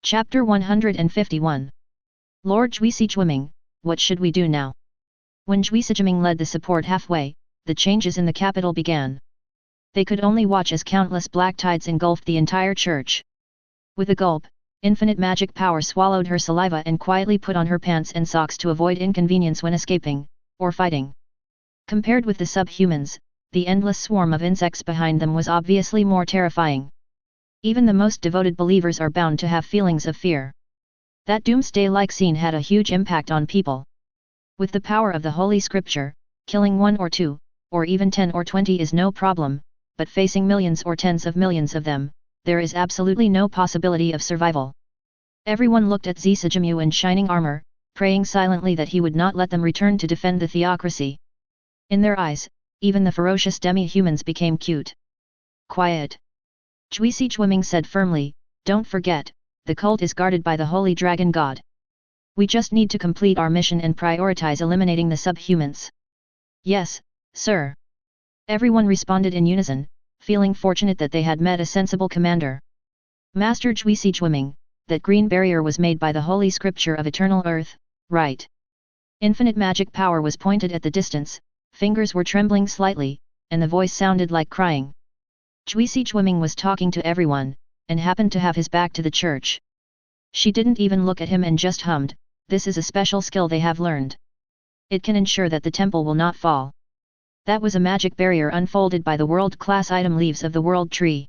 Chapter 151. Lord Juisijwiming, what should we do now? When Juisijwiming led the support halfway, the changes in the capital began. They could only watch as countless black tides engulfed the entire church. With a gulp, infinite magic power swallowed her saliva and quietly put on her pants and socks to avoid inconvenience when escaping, or fighting. Compared with the subhumans, the endless swarm of insects behind them was obviously more terrifying. Even the most devoted believers are bound to have feelings of fear. That doomsday-like scene had a huge impact on people. With the power of the Holy Scripture, killing 1 or 2, or even 10 or 20 is no problem, but facing millions or tens of millions of them, there is absolutely no possibility of survival. Everyone looked at Zisijimyu in shining armor, praying silently that he would not let them return to defend the theocracy. In their eyes, even the ferocious demi-humans became cute. Quiet. Juisijwiming said firmly, don't forget, the cult is guarded by the Holy Dragon God. We just need to complete our mission and prioritize eliminating the subhumans. Yes, sir. Everyone responded in unison, feeling fortunate that they had met a sensible commander. Master Juisijwiming, that green barrier was made by the Holy Scripture of Eternal Earth, right? Infinite magic power was pointed at the distance, fingers were trembling slightly, and the voice sounded like crying. Juisijwiming was talking to everyone, and happened to have his back to the church. She didn't even look at him and just hummed, this is a special skill they have learned. It can ensure that the temple will not fall. That was a magic barrier unfolded by the world-class item leaves of the world tree.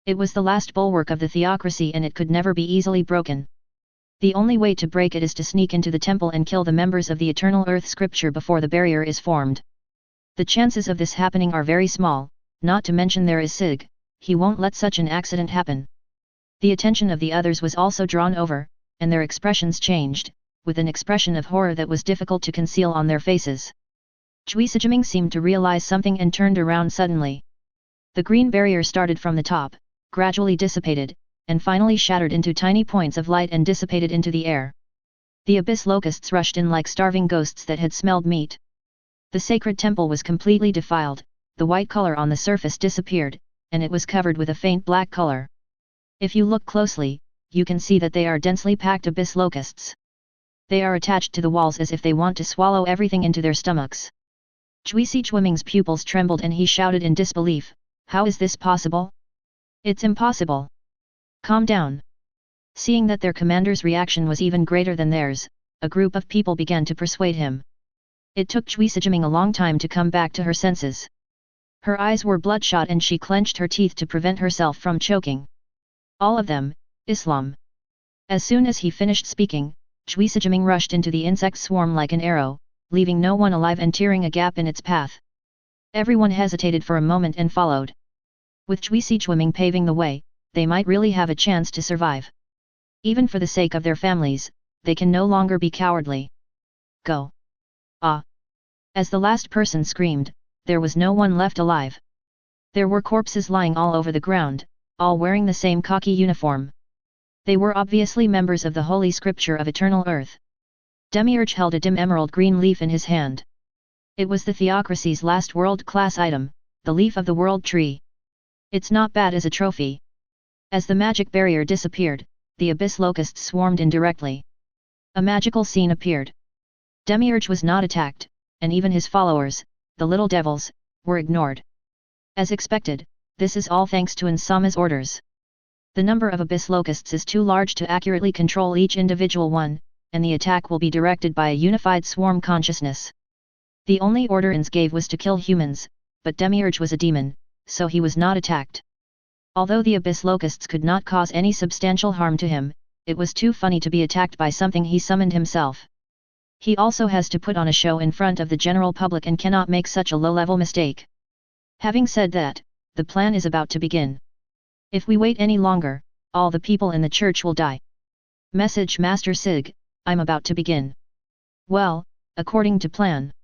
It was the last bulwark of the theocracy and it could never be easily broken. The only way to break it is to sneak into the temple and kill the members of the Eternal Earth Scripture before the barrier is formed. The chances of this happening are very small, not to mention there is Sig, he won't let such an accident happen. The attention of the others was also drawn over, and their expressions changed, with an expression of horror that was difficult to conceal on their faces. Juisijwiming seemed to realize something and turned around suddenly. The green barrier started from the top, gradually dissipated, and finally shattered into tiny points of light and dissipated into the air. The abyss locusts rushed in like starving ghosts that had smelled meat. The sacred temple was completely defiled, the white color on the surface disappeared, and it was covered with a faint black color. If you look closely, you can see that they are densely packed abyss locusts. They are attached to the walls as if they want to swallow everything into their stomachs. Juisijwiming's pupils trembled and he shouted in disbelief, how is this possible? It's impossible. Calm down. Seeing that their commander's reaction was even greater than theirs, a group of people began to persuade him. It took Juisijwiming a long time to come back to her senses. Her eyes were bloodshot and she clenched her teeth to prevent herself from choking. All of them, Islam. As soon as he finished speaking, Juisijwiming rushed into the insect swarm like an arrow, leaving no one alive and tearing a gap in its path. Everyone hesitated for a moment and followed. With Juisijwiming paving the way, they might really have a chance to survive. Even for the sake of their families, they can no longer be cowardly. Go! Ah! As the last person screamed, there was no one left alive. There were corpses lying all over the ground, all wearing the same khaki uniform. They were obviously members of the Holy Scripture of Eternal Earth. Demiurge held a dim emerald green leaf in his hand. It was the theocracy's last world-class item, the leaf of the world tree. It's not bad as a trophy. As the magic barrier disappeared, the abyss locusts swarmed in directly. A magical scene appeared. Demiurge was not attacked, and even his followers, the little devils, were ignored. As expected, this is all thanks to Insama's orders. The number of abyss locusts is too large to accurately control each individual one, and the attack will be directed by a unified swarm consciousness. The only order Ainz gave was to kill humans, but Demiurge was a demon, so he was not attacked. Although the abyss locusts could not cause any substantial harm to him, it was too funny to be attacked by something he summoned himself. He also has to put on a show in front of the general public and cannot make such a low-level mistake. Having said that, the plan is about to begin. If we wait any longer, all the people in the church will die. Message Master Sig, I'm about to begin. Well, according to plan.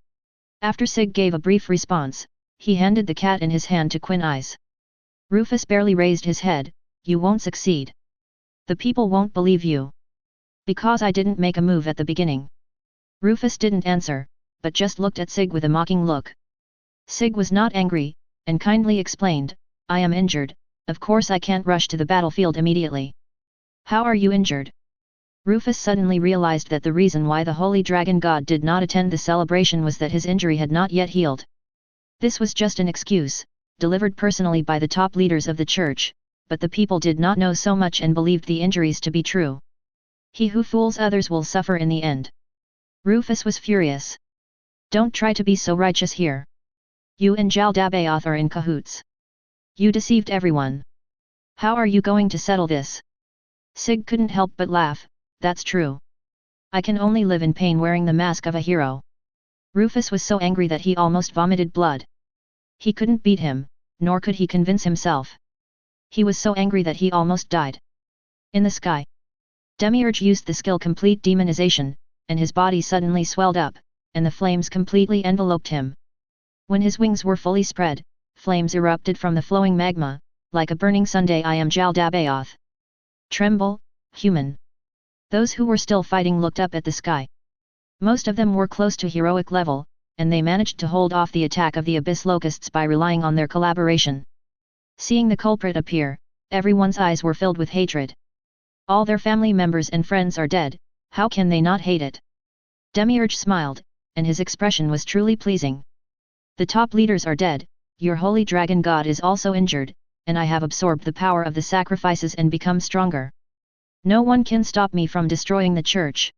After Sig gave a brief response, he handed the cat in his hand to Ainz. Rufus barely raised his head, you won't succeed. The people won't believe you. Because I didn't make a move at the beginning. Rufus didn't answer, but just looked at Sig with a mocking look. Sig was not angry, and kindly explained, I am injured, of course I can't rush to the battlefield immediately. How are you injured? Rufus suddenly realized that the reason why the holy dragon god did not attend the celebration was that his injury had not yet healed. This was just an excuse, delivered personally by the top leaders of the church, but the people did not know so much and believed the injuries to be true. He who fools others will suffer in the end. Rufus was furious. Don't try to be so righteous here. You and Jaldabaoth are in cahoots. You deceived everyone. How are you going to settle this? Sig couldn't help but laugh. That's true. I can only live in pain wearing the mask of a hero. Rufus was so angry that he almost vomited blood. He couldn't beat him, nor could he convince himself. He was so angry that he almost died. In the sky, Demiurge used the skill Complete Demonization, and his body suddenly swelled up, and the flames completely enveloped him. When his wings were fully spread, flames erupted from the flowing magma, like a burning sunday. I am Jaldabaoth. Tremble, human. Those who were still fighting looked up at the sky. Most of them were close to heroic level, and they managed to hold off the attack of the Abyss Locusts by relying on their collaboration. Seeing the culprit appear, everyone's eyes were filled with hatred. All their family members and friends are dead, how can they not hate it? Demiurge smiled, and his expression was truly pleasing. The top leaders are dead, your holy dragon god is also injured, and I have absorbed the power of the sacrifices and become stronger. No one can stop me from destroying the church.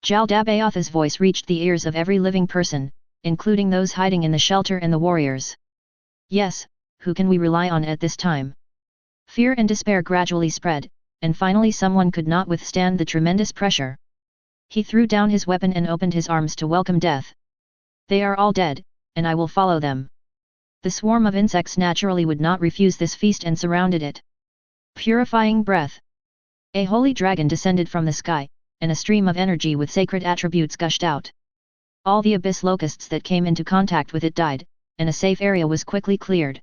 Jaldabaoth's voice reached the ears of every living person, including those hiding in the shelter and the warriors. Yes, who can we rely on at this time? Fear and despair gradually spread, and finally someone could not withstand the tremendous pressure. He threw down his weapon and opened his arms to welcome death. They are all dead, and I will follow them. The swarm of insects naturally would not refuse this feast and surrounded it. Purifying breath. A holy dragon descended from the sky, and a stream of energy with sacred attributes gushed out. All the abyss locusts that came into contact with it died, and a safe area was quickly cleared.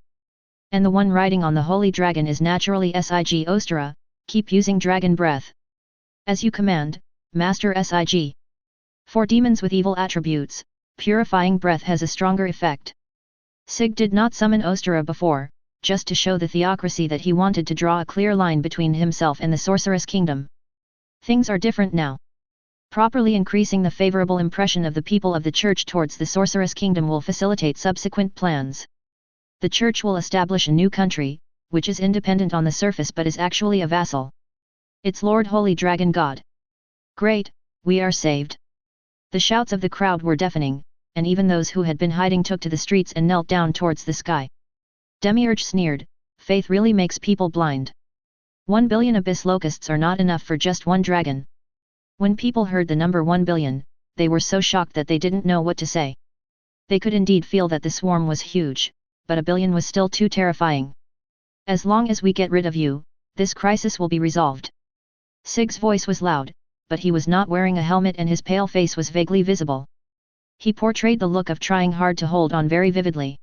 And the one riding on the holy dragon is naturally Sig Ostera, keep using dragon breath. As you command, Master Sig. For demons with evil attributes, purifying breath has a stronger effect. Sig did not summon Ostera before, just to show the theocracy that he wanted to draw a clear line between himself and the sorceress kingdom. Things are different now. Properly increasing the favorable impression of the people of the church towards the sorceress kingdom will facilitate subsequent plans. The church will establish a new country, which is independent on the surface but is actually a vassal. Its Lord Holy Dragon God. Great, we are saved. The shouts of the crowd were deafening, and even those who had been hiding took to the streets and knelt down towards the sky. Demiurge sneered, faith really makes people blind. 1 billion abyss locusts are not enough for just one dragon. When people heard the number 1 billion, they were so shocked that they didn't know what to say. They could indeed feel that the swarm was huge, but 1 billion was still too terrifying. As long as we get rid of you, this crisis will be resolved. Sig's voice was loud, but he was not wearing a helmet and his pale face was vaguely visible. He portrayed the look of trying hard to hold on very vividly.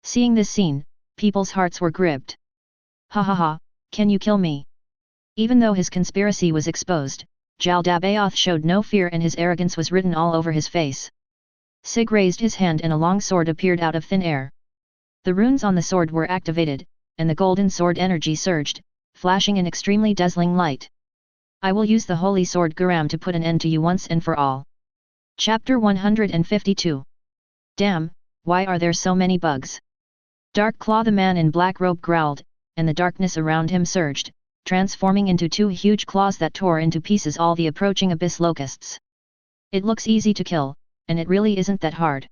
Seeing this scene, people's hearts were gripped. Ha ha ha, can you kill me? Even though his conspiracy was exposed, Jaldabaoth showed no fear and his arrogance was written all over his face. Sig raised his hand and a long sword appeared out of thin air. The runes on the sword were activated, and the golden sword energy surged, flashing in extremely dazzling light. I will use the holy sword Guram to put an end to you once and for all. Chapter 152. Damn, why are there so many bugs? Dark Claw the man in black robe growled, and the darkness around him surged, transforming into 2 huge claws that tore into pieces all the approaching abyss locusts. It looks easy to kill, and it really isn't that hard.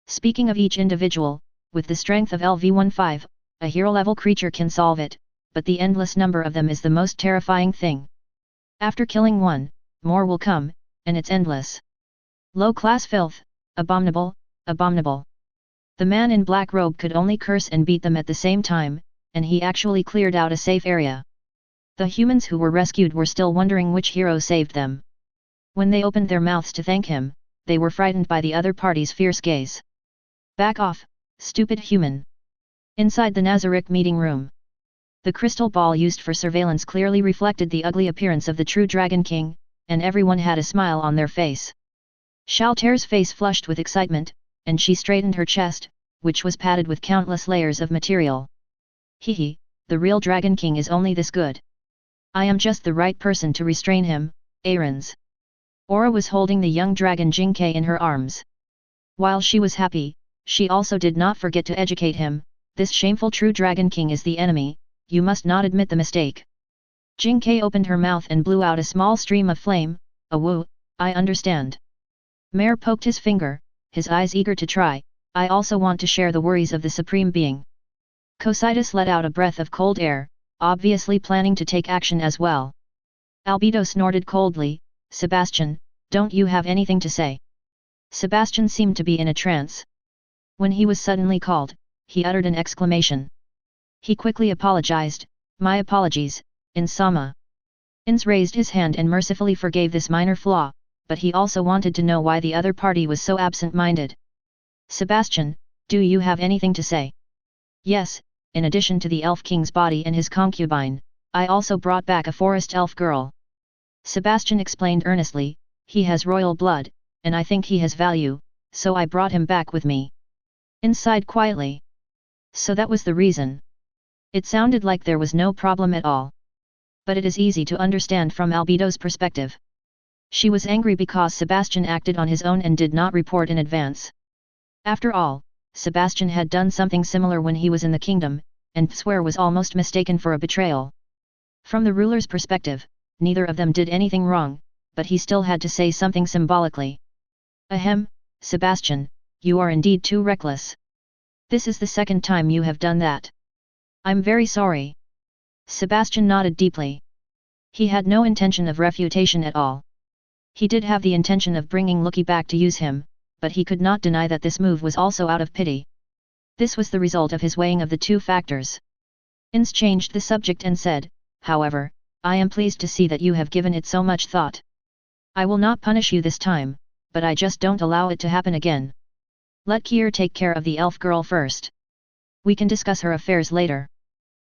Speaking of each individual, with the strength of LV-15, a hero-level creature can solve it, but the endless number of them is the most terrifying thing. After killing one, more will come, and it's endless. Low-class filth, abominable, abominable. The man in black robe could only curse and beat them at the same time, and he actually cleared out a safe area. The humans who were rescued were still wondering which hero saved them. When they opened their mouths to thank him, they were frightened by the other party's fierce gaze. Back off, stupid human. Inside the Nazarick meeting room. The crystal ball used for surveillance clearly reflected the ugly appearance of the true Dragon King, and everyone had a smile on their face. Shalter's face flushed with excitement, and she straightened her chest, which was padded with countless layers of material. Hee hee, the real Dragon King is only this good. I am just the right person to restrain him, Ainz. Aura was holding the young dragon Jingke in her arms. While she was happy, she also did not forget to educate him. This shameful true dragon king is the enemy, you must not admit the mistake. Jingke opened her mouth and blew out a small stream of flame. Woo, I understand. Mare poked his finger, his eyes eager to try, I also want to share the worries of the Supreme Being. Cocytus let out a breath of cold air, obviously planning to take action as well. Albedo snorted coldly, Sebastian, don't you have anything to say? Sebastian seemed to be in a trance. When he was suddenly called, he uttered an exclamation. He quickly apologized, my apologies, Ainz-sama. Ainz raised his hand and mercifully forgave this minor flaw, but he also wanted to know why the other party was so absent-minded. Sebastian, do you have anything to say? Yes, in addition to the elf king's body and his concubine, I also brought back a forest elf girl. Sebastian explained earnestly, he has royal blood, and I think he has value, so I brought him back with me. Ainz sighed quietly. So that was the reason. It sounded like there was no problem at all. But it is easy to understand from Albedo's perspective. She was angry because Sebastian acted on his own and did not report in advance. After all, Sebastian had done something similar when he was in the kingdom, and Swear was almost mistaken for a betrayal. From the ruler's perspective, neither of them did anything wrong, but he still had to say something symbolically. Ahem, Sebastian, you are indeed too reckless. This is the second time you have done that. I'm very sorry. Sebastian nodded deeply. He had no intention of refutation at all. He did have the intention of bringing Loki back to use him, but he could not deny that this move was also out of pity. This was the result of his weighing of the two factors. Ainz changed the subject and said, however, I am pleased to see that you have given it so much thought. I will not punish you this time, but I just don't allow it to happen again. Let Kier take care of the elf girl first. We can discuss her affairs later.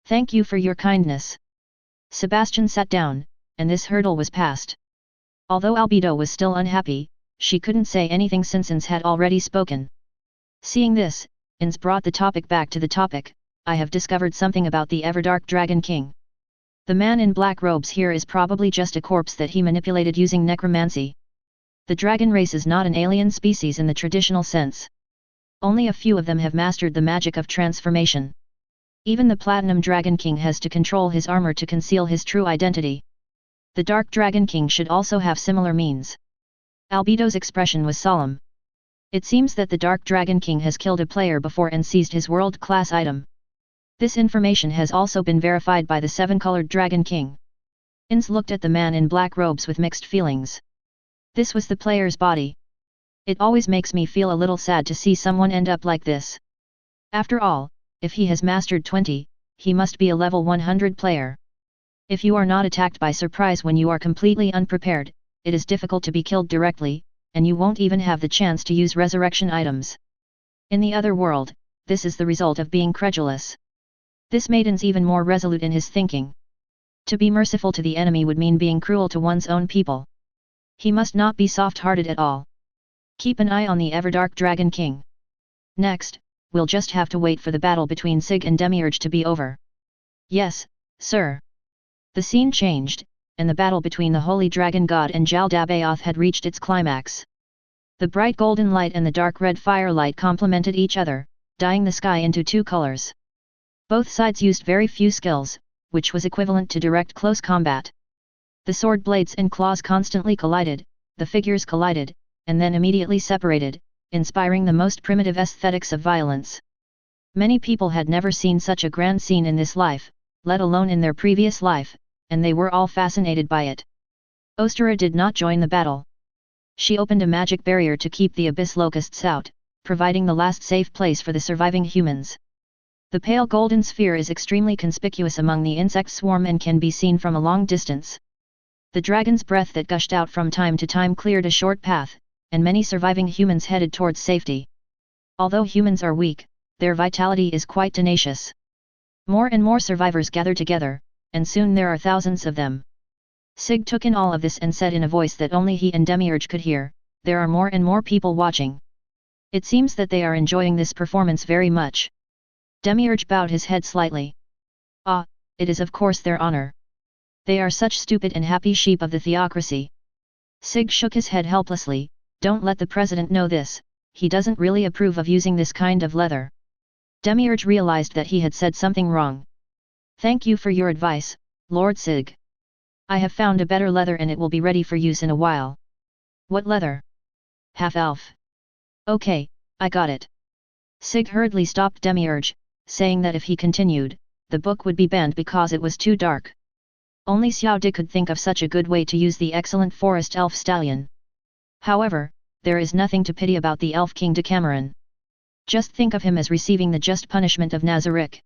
Thank you for your kindness. Sebastian sat down, and this hurdle was passed. Although Albedo was still unhappy, she couldn't say anything since Ainz had already spoken. Seeing this, Ainz brought the topic back to the topic, I have discovered something about the Everdark Dragon King. The man in black robes here is probably just a corpse that he manipulated using necromancy. The dragon race is not an alien species in the traditional sense. Only a few of them have mastered the magic of transformation. Even the Platinum Dragon King has to control his armor to conceal his true identity. The Dark Dragon King should also have similar means. Albedo's expression was solemn. It seems that the Dark Dragon King has killed a player before and seized his world-class item. This information has also been verified by the Seven-Colored Dragon King. Ainz looked at the man in black robes with mixed feelings. This was the player's body. It always makes me feel a little sad to see someone end up like this. After all, if he has mastered 20, he must be a level 100 player. If you are not attacked by surprise when you are completely unprepared, it is difficult to be killed directly, and you won't even have the chance to use resurrection items. In the other world, this is the result of being credulous. This made Ainz even more resolute in his thinking. To be merciful to the enemy would mean being cruel to one's own people. He must not be soft-hearted at all. Keep an eye on the Everdark Dragon King. Next, we'll just have to wait for the battle between Sig and Demiurge to be over. Yes, sir. The scene changed, and the battle between the Holy Dragon God and Jaldabaoth had reached its climax. The bright golden light and the dark red firelight complemented each other, dyeing the sky into two colors. Both sides used very few skills, which was equivalent to direct close combat. The sword blades and claws constantly collided, the figures collided, and then immediately separated, inspiring the most primitive aesthetics of violence. Many people had never seen such a grand scene in this life, let alone in their previous life, and they were all fascinated by it. Ostara did not join the battle. She opened a magic barrier to keep the abyss locusts out, providing the last safe place for the surviving humans. The pale golden sphere is extremely conspicuous among the insect swarm and can be seen from a long distance. The dragon's breath that gushed out from time to time cleared a short path, and many surviving humans headed towards safety. Although humans are weak, their vitality is quite tenacious. More and more survivors gather together, and soon there are thousands of them. Sig took in all of this and said in a voice that only he and Demiurge could hear, there are more and more people watching. It seems that they are enjoying this performance very much. Demiurge bowed his head slightly. Ah, it is of course their honor. They are such stupid and happy sheep of the theocracy. Sig shook his head helplessly. Don't let the president know this, he doesn't really approve of using this kind of leather. Demiurge realized that he had said something wrong. Thank you for your advice, Lord Sig. I have found a better leather and it will be ready for use in a while. What leather? Half-elf. Okay, I got it. Sig hurriedly stopped Demiurge, saying that if he continued, the book would be banned because it was too dark. Only Xiao Di could think of such a good way to use the excellent forest elf stallion. However, there is nothing to pity about the elf king Decameron. Just think of him as receiving the just punishment of Nazarick.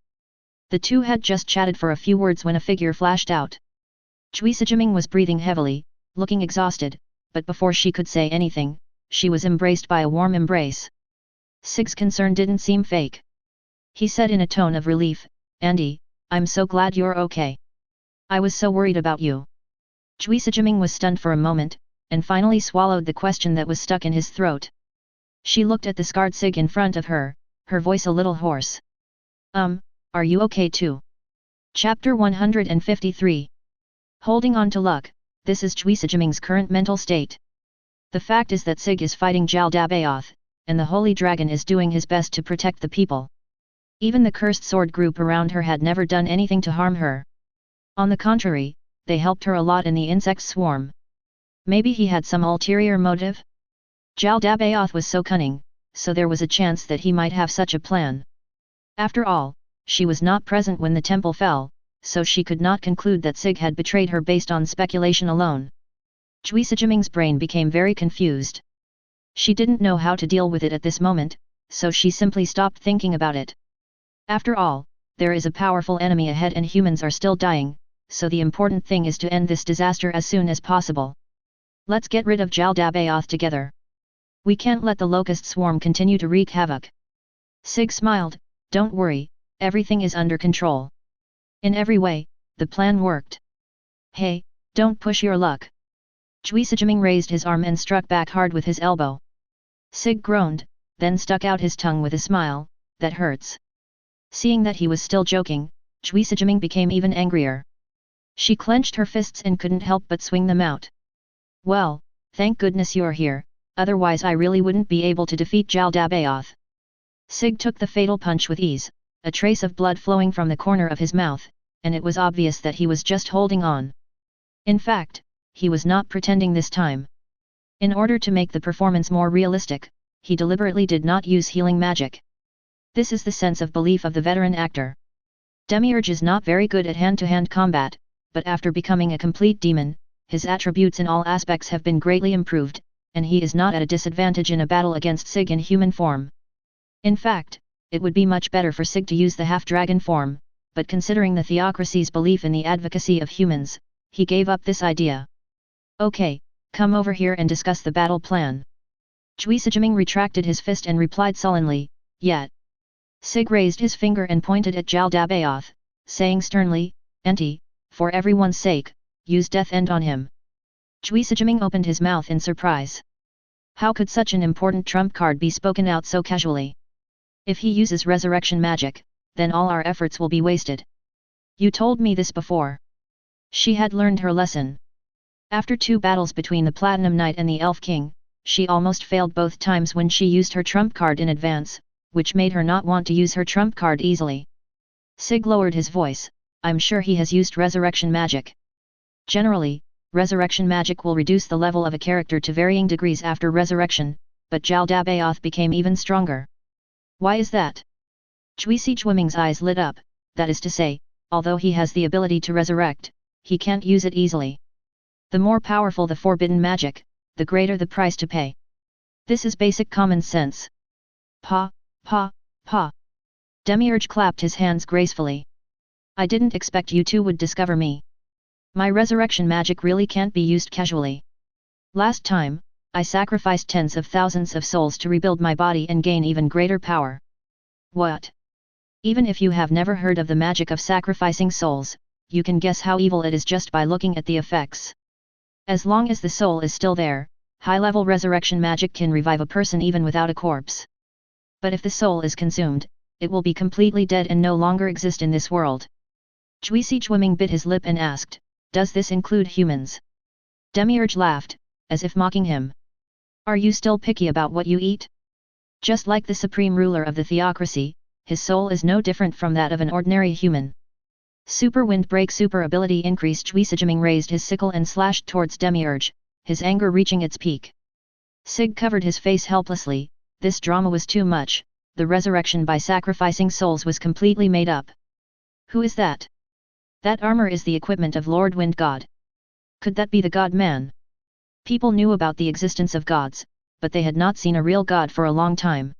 The two had just chatted for a few words when a figure flashed out. Chui Sijiming was breathing heavily, looking exhausted, but before she could say anything, she was embraced by a warm embrace. Sig's concern didn't seem fake. He said in a tone of relief, Andy, I'm so glad you're okay. I was so worried about you. Chui Sijiming was stunned for a moment, and finally swallowed the question that was stuck in his throat. She looked at the scarred Sig in front of her, her voice a little hoarse. Are you okay too? Chapter 153. Holding on to luck, this is Chui Sijiming's current mental state. The fact is that Sig is fighting Jaldabaoth, and the Holy Dragon is doing his best to protect the people. Even the cursed sword group around her had never done anything to harm her. On the contrary, they helped her a lot in the insect swarm. Maybe he had some ulterior motive? Jaldabaoth was so cunning, so there was a chance that he might have such a plan. After all, she was not present when the temple fell, so she could not conclude that Sig had betrayed her based on speculation alone. Chui Sijiming's brain became very confused. She didn't know how to deal with it at this moment, so she simply stopped thinking about it. After all, there is a powerful enemy ahead and humans are still dying, so the important thing is to end this disaster as soon as possible. Let's get rid of Jaldabaoth together. We can't let the locust swarm continue to wreak havoc. Sig smiled, don't worry, everything is under control. In every way, the plan worked. Hey, don't push your luck. Chui Sijiming raised his arm and struck back hard with his elbow. Sig groaned, then stuck out his tongue with a smile, that hurts. Seeing that he was still joking, Chui Sijiming became even angrier. She clenched her fists and couldn't help but swing them out. Well, thank goodness you're here, otherwise I really wouldn't be able to defeat Jaldabaoth. Sig took the fatal punch with ease, a trace of blood flowing from the corner of his mouth, and it was obvious that he was just holding on. In fact, he was not pretending this time. In order to make the performance more realistic, he deliberately did not use healing magic. This is the sense of belief of the veteran actor. Demiurge is not very good at hand-to-hand combat, but after becoming a complete demon, his attributes in all aspects have been greatly improved, and he is not at a disadvantage in a battle against Sig in human form. In fact, it would be much better for Sig to use the half-dragon form, but considering the theocracy's belief in the advocacy of humans, he gave up this idea. Okay, come over here and discuss the battle plan. Chui Sijiming retracted his fist and replied sullenly, yet. Sig raised his finger and pointed at Jaldabaoth, saying sternly, Enti, for everyone's sake, use Death End on him. Chui Sijiming opened his mouth in surprise. How could such an important trump card be spoken out so casually? If he uses resurrection magic, then all our efforts will be wasted. You told me this before. She had learned her lesson. After 2 battles between the Platinum Knight and the Elf King, she almost failed both times when she used her trump card in advance, which made her not want to use her trump card easily. Sig lowered his voice, I'm sure he has used resurrection magic. Generally, resurrection magic will reduce the level of a character to varying degrees after resurrection, but Jaldabaoth became even stronger. Why is that? Chui Sijiming's eyes lit up, that is to say, although he has the ability to resurrect, he can't use it easily. The more powerful the forbidden magic, the greater the price to pay. This is basic common sense. Pa. Demiurge clapped his hands gracefully. I didn't expect you two would discover me. My resurrection magic really can't be used casually. Last time, I sacrificed tens of thousands of souls to rebuild my body and gain even greater power. What? Even if you have never heard of the magic of sacrificing souls, you can guess how evil it is just by looking at the effects. As long as the soul is still there, high-level resurrection magic can revive a person even without a corpse. But if the soul is consumed, it will be completely dead and no longer exist in this world. Chui Sijiming bit his lip and asked, Does this include humans? Demiurge laughed, as if mocking him. Are you still picky about what you eat? Just like the supreme ruler of the theocracy, his soul is no different from that of an ordinary human. Super Windbreak super ability increased. Suijiming raised his sickle and slashed towards Demiurge, his anger reaching its peak. Sig covered his face helplessly. This drama was too much. The resurrection by sacrificing souls was completely made up. Who is that? That armor is the equipment of Lord Wind God. Could that be the God Man? People knew about the existence of gods, but they had not seen a real god for a long time.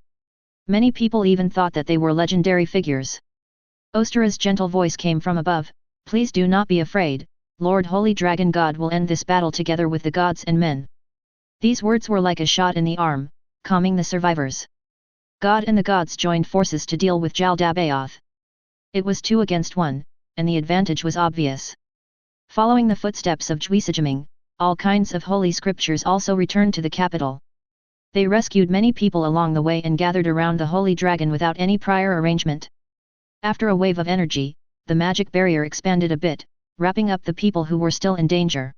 Many people even thought that they were legendary figures. Ostera's gentle voice came from above, "Please do not be afraid, Lord Holy Dragon God will end this battle together with the gods and men." These words were like a shot in the arm, calming the survivors. God and the gods joined forces to deal with Jaldabaoth. It was 2 against 1, and the advantage was obvious. Following the footsteps of Suijiming, all kinds of holy scriptures also returned to the capital. They rescued many people along the way and gathered around the holy dragon without any prior arrangement. After a wave of energy, the magic barrier expanded a bit, wrapping up the people who were still in danger.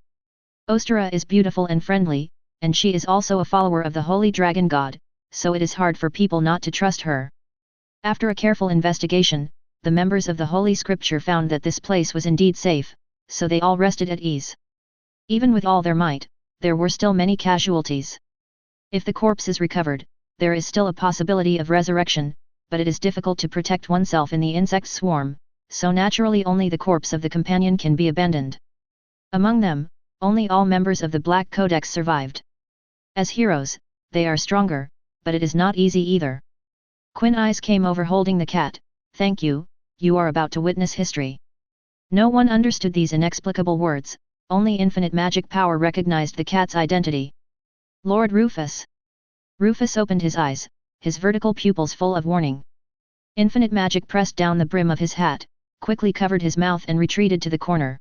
Ostera is beautiful and friendly, and she is also a follower of the holy dragon god, so it is hard for people not to trust her. After a careful investigation, the members of the holy scripture found that this place was indeed safe, so they all rested at ease. Even with all their might, there were still many casualties. If the corpse is recovered, there is still a possibility of resurrection, but it is difficult to protect oneself in the insect swarm, so naturally only the corpse of the companion can be abandoned. Among them, only all members of the Black Codex survived. As heroes, they are stronger, but it is not easy either. Ainz came over holding the cat. "Thank you, you are about to witness history." No one understood these inexplicable words, only infinite magic power recognized the cat's identity. Lord Rufus. Rufus opened his eyes, his vertical pupils full of warning. Infinite magic pressed down the brim of his hat, quickly covered his mouth and retreated to the corner.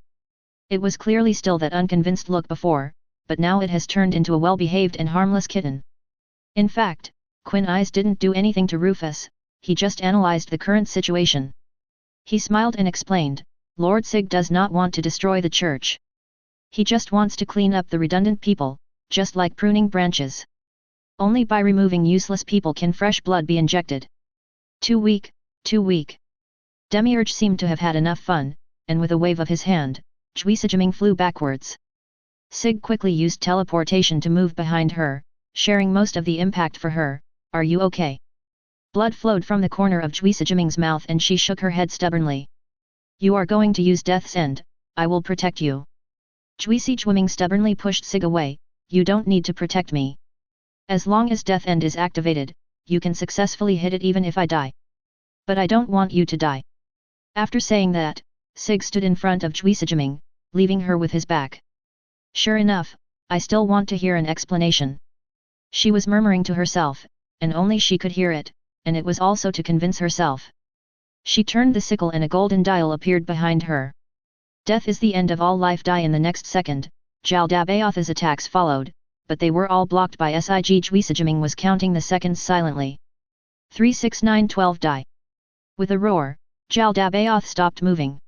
It was clearly still that unconvinced look before, but now it has turned into a well-behaved and harmless kitten. In fact, Ainz didn't do anything to Rufus, he just analyzed the current situation. He smiled and explained, "Lord Sig does not want to destroy the church. He just wants to clean up the redundant people, just like pruning branches. Only by removing useless people can fresh blood be injected." Too weak, too weak. Demiurge seemed to have had enough fun, and with a wave of his hand, Suijiming flew backwards. Sig quickly used teleportation to move behind her, sharing most of the impact for her. "Are you okay?" Blood flowed from the corner of Suijiming's mouth and she shook her head stubbornly. "You are going to use Death's End, I will protect you." Suijiming stubbornly pushed Sig away. "You don't need to protect me. As long as Death End is activated, you can successfully hit it even if I die. But I don't want you to die." After saying that, Sig stood in front of Suijiming, leaving her with his back. "Sure enough, I still want to hear an explanation." She was murmuring to herself, and only she could hear it, and it was also to convince herself. She turned the sickle and a golden dial appeared behind her. "Death is the end of all life." Die in the next second, Jaldabaoth's attacks followed, but they were all blocked by Sig. Suijiming was counting the seconds silently. 3 6 9 12 die. With a roar, Jaldabaoth stopped moving.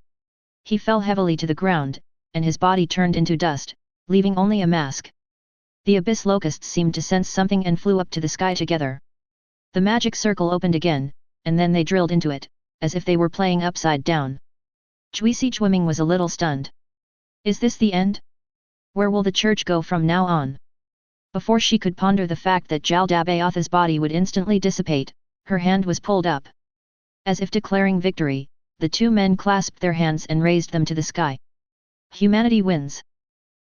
He fell heavily to the ground, and his body turned into dust, leaving only a mask. The abyss locusts seemed to sense something and flew up to the sky together. The magic circle opened again, and then they drilled into it, as if they were playing upside down. Suijiming was a little stunned. Is this the end? Where will the church go from now on? Before she could ponder the fact that Jaldabaoth's body would instantly dissipate, her hand was pulled up. As if declaring victory, the two men clasped their hands and raised them to the sky. Humanity wins.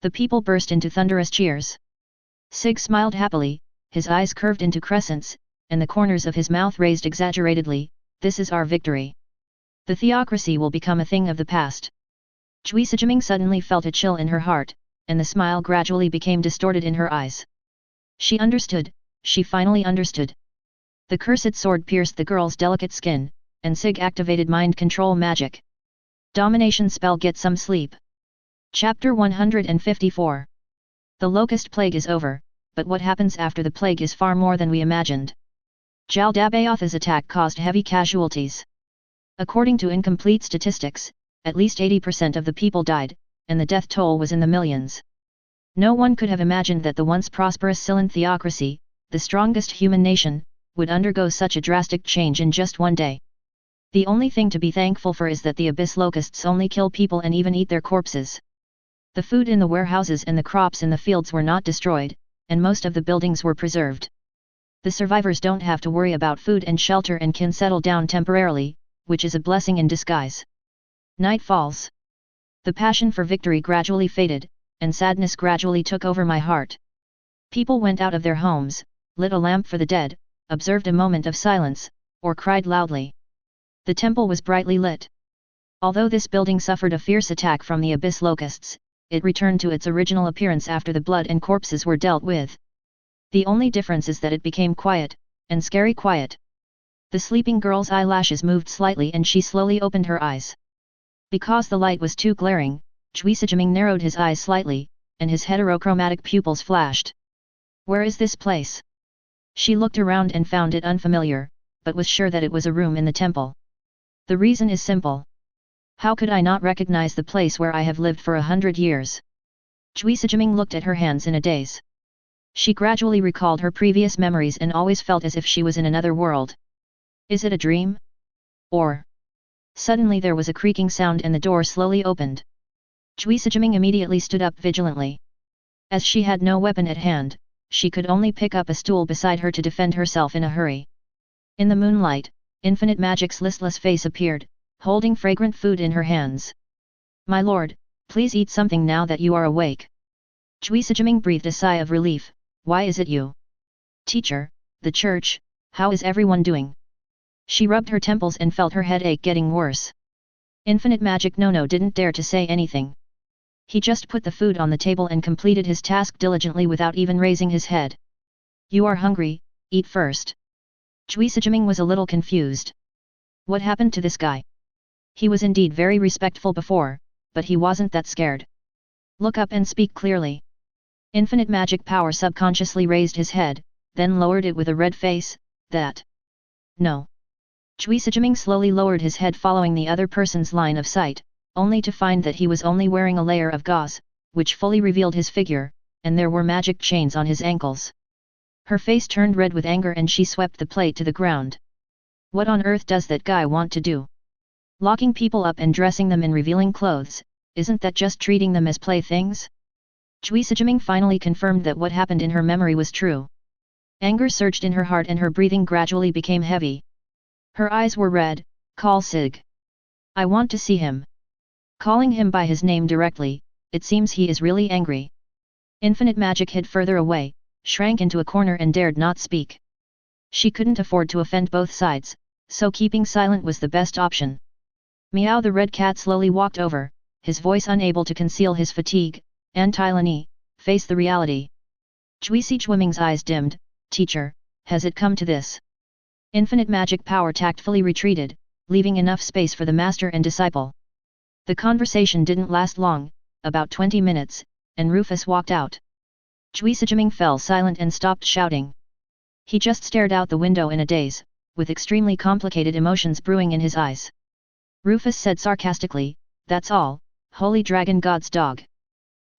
The people burst into thunderous cheers. Sig smiled happily, his eyes curved into crescents, and the corners of his mouth raised exaggeratedly. "This is our victory. The theocracy will become a thing of the past." Suijiming suddenly felt a chill in her heart, and the smile gradually became distorted in her eyes. She understood, she finally understood. The cursed sword pierced the girl's delicate skin, and Sig activated mind control magic. Domination spell. Get some sleep. Chapter 154. The locust plague is over, but what happens after the plague is far more than we imagined. Jaldabaoth's attack caused heavy casualties. According to incomplete statistics, at least 80% of the people died, and the death toll was in the millions. No one could have imagined that the once prosperous Silent theocracy, the strongest human nation, would undergo such a drastic change in just one day. The only thing to be thankful for is that the abyss locusts only kill people and even eat their corpses. The food in the warehouses and the crops in the fields were not destroyed, and most of the buildings were preserved. The survivors don't have to worry about food and shelter and can settle down temporarily, which is a blessing in disguise. Night falls. The passion for victory gradually faded, and sadness gradually took over my heart. People went out of their homes, lit a lamp for the dead, observed a moment of silence, or cried loudly. The temple was brightly lit. Although this building suffered a fierce attack from the abyss locusts, it returned to its original appearance after the blood and corpses were dealt with. The only difference is that it became quiet, and scary quiet. The sleeping girl's eyelashes moved slightly and she slowly opened her eyes. Because the light was too glaring, Chui Sijiming narrowed his eyes slightly, and his heterochromatic pupils flashed. Where is this place? She looked around and found it unfamiliar, but was sure that it was a room in the temple. The reason is simple. How could I not recognize the place where I have lived for 100 years? Chui Sijiming looked at her hands in a daze. She gradually recalled her previous memories and always felt as if she was in another world. Is it a dream? Or... Suddenly there was a creaking sound and the door slowly opened. Chui Sijiming immediately stood up vigilantly. As she had no weapon at hand, she could only pick up a stool beside her to defend herself in a hurry. In the moonlight, Infinite Magic's listless face appeared, holding fragrant food in her hands. My lord, please eat something now that you are awake. Chui Sijiming breathed a sigh of relief. Why is it you? Teacher, the church, how is everyone doing? She rubbed her temples and felt her headache getting worse. Infinite Magic Nono didn't dare to say anything. He just put the food on the table and completed his task diligently without even raising his head. You are hungry, eat first. Chui Sijiming was a little confused. What happened to this guy? He was indeed very respectful before, but he wasn't that scared. Look up and speak clearly. Infinite Magic Power subconsciously raised his head, then lowered it with a red face. That. No. Chui Sijiming slowly lowered his head following the other person's line of sight, only to find that he was only wearing a layer of gauze, which fully revealed his figure, and there were magic chains on his ankles. Her face turned red with anger and she swept the plate to the ground. What on earth does that guy want to do? Locking people up and dressing them in revealing clothes, isn't that just treating them as playthings? Chui Sijiming finally confirmed that what happened in her memory was true. Anger surged in her heart and her breathing gradually became heavy. Her eyes were red. Call Sig. I want to see him. Calling him by his name directly, it seems he is really angry. Infinite Magic hid further away, shrank into a corner and dared not speak. She couldn't afford to offend both sides, so keeping silent was the best option. Meow the red cat slowly walked over, his voice unable to conceal his fatigue. Antilani, face the reality. Chui Sijiming's eyes dimmed. Teacher, has it come to this? Infinite Magic Power tactfully retreated, leaving enough space for the master and disciple. The conversation didn't last long, about 20 minutes, and Rufus walked out. Chui Sijiming fell silent and stopped shouting. He just stared out the window in a daze, with extremely complicated emotions brewing in his eyes. Rufus said sarcastically, that's all, Holy Dragon God's dog.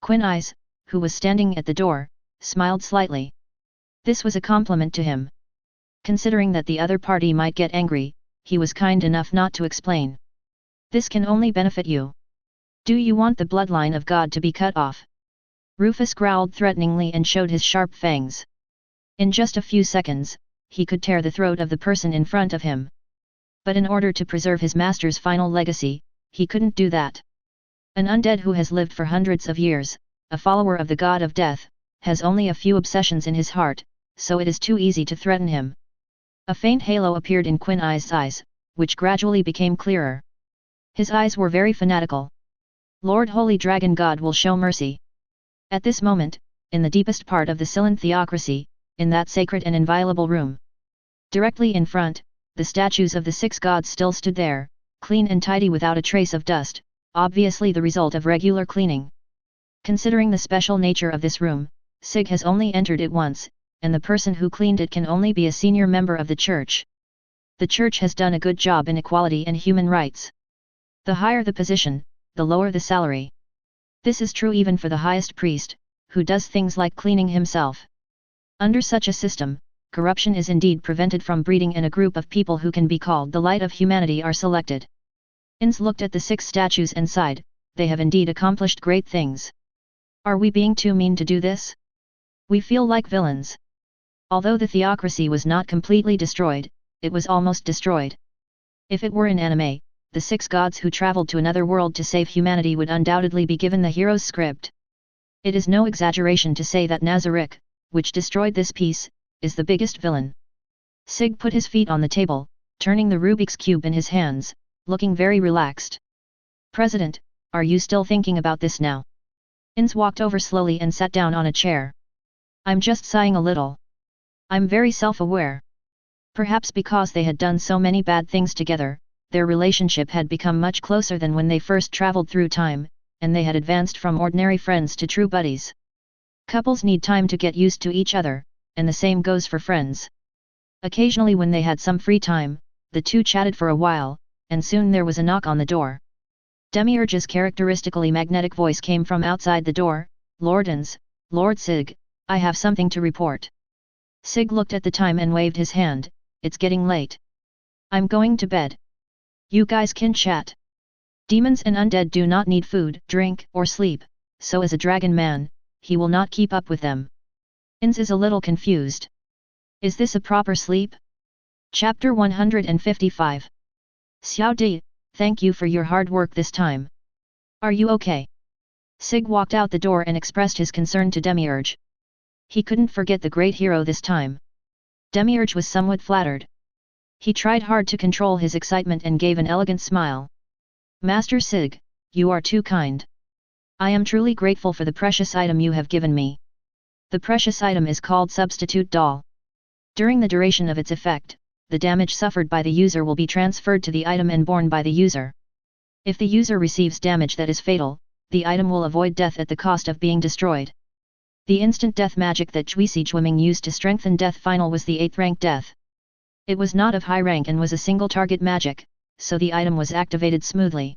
Ainz, who was standing at the door, smiled slightly. This was a compliment to him. Considering that the other party might get angry, he was kind enough not to explain. This can only benefit you. Do you want the bloodline of God to be cut off? Rufus growled threateningly and showed his sharp fangs. In just a few seconds, he could tear the throat of the person in front of him. But in order to preserve his master's final legacy, he couldn't do that. An undead who has lived for hundreds of years, a follower of the god of death, has only a few obsessions in his heart, so it is too easy to threaten him. A faint halo appeared in Ainz's eyes, which gradually became clearer. His eyes were very fanatical. Lord Holy Dragon God will show mercy. At this moment, in the deepest part of the Silent theocracy, in that sacred and inviolable room. Directly in front, the statues of the 6 gods still stood there, clean and tidy without a trace of dust, obviously the result of regular cleaning. Considering the special nature of this room, Sig has only entered it once, and the person who cleaned it can only be a senior member of the church. The church has done a good job in equality and human rights. The higher the position, the lower the salary. This is true even for the highest priest, who does things like cleaning himself. Under such a system, corruption is indeed prevented from breeding, and a group of people who can be called the light of humanity are selected. Ainz looked at the 6 statues and sighed, they have indeed accomplished great things. Are we being too mean to do this? We feel like villains. Although the theocracy was not completely destroyed, it was almost destroyed. If it were in anime, the 6 gods who traveled to another world to save humanity would undoubtedly be given the hero's script. It is no exaggeration to say that Nazarick, which destroyed this piece, is the biggest villain. Sig put his feet on the table, turning the Rubik's Cube in his hands, looking very relaxed. President, are you still thinking about this now? Ainz walked over slowly and sat down on a chair. I'm just sighing a little. I'm very self-aware. Perhaps because they had done so many bad things together, their relationship had become much closer than when they first traveled through time, and they had advanced from ordinary friends to true buddies. Couples need time to get used to each other, and the same goes for friends. Occasionally when they had some free time, the two chatted for a while, and soon there was a knock on the door. Demiurge's characteristically magnetic voice came from outside the door. Lord Ainz, Lord Sig, I have something to report. Sig looked at the time and waved his hand. It's getting late. I'm going to bed. You guys can chat. Demons and undead do not need food, drink, or sleep, so as a dragon man, he will not keep up with them. Ainz is a little confused. Is this a proper sleep? Chapter 155. Xiao Di, thank you for your hard work this time. Are you okay? Sig walked out the door and expressed his concern to Demiurge. He couldn't forget the great hero this time. Demiurge was somewhat flattered. He tried hard to control his excitement and gave an elegant smile. Master Sig, you are too kind. I am truly grateful for the precious item you have given me. The precious item is called Substitute Doll. During the duration of its effect, the damage suffered by the user will be transferred to the item and borne by the user. If the user receives damage that is fatal, the item will avoid death at the cost of being destroyed. The instant death magic that Juisi used to strengthen death final was the 8th rank death. It was not of high rank and was a single target magic, so the item was activated smoothly.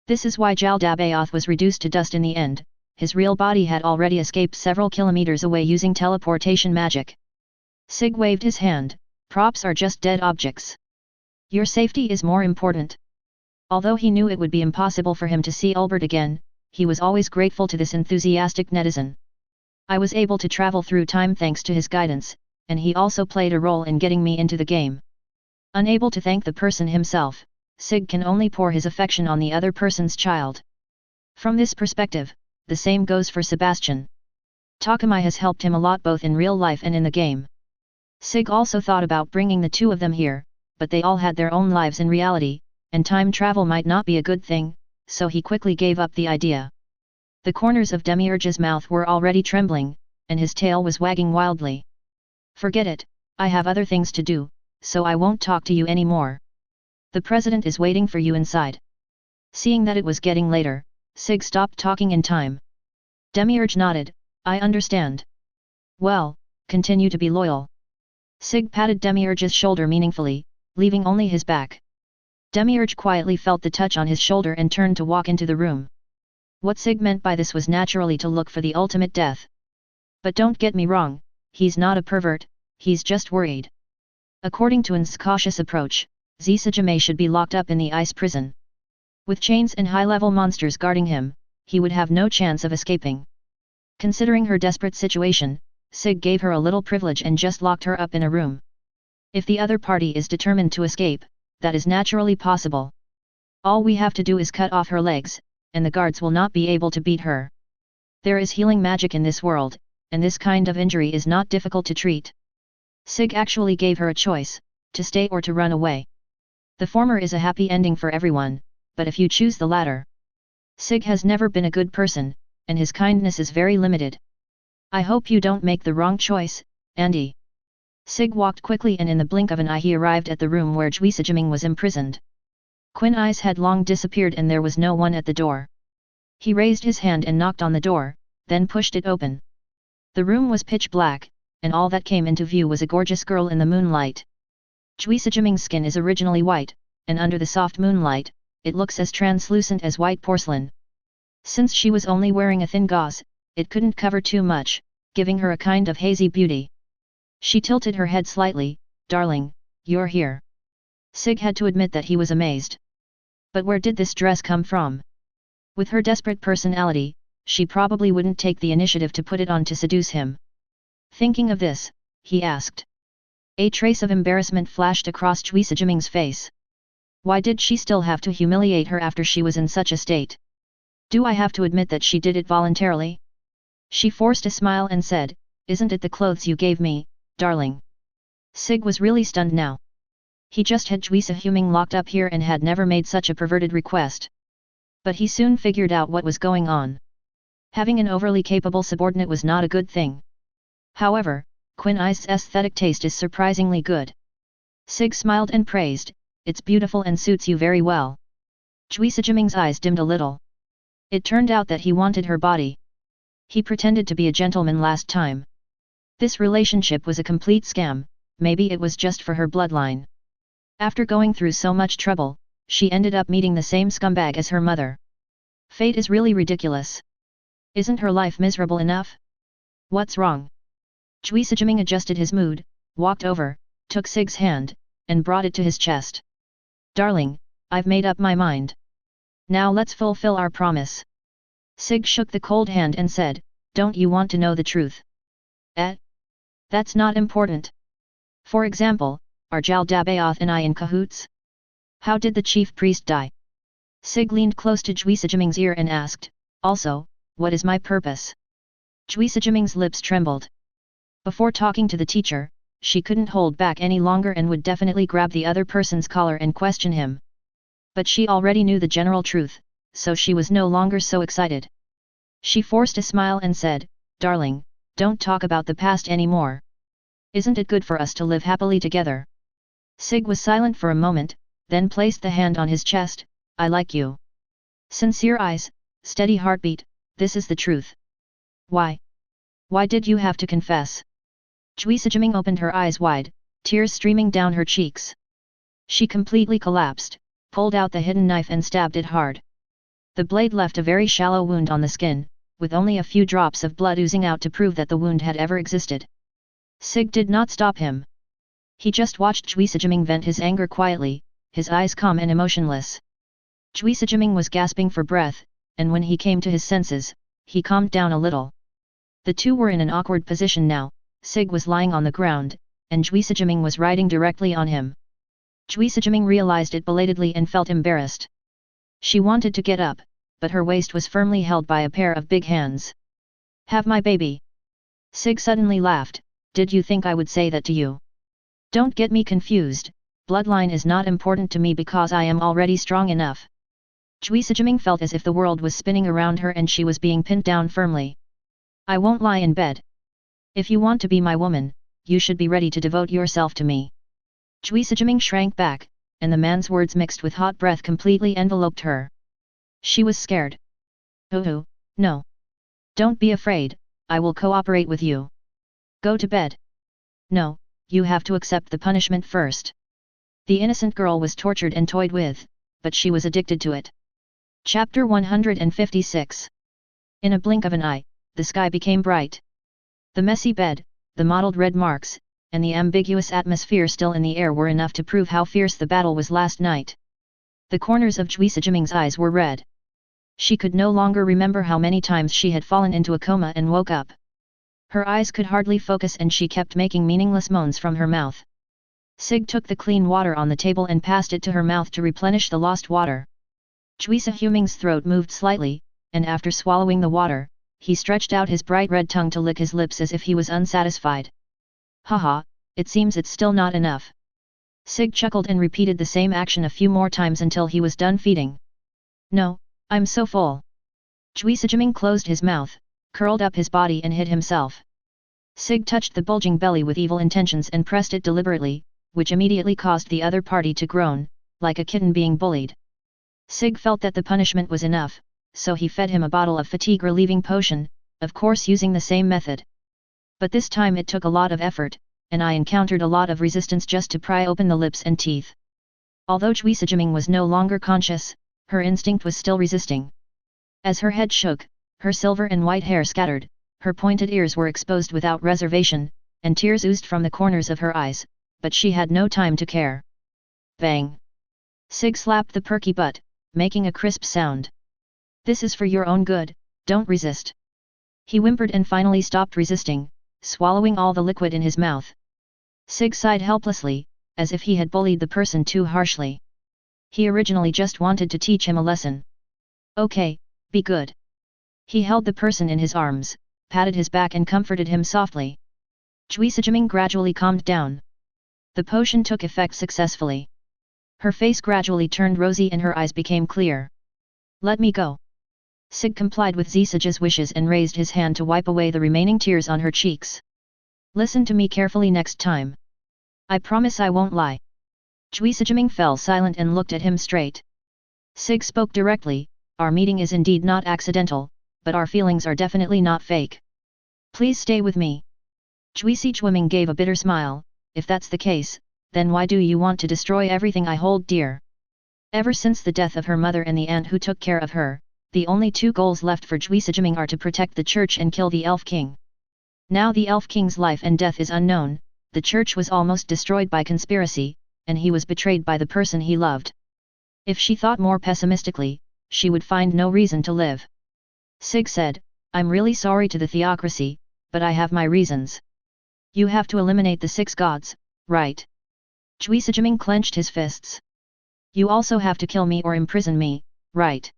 This is why Jaldabaoth was reduced to dust in the end. His real body had already escaped several kilometers away using teleportation magic. Sig waved his hand. Props are just dead objects. Your safety is more important. Although he knew it would be impossible for him to see Albert again, he was always grateful to this enthusiastic netizen. I was able to travel through time thanks to his guidance, and he also played a role in getting me into the game. Unable to thank the person himself, Sig can only pour his affection on the other person's child. From this perspective, the same goes for Sebastian. Takamai has helped him a lot both in real life and in the game. Sig also thought about bringing the two of them here, but they all had their own lives in reality, and time travel might not be a good thing, so he quickly gave up the idea. The corners of Demiurge's mouth were already trembling, and his tail was wagging wildly. Forget it, I have other things to do, so I won't talk to you anymore. The president is waiting for you inside. Seeing that it was getting later, Sig stopped talking in time. Demiurge nodded, I understand. Well, continue to be loyal. Sig patted Demiurge's shoulder meaningfully, leaving only his back. Demiurge quietly felt the touch on his shoulder and turned to walk into the room. What Sig meant by this was naturally to look for the ultimate death. But don't get me wrong, he's not a pervert, he's just worried. According to Ainz's cautious approach, Zisajime should be locked up in the ice prison. With chains and high-level monsters guarding him, he would have no chance of escaping. Considering her desperate situation, Sig gave her a little privilege and just locked her up in a room. If the other party is determined to escape, that is naturally possible. All we have to do is cut off her legs, and the guards will not be able to beat her. There is healing magic in this world, and this kind of injury is not difficult to treat. Sig actually gave her a choice, to stay or to run away. The former is a happy ending for everyone, but if you choose the latter. Sig has never been a good person, and his kindness is very limited. I hope you don't make the wrong choice, Andy. Sig walked quickly and in the blink of an eye he arrived at the room where Juisi was imprisoned. Quinn Eyes had long disappeared and there was no one at the door. He raised his hand and knocked on the door, then pushed it open. The room was pitch black, and all that came into view was a gorgeous girl in the moonlight. Juisi skin is originally white, and under the soft moonlight, it looks as translucent as white porcelain. Since she was only wearing a thin gauze, it couldn't cover too much, giving her a kind of hazy beauty. She tilted her head slightly. "Darling, you're here." Sig had to admit that he was amazed. But where did this dress come from? With her desperate personality, she probably wouldn't take the initiative to put it on to seduce him. Thinking of this, he asked. A trace of embarrassment flashed across Cui Sijiming's face. Why did she still have to humiliate her after she was in such a state? Do I have to admit that she did it voluntarily? She forced a smile and said, "Isn't it the clothes you gave me, darling?" Sig was really stunned now. He just had Cui Sijiming locked up here and had never made such a perverted request. But he soon figured out what was going on. Having an overly capable subordinate was not a good thing. However, Ainz's aesthetic taste is surprisingly good. Sig smiled and praised, "It's beautiful and suits you very well." Cui Sijiming's eyes dimmed a little. It turned out that he wanted her body. He pretended to be a gentleman last time. This relationship was a complete scam, maybe it was just for her bloodline. After going through so much trouble, she ended up meeting the same scumbag as her mother. Fate is really ridiculous. Isn't her life miserable enough? What's wrong? Cui Sijiming adjusted his mood, walked over, took Sig's hand, and brought it to his chest. "Darling, I've made up my mind. Now let's fulfill our promise." Sig shook the cold hand and said, "Don't you want to know the truth?" That's not important. For example, are Jal Dabaoth and I in cahoots? How did the chief priest die? Sig leaned close to Cui Sijiming's ear and asked, "Also, what is my purpose?" Cui Sijiming's lips trembled. Before talking to the teacher, she couldn't hold back any longer and would definitely grab the other person's collar and question him. But she already knew the general truth, so she was no longer so excited. She forced a smile and said, "Darling, don't talk about the past anymore. Isn't it good for us to live happily together?" Sig was silent for a moment, then placed the hand on his chest. "I like you. Sincere eyes, steady heartbeat, this is the truth." "Why? Why did you have to confess?" Cui Sijiming opened her eyes wide, tears streaming down her cheeks. She completely collapsed, pulled out the hidden knife and stabbed it hard. The blade left a very shallow wound on the skin, with only a few drops of blood oozing out to prove that the wound had ever existed. Sig did not stop him. He just watched Cui Sijiming vent his anger quietly, his eyes calm and emotionless. Cui Sijiming was gasping for breath, and when he came to his senses, he calmed down a little. The two were in an awkward position now. Sig was lying on the ground, and Cui Sijiming was riding directly on him. Cui Sijiming realized it belatedly and felt embarrassed. She wanted to get up, but her waist was firmly held by a pair of big hands. "Have my baby." Sig suddenly laughed, "Did you think I would say that to you? Don't get me confused, bloodline is not important to me because I am already strong enough." Cui Sijiming felt as if the world was spinning around her and she was being pinned down firmly. "I won't lie in bed. If you want to be my woman, you should be ready to devote yourself to me." Cui Sijiming shrank back, and the man's words mixed with hot breath completely enveloped her. She was scared. "Oh, no. Don't be afraid, I will cooperate with you. Go to bed." "No, you have to accept the punishment first." The innocent girl was tortured and toyed with, but she was addicted to it. Chapter 156. In a blink of an eye, the sky became bright. The messy bed, the mottled red marks, and the ambiguous atmosphere still in the air were enough to prove how fierce the battle was last night. The corners of Cui Sijiming's eyes were red. She could no longer remember how many times she had fallen into a coma and woke up. Her eyes could hardly focus and she kept making meaningless moans from her mouth. Sig took the clean water on the table and passed it to her mouth to replenish the lost water. Cui Sijiming's throat moved slightly, and after swallowing the water, he stretched out his bright red tongue to lick his lips as if he was unsatisfied. "Haha, it seems it's still not enough." Sig chuckled and repeated the same action a few more times until he was done feeding. "No, I'm so full." Cui Sijiming closed his mouth, curled up his body and hid himself. Sig touched the bulging belly with evil intentions and pressed it deliberately, which immediately caused the other party to groan, like a kitten being bullied. Sig felt that the punishment was enough, so he fed him a bottle of fatigue-relieving potion, of course using the same method. But this time it took a lot of effort, and I encountered a lot of resistance just to pry open the lips and teeth. Although Cui Sijiming was no longer conscious, her instinct was still resisting. As her head shook, her silver and white hair scattered, her pointed ears were exposed without reservation, and tears oozed from the corners of her eyes, but she had no time to care. Bang! Sig slapped the perky butt, making a crisp sound. This is for your own good, don't resist. He whimpered and finally stopped resisting, swallowing all the liquid in his mouth. Sig sighed helplessly, as if he had bullied the person too harshly. He originally just wanted to teach him a lesson. Okay, be good. He held the person in his arms, patted his back and comforted him softly. Juisijiming gradually calmed down. The potion took effect successfully. Her face gradually turned rosy and her eyes became clear. Let me go. Sig complied with Zisija's wishes and raised his hand to wipe away the remaining tears on her cheeks. Listen to me carefully next time. I promise I won't lie. Juisijiming fell silent and looked at him straight. Sig spoke directly, our meeting is indeed not accidental, but our feelings are definitely not fake. Please stay with me. Juisijiming gave a bitter smile, if that's the case, then why do you want to destroy everything I hold dear? Ever since the death of her mother and the aunt who took care of her, the only two goals left for Juisijiming are to protect the church and kill the Elf King. Now the Elf King's life and death is unknown, the church was almost destroyed by conspiracy, and he was betrayed by the person he loved. If she thought more pessimistically, she would find no reason to live. Sig said, I'm really sorry to the theocracy, but I have my reasons. You have to eliminate the 6 gods, right? Juisijiming clenched his fists. You also have to kill me or imprison me, right?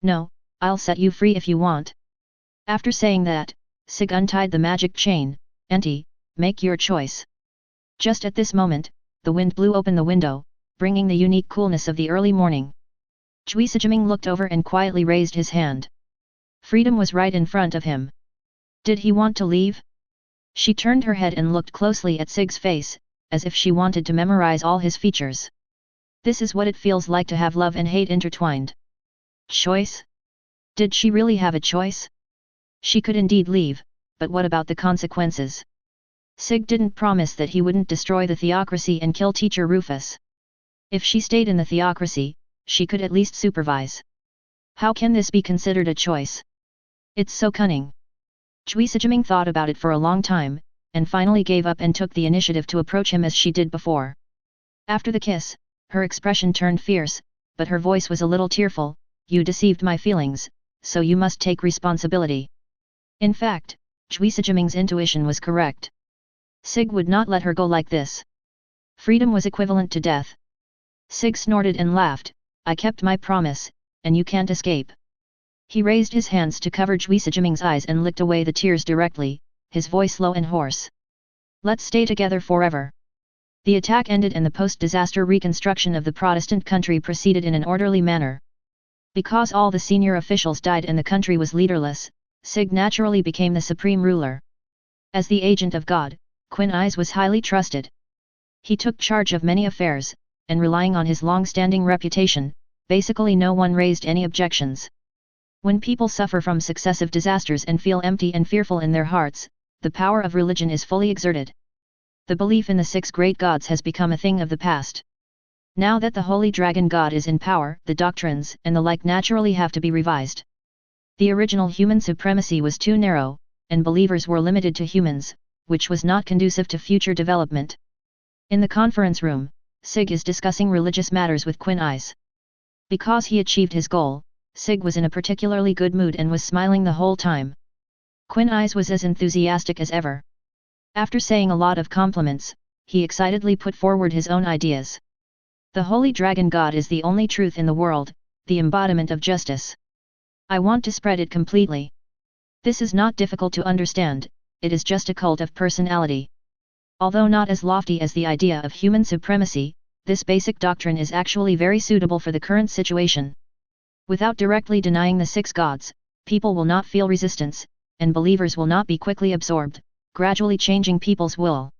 No, I'll set you free if you want. After saying that, Sig untied the magic chain. Enti, make your choice. Just at this moment, the wind blew open the window, bringing the unique coolness of the early morning. Juisijiming looked over and quietly raised his hand. Freedom was right in front of him. Did he want to leave? She turned her head and looked closely at Sig's face, as if she wanted to memorize all his features. This is what it feels like to have love and hate intertwined. Choice? Did she really have a choice? She could indeed leave, but what about the consequences? Sig didn't promise that he wouldn't destroy the theocracy and kill Teacher Rufus. If she stayed in the theocracy, she could at least supervise. How can this be considered a choice? It's so cunning. Juisijiming thought about it for a long time, and finally gave up and took the initiative to approach him as she did before. After the kiss, her expression turned fierce, but her voice was a little tearful. You deceived my feelings, so you must take responsibility. In fact, Juisijiming's intuition was correct. Sig would not let her go like this. Freedom was equivalent to death. Sig snorted and laughed, I kept my promise, and you can't escape. He raised his hands to cover Juisijiming's eyes and licked away the tears directly, his voice low and hoarse. Let's stay together forever. The attack ended and the post-disaster reconstruction of the Protestant country proceeded in an orderly manner. Because all the senior officials died and the country was leaderless, Sig naturally became the supreme ruler. As the agent of God, Ainz was highly trusted. He took charge of many affairs, and relying on his long-standing reputation, basically no one raised any objections. When people suffer from successive disasters and feel empty and fearful in their hearts, the power of religion is fully exerted. The belief in the 6 great gods has become a thing of the past. Now that the holy dragon god is in power, the doctrines and the like naturally have to be revised. The original human supremacy was too narrow, and believers were limited to humans, which was not conducive to future development. In the conference room, Sig is discussing religious matters with Ainz. Because he achieved his goal, Sig was in a particularly good mood and was smiling the whole time. Ainz was as enthusiastic as ever. After saying a lot of compliments, he excitedly put forward his own ideas. The holy dragon god is the only truth in the world, the embodiment of justice. I want to spread it completely. This is not difficult to understand, it is just a cult of personality. Although not as lofty as the idea of human supremacy, this basic doctrine is actually very suitable for the current situation. Without directly denying the 6 gods, people will not feel resistance, and believers will not be quickly absorbed, gradually changing people's will.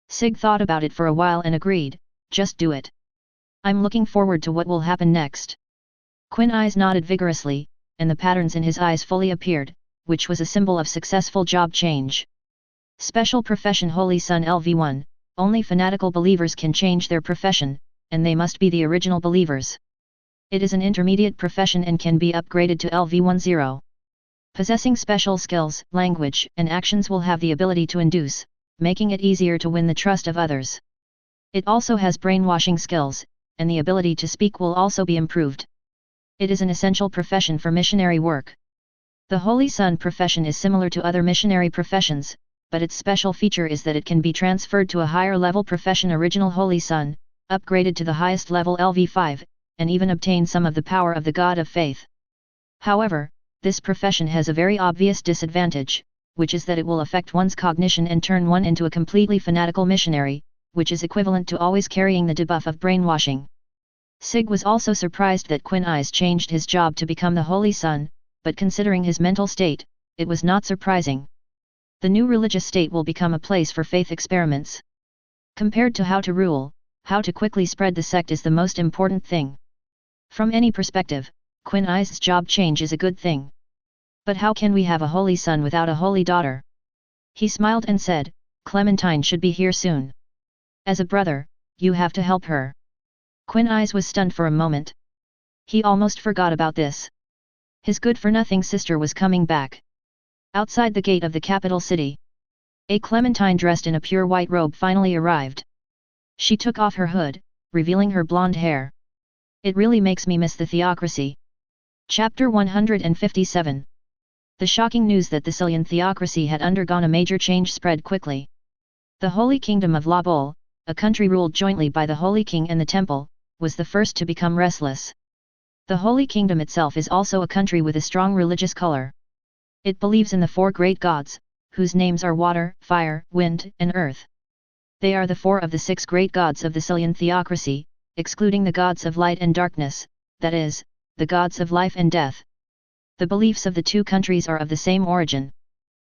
Sig thought about it for a while and agreed, just do it. I'm looking forward to what will happen next. Ainz nodded vigorously, and the patterns in his eyes fully appeared, which was a symbol of successful job change. Special profession Holy Son LV1, only fanatical believers can change their profession, and they must be the original believers. It is an intermediate profession and can be upgraded to LV10. Possessing special skills, language, and actions will have the ability to induce, making it easier to win the trust of others. It also has brainwashing skills, and the ability to speak will also be improved. It is an essential profession for missionary work. The Holy Son profession is similar to other missionary professions, but its special feature is that it can be transferred to a higher level profession, original Holy Son, upgraded to the highest level LV5, and even obtain some of the power of the God of Faith. However, this profession has a very obvious disadvantage, which is that it will affect one's cognition and turn one into a completely fanatical missionary, which is equivalent to always carrying the debuff of brainwashing. Sig was also surprised that Ainz changed his job to become the Holy Son, but considering his mental state, it was not surprising. The new religious state will become a place for faith experiments. Compared to how to rule, how to quickly spread the sect is the most important thing. From any perspective, Ainz's job change is a good thing. But how can we have a holy son without a holy daughter? He smiled and said, Clementine should be here soon. As a brother, you have to help her. Ainz was stunned for a moment. He almost forgot about this. His good-for-nothing sister was coming back. Outside the gate of the capital city, a Clementine dressed in a pure white robe finally arrived. She took off her hood, revealing her blonde hair. It really makes me miss the theocracy. Chapter 157. The shocking news that the Sicilian theocracy had undergone a major change spread quickly. The Holy Kingdom of La Bolle, a country ruled jointly by the Holy King and the Temple, was the first to become restless. The Holy Kingdom itself is also a country with a strong religious color. It believes in the four great gods, whose names are water, fire, wind, and earth. They are the four of the six great gods of the Sicilian theocracy, excluding the gods of light and darkness, that is, the gods of life and death. The beliefs of the two countries are of the same origin.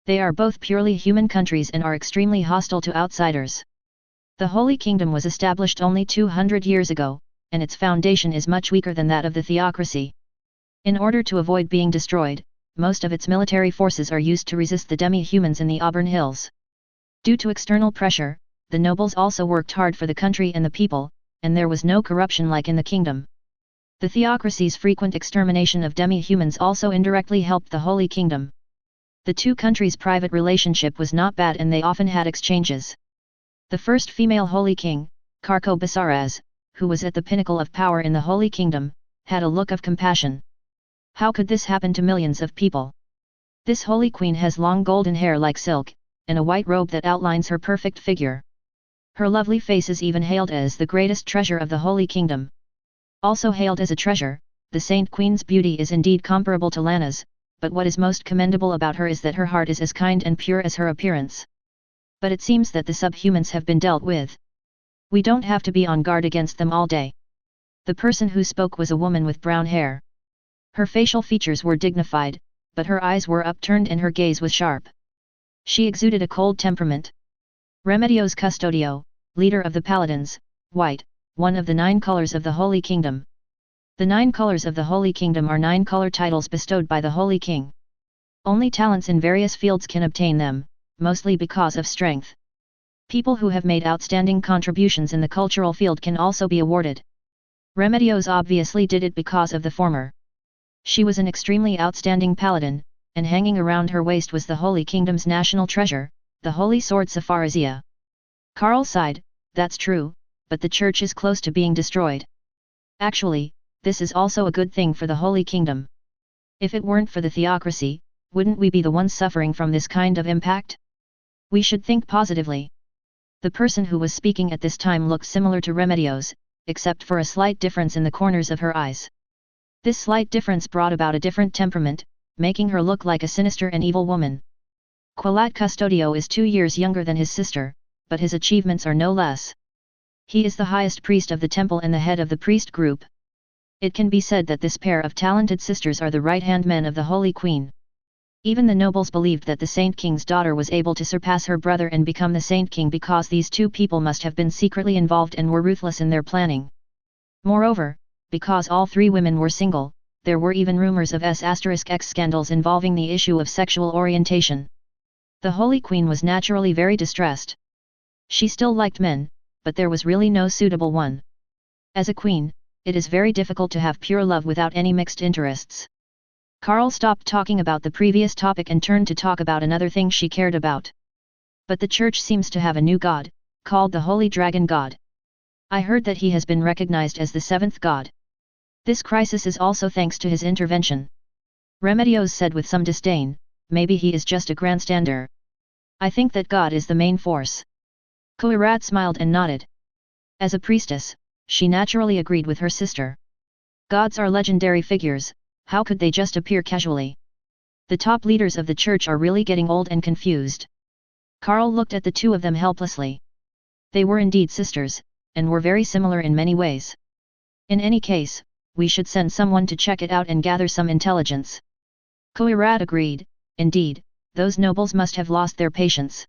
They are both purely human countries and are extremely hostile to outsiders. The Holy Kingdom was established only 200 years ago, and its foundation is much weaker than that of the theocracy. In order to avoid being destroyed, most of its military forces are used to resist the demi-humans in the Auburn Hills. Due to external pressure, the nobles also worked hard for the country and the people, and there was no corruption like in the kingdom. The theocracy's frequent extermination of demi-humans also indirectly helped the Holy Kingdom. The two countries' private relationship was not bad and they often had exchanges. The first female Holy King, Carco Basaraz, who was at the pinnacle of power in the Holy Kingdom, had a look of compassion. How could this happen to millions of people? This Holy Queen has long golden hair like silk, and a white robe that outlines her perfect figure. Her lovely face is even hailed as the greatest treasure of the Holy Kingdom. Also hailed as a treasure, the Saint Queen's beauty is indeed comparable to Lana's, but what is most commendable about her is that her heart is as kind and pure as her appearance. But it seems that the subhumans have been dealt with. We don't have to be on guard against them all day. The person who spoke was a woman with brown hair. Her facial features were dignified, but her eyes were upturned and her gaze was sharp. She exuded a cold temperament. Remedios Custodio, leader of the Paladins, white, one of the 9 colors of the Holy Kingdom. The 9 colors of the Holy Kingdom are 9 color titles bestowed by the Holy King. Only talents in various fields can obtain them, mostly because of strength. People who have made outstanding contributions in the cultural field can also be awarded. Remedios obviously did it because of the former. She was an extremely outstanding paladin, and hanging around her waist was the Holy Kingdom's national treasure, the Holy Sword Sepharazia. Carl sighed, that's true, but the church is close to being destroyed. Actually, this is also a good thing for the Holy Kingdom. If it weren't for the theocracy, wouldn't we be the ones suffering from this kind of impact? We should think positively. The person who was speaking at this time looked similar to Remedios, except for a slight difference in the corners of her eyes. This slight difference brought about a different temperament, making her look like a sinister and evil woman. Quilat Custodio is 2 years younger than his sister, but his achievements are no less. He is the highest priest of the temple and the head of the priest group. It can be said that this pair of talented sisters are the right-hand men of the Holy Queen. Even the nobles believed that the Saint King's daughter was able to surpass her brother and become the Saint King because these two people must have been secretly involved and were ruthless in their planning. Moreover, because all 3 women were single, there were even rumors of S*X scandals involving the issue of sexual orientation. The Holy Queen was naturally very distressed. She still liked men, but there was really no suitable one. As a queen, it is very difficult to have pure love without any mixed interests. Carl stopped talking about the previous topic and turned to talk about another thing she cared about. But the church seems to have a new god, called the Holy Dragon God. I heard that he has been recognized as the seventh god. This crisis is also thanks to his intervention. Remedios said with some disdain, maybe he is just a grandstander. I think that God is the main force. Cocytus smiled and nodded. As a priestess, she naturally agreed with her sister. Gods are legendary figures, how could they just appear casually? The top leaders of the church are really getting old and confused. Carl looked at the two of them helplessly. They were indeed sisters, and were very similar in many ways. In any case, we should send someone to check it out and gather some intelligence. Cocytus agreed, indeed, those nobles must have lost their patience.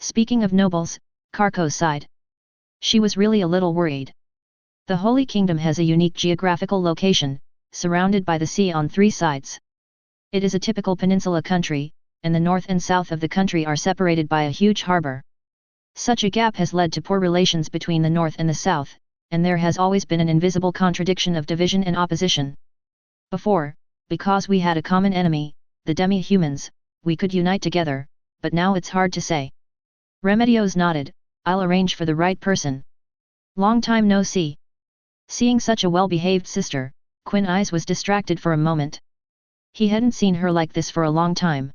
Speaking of nobles, Carco sighed. She was really a little worried. The Holy Kingdom has a unique geographical location, surrounded by the sea on three sides. It is a typical peninsula country, and the north and south of the country are separated by a huge harbor. Such a gap has led to poor relations between the north and the south, and there has always been an invisible contradiction of division and opposition. Before, because we had a common enemy, the demi-humans, we could unite together, but now it's hard to say. Remedios nodded, I'll arrange for the right person. Long time no see. Seeing such a well-behaved sister, Ainz was distracted for a moment. He hadn't seen her like this for a long time.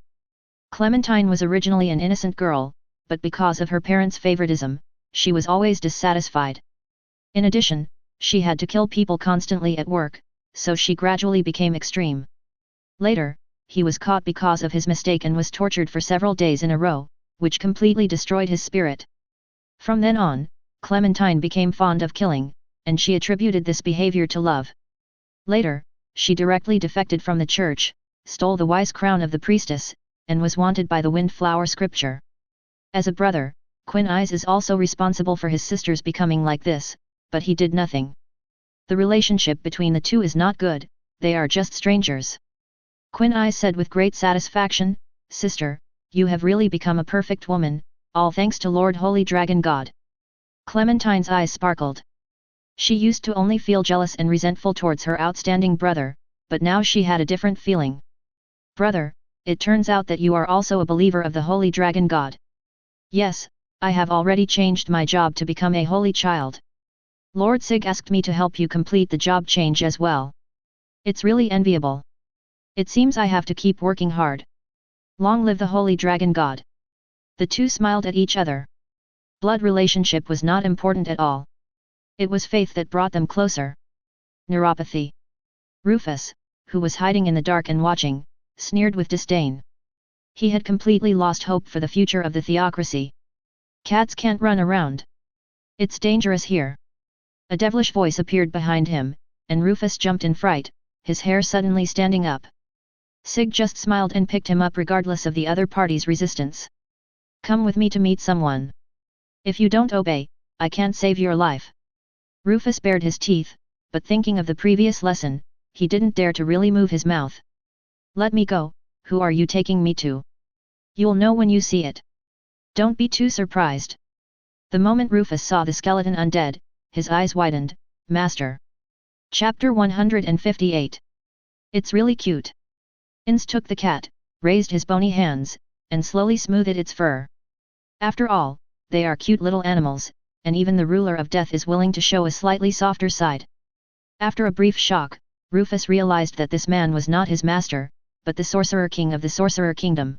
Clementine was originally an innocent girl, but because of her parents' favoritism, she was always dissatisfied. In addition, she had to kill people constantly at work, so she gradually became extreme. Later, he was caught because of his mistake and was tortured for several days in a row, which completely destroyed his spirit. From then on, Clementine became fond of killing, and she attributed this behavior to love. Later, she directly defected from the church, stole the wise crown of the priestess, and was wanted by the Windflower scripture. As a brother, Ainz is also responsible for his sisters becoming like this, but he did nothing. The relationship between the two is not good, they are just strangers. Ainz said with great satisfaction, Sister, you have really become a perfect woman, all thanks to Lord Holy Dragon God. Clementine's eyes sparkled. She used to only feel jealous and resentful towards her outstanding brother, but now she had a different feeling. Brother, it turns out that you are also a believer of the Holy Dragon God. Yes, I have already changed my job to become a holy child. Lord Sig asked me to help you complete the job change as well. It's really enviable. It seems I have to keep working hard. Long live the Holy Dragon God. The two smiled at each other. Blood relationship was not important at all. It was faith that brought them closer. Neuropathy. Rufus, who was hiding in the dark and watching, sneered with disdain. He had completely lost hope for the future of the theocracy. Cats can't run around. It's dangerous here. A devilish voice appeared behind him, and Rufus jumped in fright, his hair suddenly standing up. Sig just smiled and picked him up regardless of the other party's resistance. Come with me to meet someone. If you don't obey, I can't save your life. Rufus bared his teeth, but thinking of the previous lesson, he didn't dare to really move his mouth. Let me go, who are you taking me to? You'll know when you see it. Don't be too surprised. The moment Rufus saw the skeleton undead, his eyes widened, Master. Chapter 158. It's really cute. Ainz took the cat, raised his bony hands, and slowly smoothed its fur. After all, they are cute little animals, and even the ruler of death is willing to show a slightly softer side. After a brief shock, Rufus realized that this man was not his master, but the Sorcerer King of the Sorcerer Kingdom.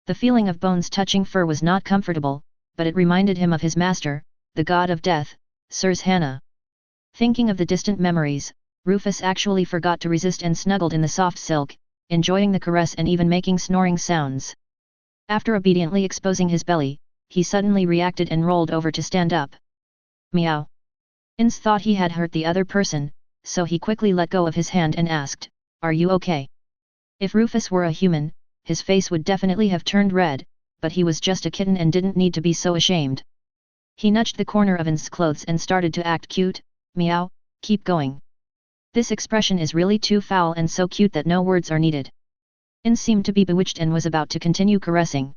The feeling of bones touching fur was not comfortable, but it reminded him of his master, the god of death, Sirs Hannah. Thinking of the distant memories, Rufus actually forgot to resist and snuggled in the soft silk, enjoying the caress and even making snoring sounds. After obediently exposing his belly, he suddenly reacted and rolled over to stand up. Meow. Ainz thought he had hurt the other person, so he quickly let go of his hand and asked, Are you okay? If Rufus were a human, his face would definitely have turned red, but he was just a kitten and didn't need to be so ashamed. He nudged the corner of Ainz's clothes and started to act cute. Meow, keep going. This expression is really too foul and so cute that no words are needed. Ainz seemed to be bewitched and was about to continue caressing.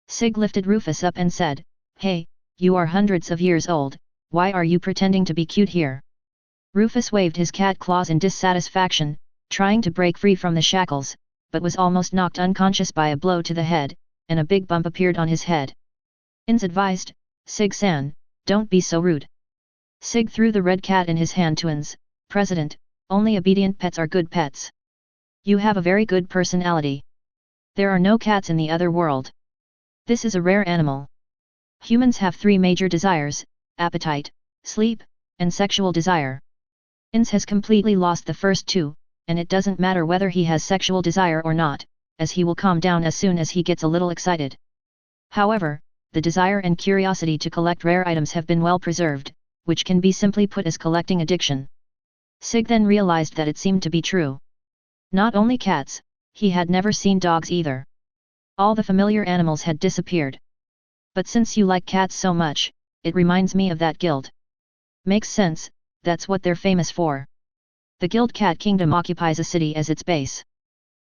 Sig lifted Rufus up and said, Hey, you are hundreds of years old, why are you pretending to be cute here? Rufus waved his cat claws in dissatisfaction, trying to break free from the shackles, but was almost knocked unconscious by a blow to the head, and a big bump appeared on his head. Ainz advised, "Sig-san, don't be so rude." Sig threw the red cat in his hand to Ainz, "President, only obedient pets are good pets. You have a very good personality. There are no cats in the other world. This is a rare animal. Humans have 3 major desires: appetite, sleep, and sexual desire. Ainz has completely lost the first 2, and it doesn't matter whether he has sexual desire or not, as he will calm down as soon as he gets a little excited. However, the desire and curiosity to collect rare items have been well preserved, which can be simply put as collecting addiction." Sig then realized that it seemed to be true. Not only cats, he had never seen dogs either. All the familiar animals had disappeared. "But since you like cats so much, it reminds me of that guild." "Makes sense, that's what they're famous for. The Guild Cat Kingdom occupies a city as its base.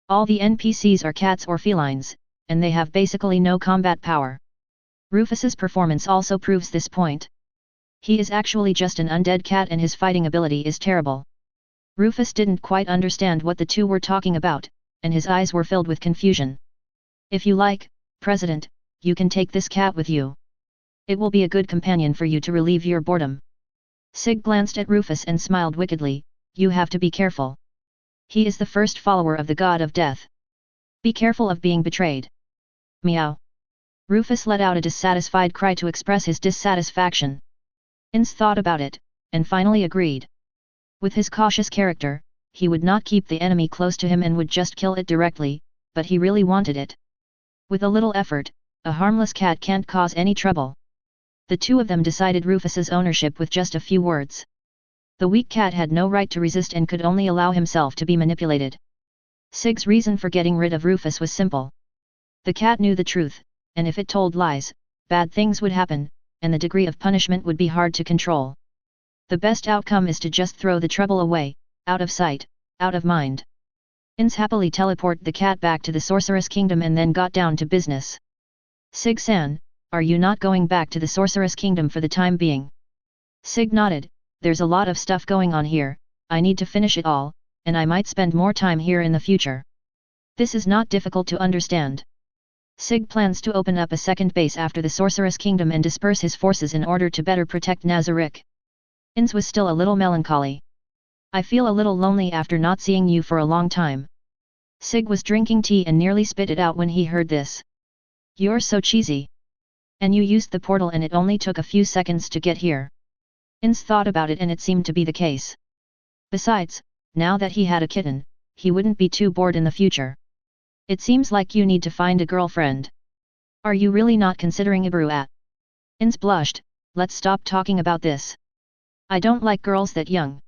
All the NPCs are cats or felines, and they have basically no combat power." Rufus's performance also proves this point. He is actually just an undead cat and his fighting ability is terrible. Rufus didn't quite understand what the two were talking about, and his eyes were filled with confusion. "If you like, President, you can take this cat with you. It will be a good companion for you to relieve your boredom." Sig glanced at Rufus and smiled wickedly, "You have to be careful. He is the first follower of the god of death. Be careful of being betrayed." Meow. Rufus let out a dissatisfied cry to express his dissatisfaction. Ainz thought about it, and finally agreed. With his cautious character, he would not keep the enemy close to him and would just kill it directly, but he really wanted it. With a little effort, a harmless cat can't cause any trouble. The two of them decided Rufus's ownership with just a few words. The weak cat had no right to resist and could only allow himself to be manipulated. Sig's reason for getting rid of Rufus was simple. The cat knew the truth, and if it told lies, bad things would happen, and the degree of punishment would be hard to control. The best outcome is to just throw the trouble away, out of sight, out of mind. Ainz happily teleported the cat back to the Sorceress Kingdom and then got down to business. "Sig-san, are you not going back to the Sorceress Kingdom for the time being?" Sig nodded, "There's a lot of stuff going on here, I need to finish it all, and I might spend more time here in the future. This is not difficult to understand. Sig plans to open up a second base after the Sorceress Kingdom and disperse his forces in order to better protect Nazarick." Ainz was still a little melancholy. "I feel a little lonely after not seeing you for a long time." Sig was drinking tea and nearly spit it out when he heard this. "You're so cheesy. And you used the portal and it only took a few seconds to get here." Ainz thought about it and it seemed to be the case. Besides, now that he had a kitten, he wouldn't be too bored in the future. "It seems like you need to find a girlfriend. Are you really not considering Ibaru?" Ainz blushed, "Let's stop talking about this. I don't like girls that young.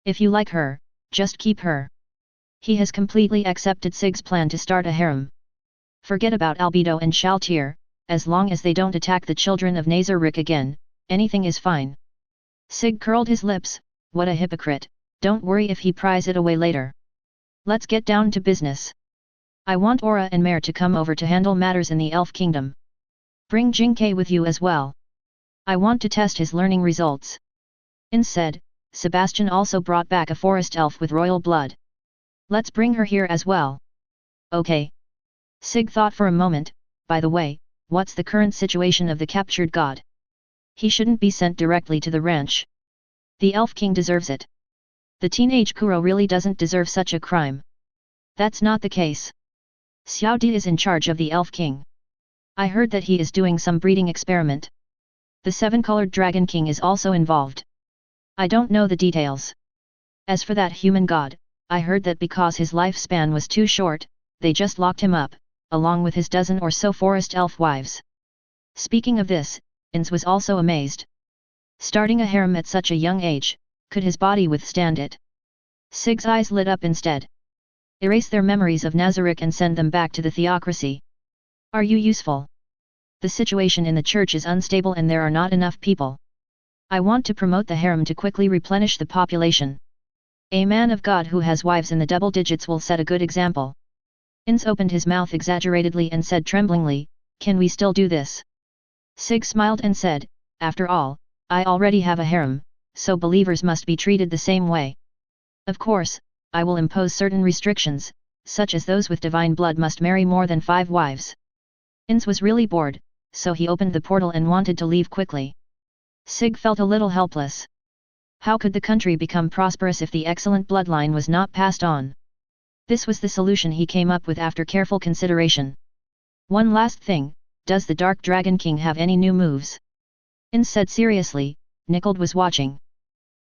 If you like her, just keep her." He has completely accepted Sig's plan to start a harem. Forget about Albedo and Shaltir, as long as they don't attack the children of Nazarick again, anything is fine. Sig curled his lips, "What a hypocrite, don't worry if he pries it away later. Let's get down to business. I want Aura and Mare to come over to handle matters in the Elf Kingdom. Bring Jinkei with you as well. I want to test his learning results." Ainz said. Sebastian also brought back a forest elf with royal blood. "Let's bring her here as well." "Okay." Sig thought for a moment, "By the way, what's the current situation of the captured god? He shouldn't be sent directly to the ranch. The Elf King deserves it. The teenage Kuro really doesn't deserve such a crime." "That's not the case. Xiao Di is in charge of the Elf King. I heard that he is doing some breeding experiment. The 7-colored Dragon King is also involved. I don't know the details. As for that human god, I heard that because his lifespan was too short, they just locked him up, along with his dozen or so forest elf wives." Speaking of this, Ainz was also amazed. Starting a harem at such a young age, could his body withstand it? Sig's eyes lit up instead. "Erase their memories of Nazarick and send them back to the theocracy. Are you useful? The situation in the church is unstable and there are not enough people. I want to promote the harem to quickly replenish the population. A man of God who has wives in the double digits will set a good example." Ainz opened his mouth exaggeratedly and said tremblingly, "Can we still do this?" Sig smiled and said, "After all, I already have a harem, so believers must be treated the same way. Of course, I will impose certain restrictions, such as those with divine blood must marry more than 5 wives. Ainz was really bored, so he opened the portal and wanted to leave quickly. Sig felt a little helpless. How could the country become prosperous if the excellent bloodline was not passed on? This was the solution he came up with after careful consideration. One last thing, does the Dark Dragon King have any new moves? Ainz said seriously. Nickled was watching.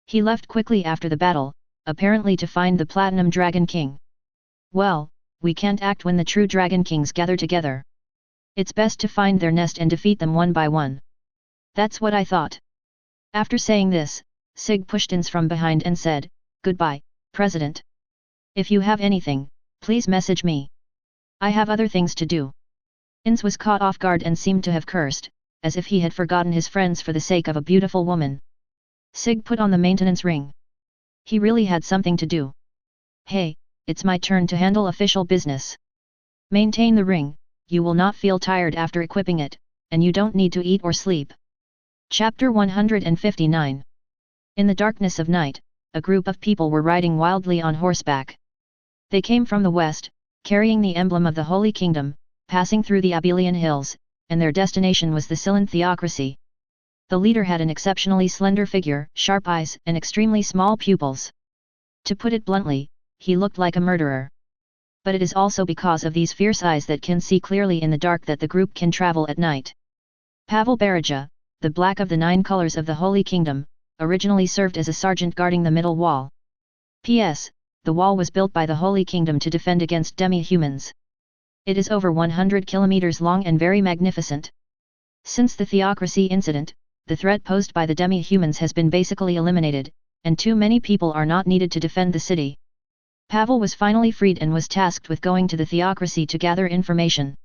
He left quickly after the battle, apparently to find the Platinum Dragon King. Well, we can't act when the true Dragon Kings gather together. It's best to find their nest and defeat them one by one. That's what I thought. After saying this, Sig pushed Ainz from behind and said, "Goodbye, President. If you have anything, please message me. I have other things to do." Ainz was caught off guard and seemed to have cursed, as if he had forgotten his friends for the sake of a beautiful woman. Sig put on the maintenance ring. He really had something to do. "Hey, it's my turn to handle official business. Maintain the ring, you will not feel tired after equipping it, and you don't need to eat or sleep." Chapter 159. In the darkness of night, a group of people were riding wildly on horseback. They came from the west, carrying the emblem of the Holy Kingdom, passing through the Abelian Hills, and their destination was the Scylan theocracy. The leader had an exceptionally slender figure, sharp eyes, and extremely small pupils. To put it bluntly, he looked like a murderer. But it is also because of these fierce eyes that can see clearly in the dark that the group can travel at night. Pavel Berija, the Black of the 9 colors of the Holy Kingdom, originally served as a sergeant guarding the middle wall. P.S. The wall was built by the Holy Kingdom to defend against demi-humans. It is over 100 kilometers long and very magnificent. Since the theocracy incident, the threat posed by the demi-humans has been basically eliminated, and too many people are not needed to defend the city. Pavel was finally freed and was tasked with going to the theocracy to gather information.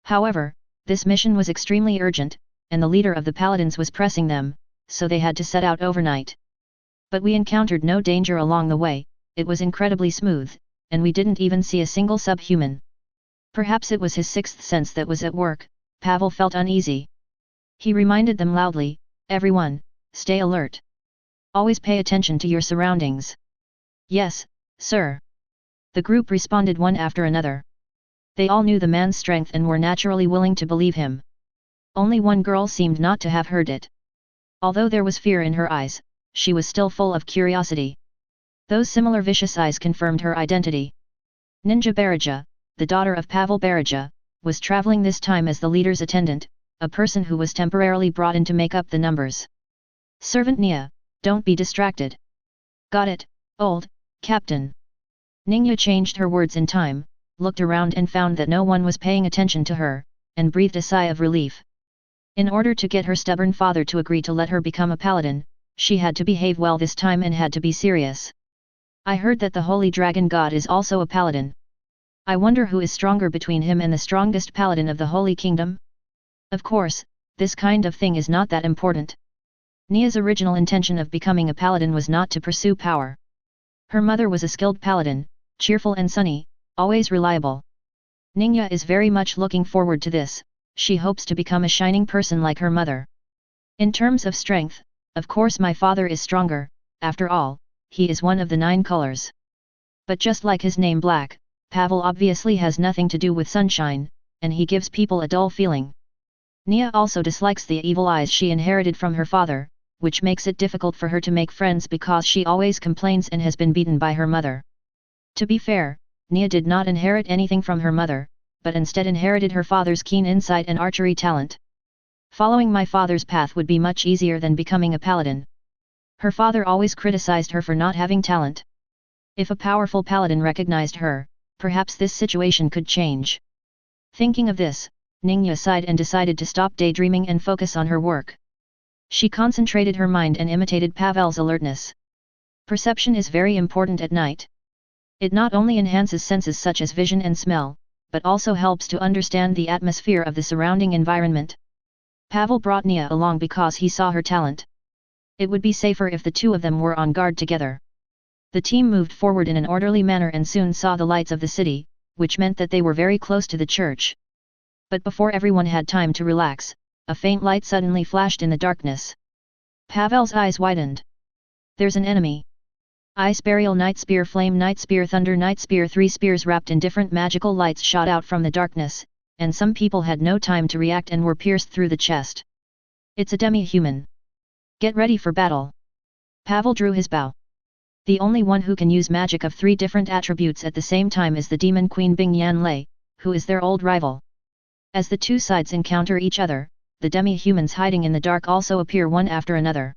However, this mission was extremely urgent, and the leader of the paladins was pressing them, so they had to set out overnight. But we encountered no danger along the way, it was incredibly smooth, and we didn't even see a single subhuman. Perhaps it was his sixth sense that was at work. Pavel felt uneasy. He reminded them loudly, "Everyone, stay alert. Always pay attention to your surroundings." "Yes, sir." The group responded one after another. They all knew the man's strength and were naturally willing to believe him. Only one girl seemed not to have heard it. Although there was fear in her eyes, she was still full of curiosity. Those similar vicious eyes confirmed her identity. Ninja Berija, the daughter of Pavel Berija, was traveling this time as the leader's attendant, a person who was temporarily brought in to make up the numbers. "Servant Nia, don't be distracted." "Got it, old captain." Ningya changed her words in time, looked around and found that no one was paying attention to her, and breathed a sigh of relief. In order to get her stubborn father to agree to let her become a paladin, she had to behave well this time and had to be serious. "I heard that the Holy Dragon God is also a paladin. I wonder who is stronger between him and the strongest paladin of the Holy Kingdom?" Of course, this kind of thing is not that important. Nia's original intention of becoming a paladin was not to pursue power. Her mother was a skilled paladin, cheerful and sunny, always reliable. Ningya is very much looking forward to this. She hopes to become a shining person like her mother. In terms of strength, of course my father is stronger, after all, he is one of the 9 colors. But just like his name Black, Pavel obviously has nothing to do with sunshine, and he gives people a dull feeling. Nia also dislikes the evil eyes she inherited from her father, which makes it difficult for her to make friends because she always complains and has been beaten by her mother. To be fair, Nia did not inherit anything from her mother, but instead inherited her father's keen insight and archery talent. Following my father's path would be much easier than becoming a paladin. Her father always criticized her for not having talent. If a powerful paladin recognized her, perhaps this situation could change. Thinking of this, Ningya sighed and decided to stop daydreaming and focus on her work. She concentrated her mind and imitated Pavel's alertness. Perception is very important at night. It not only enhances senses such as vision and smell, but also helps to understand the atmosphere of the surrounding environment. Pavel brought Nia along because he saw her talent. It would be safer if the two of them were on guard together. The team moved forward in an orderly manner and soon saw the lights of the city, which meant that they were very close to the church. But before everyone had time to relax, a faint light suddenly flashed in the darkness. Pavel's eyes widened. There's an enemy. Ice Burial Night Spear Flame Night Spear Thunder Night Spear. 3 spears wrapped in different magical lights shot out from the darkness, and some people had no time to react and were pierced through the chest. It's a demi-human. Get ready for battle. Pavel drew his bow. The only one who can use magic of 3 different attributes at the same time is the demon queen Bing Yanlei, who is their old rival. As the two sides encounter each other, the demi-humans hiding in the dark also appear one after another.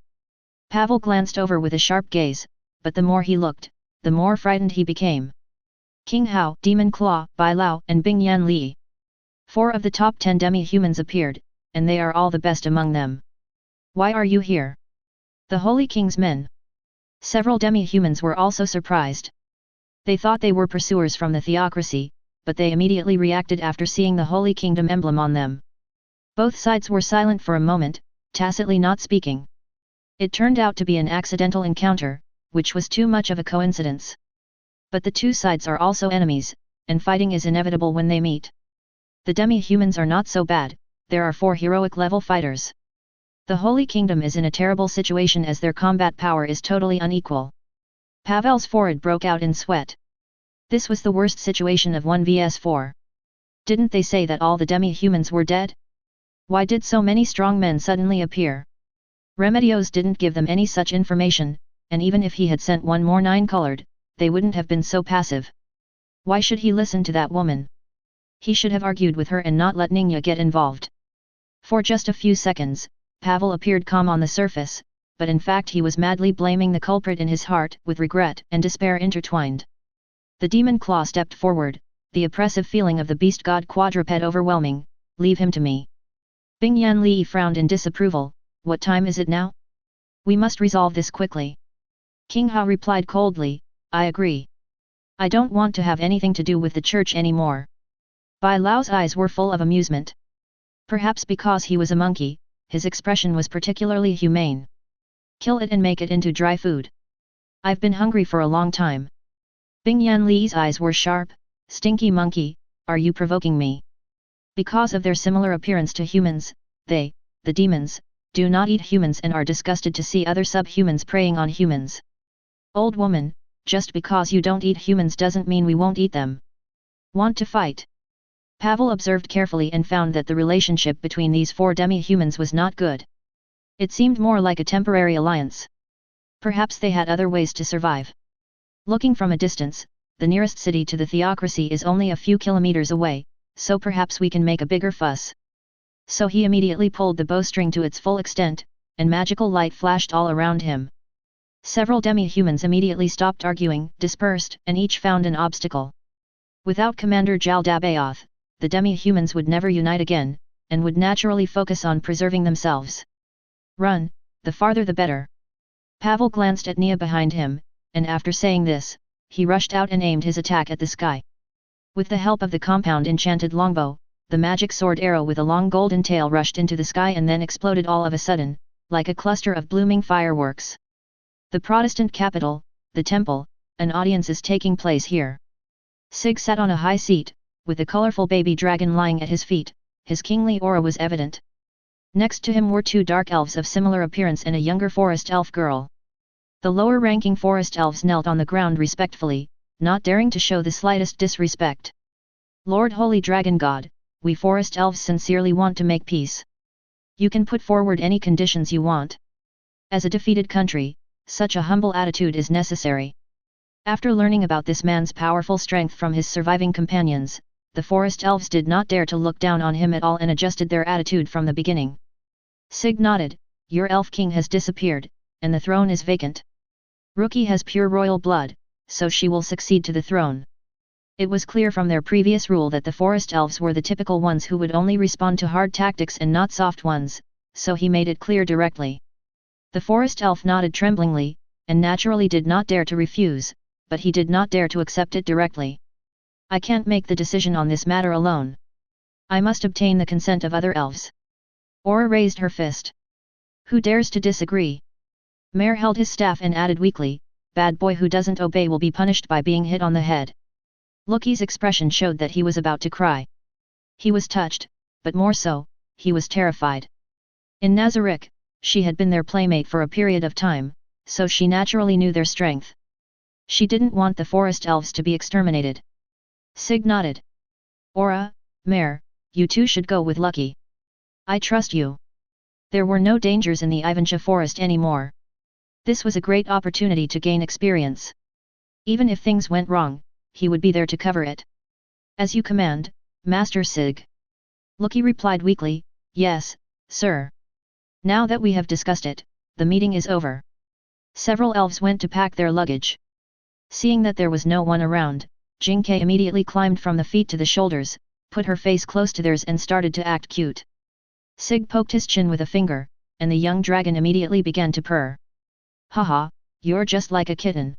Pavel glanced over with a sharp gaze, but the more he looked, the more frightened he became. King Hao, Demon Claw, Bai Lao, and Bing Yanlei. 4 of the top 10 demi-humans appeared, and they are all the best among them. Why are you here? The Holy King's men. Several demi-humans were also surprised. They thought they were pursuers from the theocracy, but they immediately reacted after seeing the Holy Kingdom emblem on them. Both sides were silent for a moment, tacitly not speaking. It turned out to be an accidental encounter, which was too much of a coincidence. But the two sides are also enemies, and fighting is inevitable when they meet. The demi-humans are not so bad, there are 4 heroic level fighters. The Holy Kingdom is in a terrible situation as their combat power is totally unequal. Pavel's forehead broke out in sweat. This was the worst situation of 1 vs 4. Didn't they say that all the demi-humans were dead? Why did so many strong men suddenly appear? Remedios didn't give them any such information, and even if he had sent one more 9-colored, they wouldn't have been so passive. Why should he listen to that woman? He should have argued with her and not let Ningya get involved. For just a few seconds, Pavel appeared calm on the surface, but in fact he was madly blaming the culprit in his heart, with regret and despair intertwined. The demon claw stepped forward, the oppressive feeling of the beast god quadruped overwhelming. Leave him to me. Bing Yanlei frowned in disapproval. What time is it now? We must resolve this quickly. King Hao replied coldly, I agree. I don't want to have anything to do with the church anymore. Bai Lao's eyes were full of amusement. Perhaps because he was a monkey, his expression was particularly humane. Kill it and make it into dry food. I've been hungry for a long time. Bing Yanlei's eyes were sharp. Stinky monkey, are you provoking me? Because of their similar appearance to humans, they, the demons, do not eat humans and are disgusted to see other subhumans preying on humans. Old woman, just because you don't eat humans doesn't mean we won't eat them. Want to fight? Pavel observed carefully and found that the relationship between these 4 demi-humans was not good. It seemed more like a temporary alliance. Perhaps they had other ways to survive. Looking from a distance, the nearest city to the theocracy is only a few kilometers away, so perhaps we can make a bigger fuss. So he immediately pulled the bowstring to its full extent, and magical light flashed all around him. Several demi-humans immediately stopped arguing, dispersed, and each found an obstacle. Without Commander Jal Dabayoth, the demi-humans would never unite again, and would naturally focus on preserving themselves. Run, the farther the better. Pavel glanced at Nia behind him, and after saying this, he rushed out and aimed his attack at the sky. With the help of the compound enchanted longbow, the magic sword arrow with a long golden tail rushed into the sky and then exploded all of a sudden, like a cluster of blooming fireworks. The Protestant capital, the temple, an audience is taking place here. Sig sat on a high seat, with a colorful baby dragon lying at his feet. His kingly aura was evident. Next to him were 2 dark elves of similar appearance and a younger forest elf girl. The lower-ranking forest elves knelt on the ground respectfully, not daring to show the slightest disrespect. Lord Holy Dragon God, we forest elves sincerely want to make peace. You can put forward any conditions you want. As a defeated country, such a humble attitude is necessary. After learning about this man's powerful strength from his surviving companions, the forest elves did not dare to look down on him at all and adjusted their attitude from the beginning. Sig nodded, your elf king has disappeared, and the throne is vacant. Rookie has pure royal blood, so she will succeed to the throne. It was clear from their previous rule that the forest elves were the typical ones who would only respond to hard tactics and not soft ones, so he made it clear directly. The forest elf nodded tremblingly, and naturally did not dare to refuse, but he did not dare to accept it directly. I can't make the decision on this matter alone. I must obtain the consent of other elves. Aura raised her fist. Who dares to disagree? Mare held his staff and added weakly, bad boy who doesn't obey will be punished by being hit on the head. Loki's expression showed that he was about to cry. He was touched, but more so, he was terrified. In Nazarick, she had been their playmate for a period of time, so she naturally knew their strength. She didn't want the forest elves to be exterminated. Sig nodded. Aura, Mare, you two should go with Lucky. I trust you. There were no dangers in the Ivancha forest anymore. This was a great opportunity to gain experience. Even if things went wrong, he would be there to cover it. As you command, Master Sig. Lucky replied weakly, yes, sir. Now that we have discussed it, the meeting is over. Several elves went to pack their luggage. Seeing that there was no one around, Jingke immediately climbed from the feet to the shoulders, put her face close to theirs and started to act cute. Sig poked his chin with a finger, and the young dragon immediately began to purr. Haha, you're just like a kitten.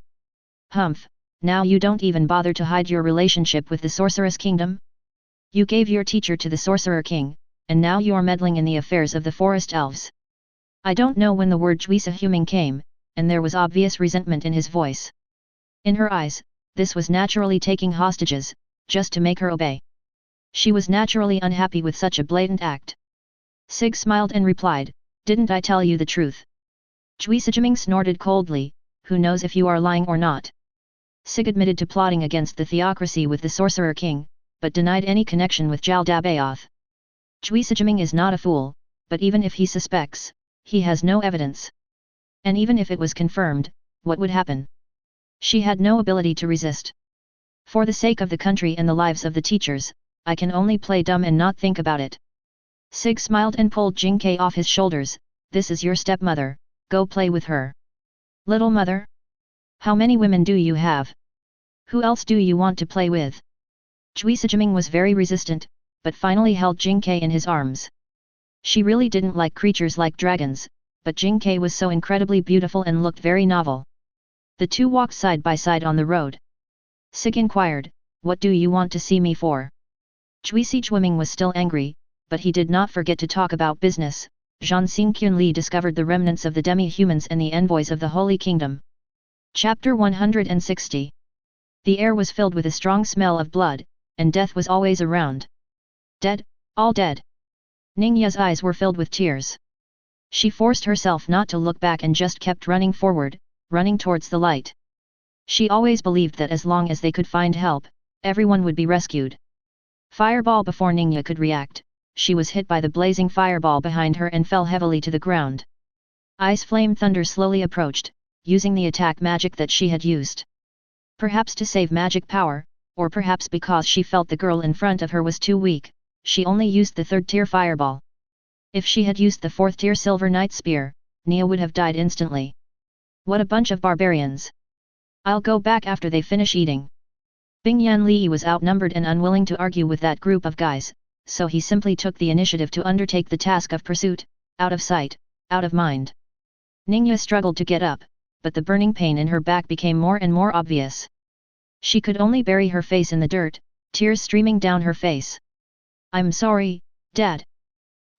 Humph, now you don't even bother to hide your relationship with the Sorceress Kingdom? You gave your teacher to the Sorcerer King, and now you're meddling in the affairs of the forest elves. I don't know when the word Juisa came, and there was obvious resentment in his voice. In her eyes, this was naturally taking hostages, just to make her obey. She was naturally unhappy with such a blatant act. Sig smiled and replied, didn't I tell you the truth? Juisa snorted coldly, who knows if you are lying or not. Sig admitted to plotting against the theocracy with the Sorcerer King, but denied any connection with Jaldabaoth. Juisa is not a fool, but even if he suspects, he has no evidence. And even if it was confirmed, what would happen? She had no ability to resist. For the sake of the country and the lives of the teachers, I can only play dumb and not think about it. Sig smiled and pulled Jingke off his shoulders, this is your stepmother, go play with her. Little mother? How many women do you have? Who else do you want to play with? Juisa was very resistant, but finally held Jingke in his arms. She really didn't like creatures like dragons, but Jingke was so incredibly beautiful and looked very novel. The two walked side by side on the road. Sig inquired, what do you want to see me for? Juisa was still angry, but he did not forget to talk about business. Zhan Xingqian Li discovered the remnants of the demi-humans and the envoys of the Holy Kingdom. Chapter 160. The air was filled with a strong smell of blood, and death was always around. Dead, all dead. Ningya's eyes were filled with tears. She forced herself not to look back and just kept running forward, running towards the light. She always believed that as long as they could find help, everyone would be rescued. Fireball before Ningya could react, she was hit by the blazing fireball behind her and fell heavily to the ground. Ice Flame Thunder slowly approached, using the attack magic that she had used. Perhaps to save magic power, or perhaps because she felt the girl in front of her was too weak, she only used the 3rd tier fireball. If she had used the 4th tier Silver Knight Spear, Nia would have died instantly. What a bunch of barbarians! I'll go back after they finish eating. Bing Yanli was outnumbered and unwilling to argue with that group of guys, so he simply took the initiative to undertake the task of pursuit, out of sight, out of mind. Ningya struggled to get up, but the burning pain in her back became more and more obvious. She could only bury her face in the dirt, tears streaming down her face. I'm sorry, Dad.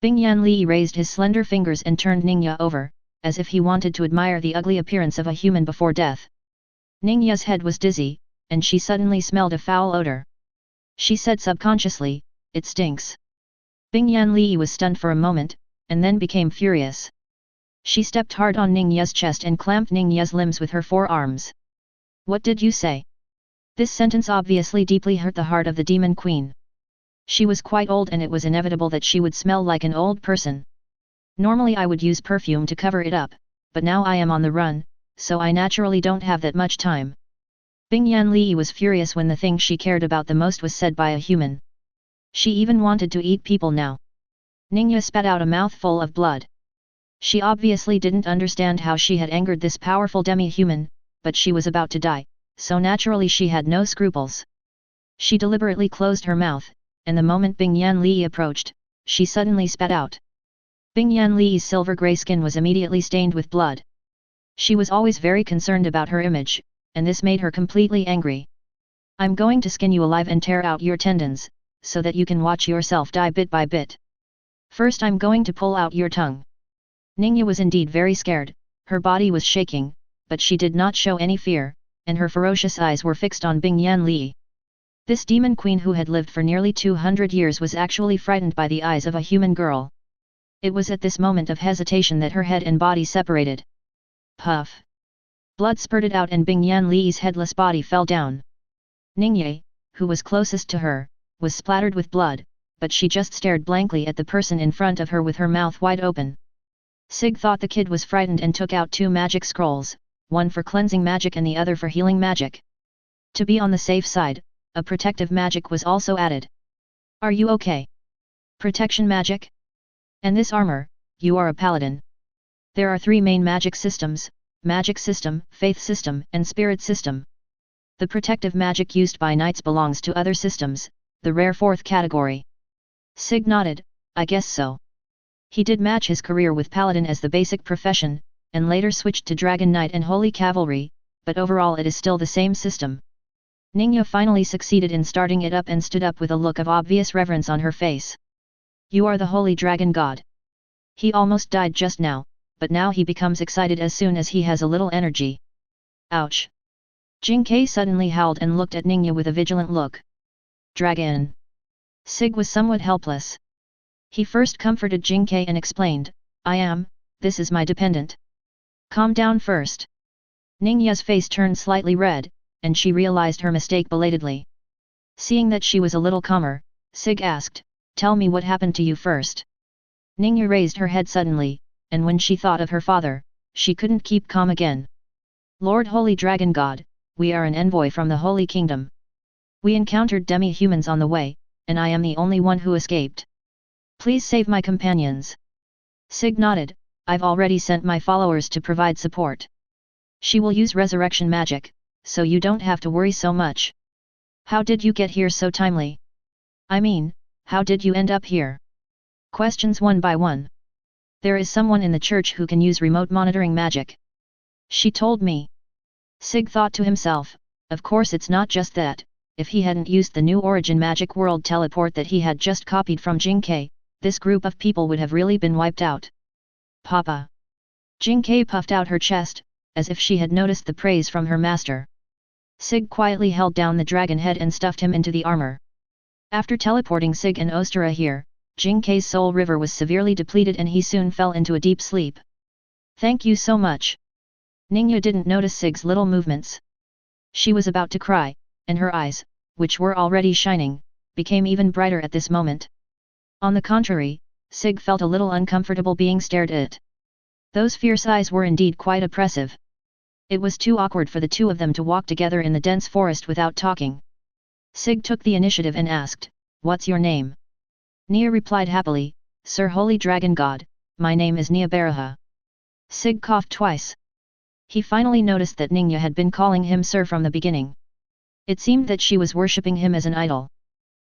Bing Yanli raised his slender fingers and turned Ningya over, as if he wanted to admire the ugly appearance of a human before death. Ningya's head was dizzy, and she suddenly smelled a foul odor. She said subconsciously, it stinks. Bing Yanli was stunned for a moment, and then became furious. She stepped hard on Ningya's chest and clamped Ningya's limbs with her forearms. What did you say? This sentence obviously deeply hurt the heart of the Demon Queen. She was quite old and it was inevitable that she would smell like an old person. Normally I would use perfume to cover it up, but now I am on the run, so I naturally don't have that much time. Bing Yanli was furious when the thing she cared about the most was said by a human. She even wanted to eat people now. Ningya spat out a mouthful of blood. She obviously didn't understand how she had angered this powerful demi-human, but she was about to die, so naturally she had no scruples. She deliberately closed her mouth, and the moment Bing Yanli approached, she suddenly spat out. Bing Yanli's silver-grey skin was immediately stained with blood. She was always very concerned about her image, and this made her completely angry. I'm going to skin you alive and tear out your tendons, so that you can watch yourself die bit by bit. First I'm going to pull out your tongue. Ningya was indeed very scared, her body was shaking, but she did not show any fear, and her ferocious eyes were fixed on Bing Yanli. This demon queen who had lived for nearly 200 years was actually frightened by the eyes of a human girl. It was at this moment of hesitation that her head and body separated. Puff! Blood spurted out and Bing Yanli's headless body fell down. Ningye, who was closest to her, was splattered with blood, but she just stared blankly at the person in front of her with her mouth wide open. Sig thought the kid was frightened and took out 2 magic scrolls, one for cleansing magic and the other for healing magic. To be on the safe side, a protective magic was also added. Are you okay? Protection magic? And this armor, you are a paladin. There are 3 main magic systems, magic system, faith system, and spirit system. The protective magic used by knights belongs to other systems, the rare 4th category. Sig nodded, I guess so. He did match his career with paladin as the basic profession, and later switched to dragon knight and holy cavalry, but overall it is still the same system. Ningye finally succeeded in starting it up and stood up with a look of obvious reverence on her face. You are the holy dragon god. He almost died just now, but now he becomes excited as soon as he has a little energy. Ouch! Jingke suddenly howled and looked at Ningye with a vigilant look. Dragon! Sig was somewhat helpless. He first comforted Jingke and explained, this is my dependent. Calm down first. Ningye's face turned slightly red, and she realized her mistake belatedly. Seeing that she was a little calmer, Sig asked, tell me what happened to you first. Ningye raised her head suddenly, and when she thought of her father, she couldn't keep calm again. Lord Holy Dragon God, we are an envoy from the Holy Kingdom. We encountered demi-humans on the way, and I am the only one who escaped. Please save my companions. Sig nodded, I've already sent my followers to provide support. She will use resurrection magic, so you don't have to worry so much. How did you get here so timely? I mean, how did you end up here? Questions one by one. There is someone in the church who can use remote monitoring magic. She told me. Sig thought to himself, of course it's not just that, if he hadn't used the new Origin Magic World teleport that he had just copied from Jingke, this group of people would have really been wiped out. Papa! Jingke puffed out her chest, as if she had noticed the praise from her master. Sig quietly held down the dragon head and stuffed him into the armor. After teleporting Sig and Ostara here, Jingke's soul river was severely depleted and he soon fell into a deep sleep. Thank you so much. Ningye didn't notice Sig's little movements. She was about to cry, and her eyes, which were already shining, became even brighter at this moment. On the contrary, Sig felt a little uncomfortable being stared at. Those fierce eyes were indeed quite oppressive. It was too awkward for the two of them to walk together in the dense forest without talking. Sig took the initiative and asked, "What's your name?" Nia replied happily, "Sir Holy Dragon God, my name is Nia Baraha." Sig coughed twice. He finally noticed that Ningye had been calling him Sir from the beginning. It seemed that she was worshipping him as an idol.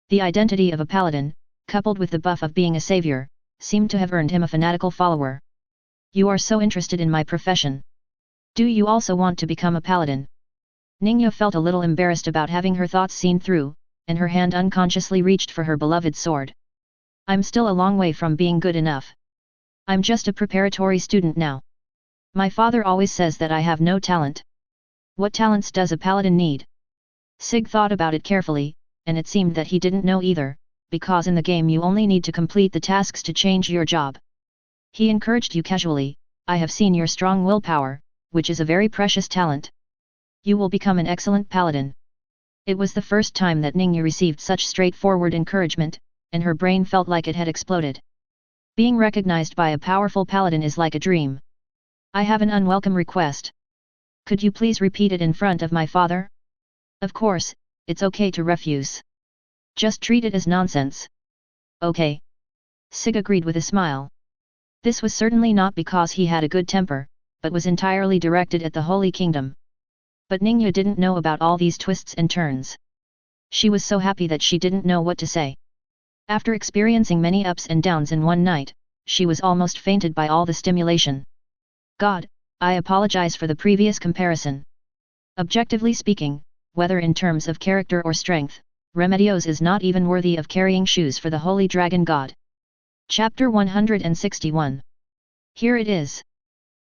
The identity of a paladin, coupled with the buff of being a savior, seemed to have earned him a fanatical follower. "You are so interested in my profession. Do you also want to become a paladin?" Ningye felt a little embarrassed about having her thoughts seen through, and her hand unconsciously reached for her beloved sword. "I'm still a long way from being good enough. I'm just a preparatory student now. My father always says that I have no talent. What talents does a paladin need?" Sig thought about it carefully, and it seemed that he didn't know either, because in the game you only need to complete the tasks to change your job. He encouraged you casually, "I have seen your strong willpower, which is a very precious talent. You will become an excellent paladin." It was the first time that Ningye received such straightforward encouragement, and her brain felt like it had exploded. Being recognized by a powerful paladin is like a dream. "I have an unwelcome request. Could you please repeat it in front of my father?" "Of course, it's okay to refuse. Just treat it as nonsense." "Okay." Sig agreed with a smile. This was certainly not because he had a good temper, but was entirely directed at the Holy Kingdom. But Ningye didn't know about all these twists and turns. She was so happy that she didn't know what to say. After experiencing many ups and downs in one night, she was almost fainted by all the stimulation. "God, I apologize for the previous comparison. Objectively speaking, whether in terms of character or strength, Remedios is not even worthy of carrying shoes for the Holy Dragon God." Chapter 161. Here it is.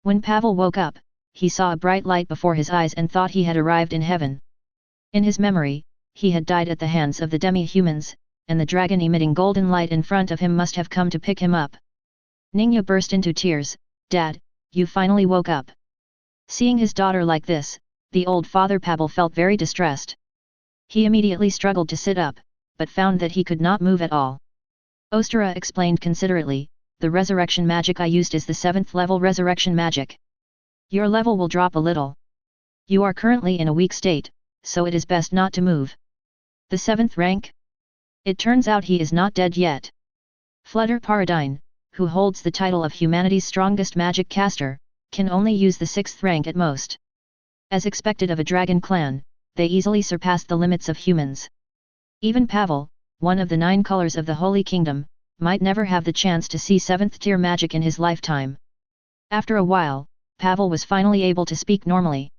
When Pavel woke up, he saw a bright light before his eyes and thought he had arrived in heaven. In his memory, he had died at the hands of the demi-humans, and the dragon emitting golden light in front of him must have come to pick him up. Ningye burst into tears. "Dad, you finally woke up. Seeing his daughter like this, the old father Pavel felt very distressed. He immediately struggled to sit up, but found that he could not move at all. Ostara explained considerately, the resurrection magic I used is the 7th level resurrection magic. Your level will drop a little. You are currently in a weak state, so it is best not to move. The 7th rank? It turns out he is not dead yet. Flutter Paradine, who holds the title of humanity's strongest magic caster, can only use the 6th rank at most. As expected of a dragon clan, they easily surpassed the limits of humans. Even Pavel, one of the 9 colors of the Holy Kingdom, might never have the chance to see 7th tier magic in his lifetime. After a while, Pavel was finally able to speak normally.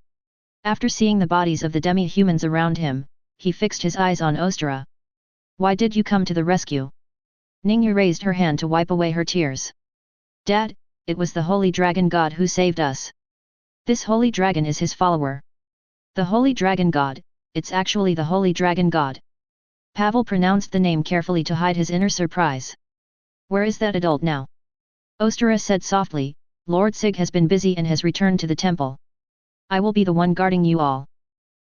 After seeing the bodies of the demi-humans around him, he fixed his eyes on Ostara. Why did you come to the rescue? Ningyu raised her hand to wipe away her tears. Dad, it was the Holy Dragon God who saved us. This Holy Dragon is his follower. The Holy Dragon God, it's actually the Holy Dragon God. Pavel pronounced the name carefully to hide his inner surprise. Where is that adult now? Ostara said softly, Lord Sig has been busy and has returned to the temple. I will be the one guarding you all.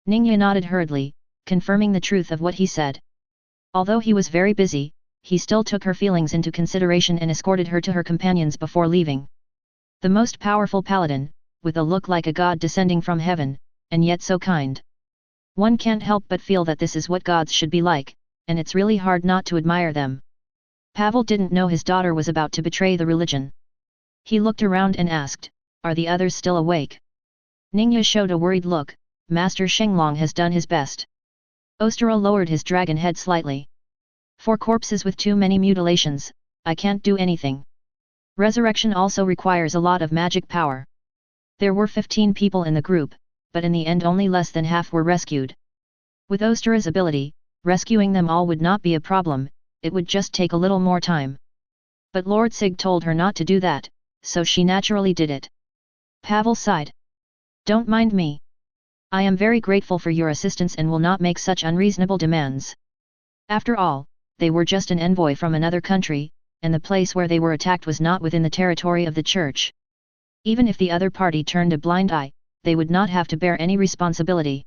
Ningyu nodded hurriedly, confirming the truth of what he said. Although he was very busy, he still took her feelings into consideration and escorted her to her companions before leaving. The most powerful paladin, with a look like a god descending from heaven, and yet so kind. One can't help but feel that this is what gods should be like, and it's really hard not to admire them. Pavel didn't know his daughter was about to betray the religion. He looked around and asked, are the others still awake? Ningyu showed a worried look, Master Shenglong has done his best. Ostara lowered his dragon head slightly. For corpses with too many mutilations, I can't do anything. Resurrection also requires a lot of magic power. There were 15 people in the group, but in the end only less than half were rescued. With Ostara's ability, rescuing them all would not be a problem, it would just take a little more time. But Lord Sig told her not to do that, so she naturally did it. Pavel sighed. Don't mind me. I am very grateful for your assistance and will not make such unreasonable demands. After all, they were just an envoy from another country, and the place where they were attacked was not within the territory of the church. Even if the other party turned a blind eye, they would not have to bear any responsibility.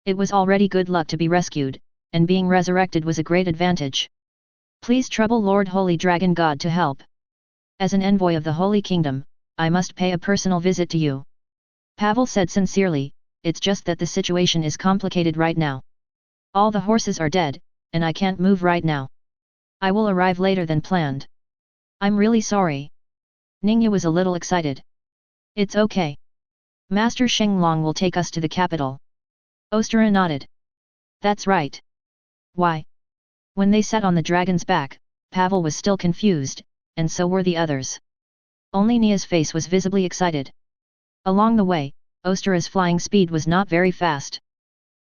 It was already good luck to be rescued, and being resurrected was a great advantage. Please trouble Lord Holy Dragon God to help. As an envoy of the Holy Kingdom, I must pay a personal visit to you. Pavel said sincerely, it's just that the situation is complicated right now. All the horses are dead, and I can't move right now. I will arrive later than planned. I'm really sorry. Ningyu was a little excited. It's okay. Master Shenglong will take us to the capital. Ostara nodded. That's right. Why? When they sat on the dragon's back, Pavel was still confused, and so were the others. Only Nia's face was visibly excited. Along the way, Ostara's flying speed was not very fast.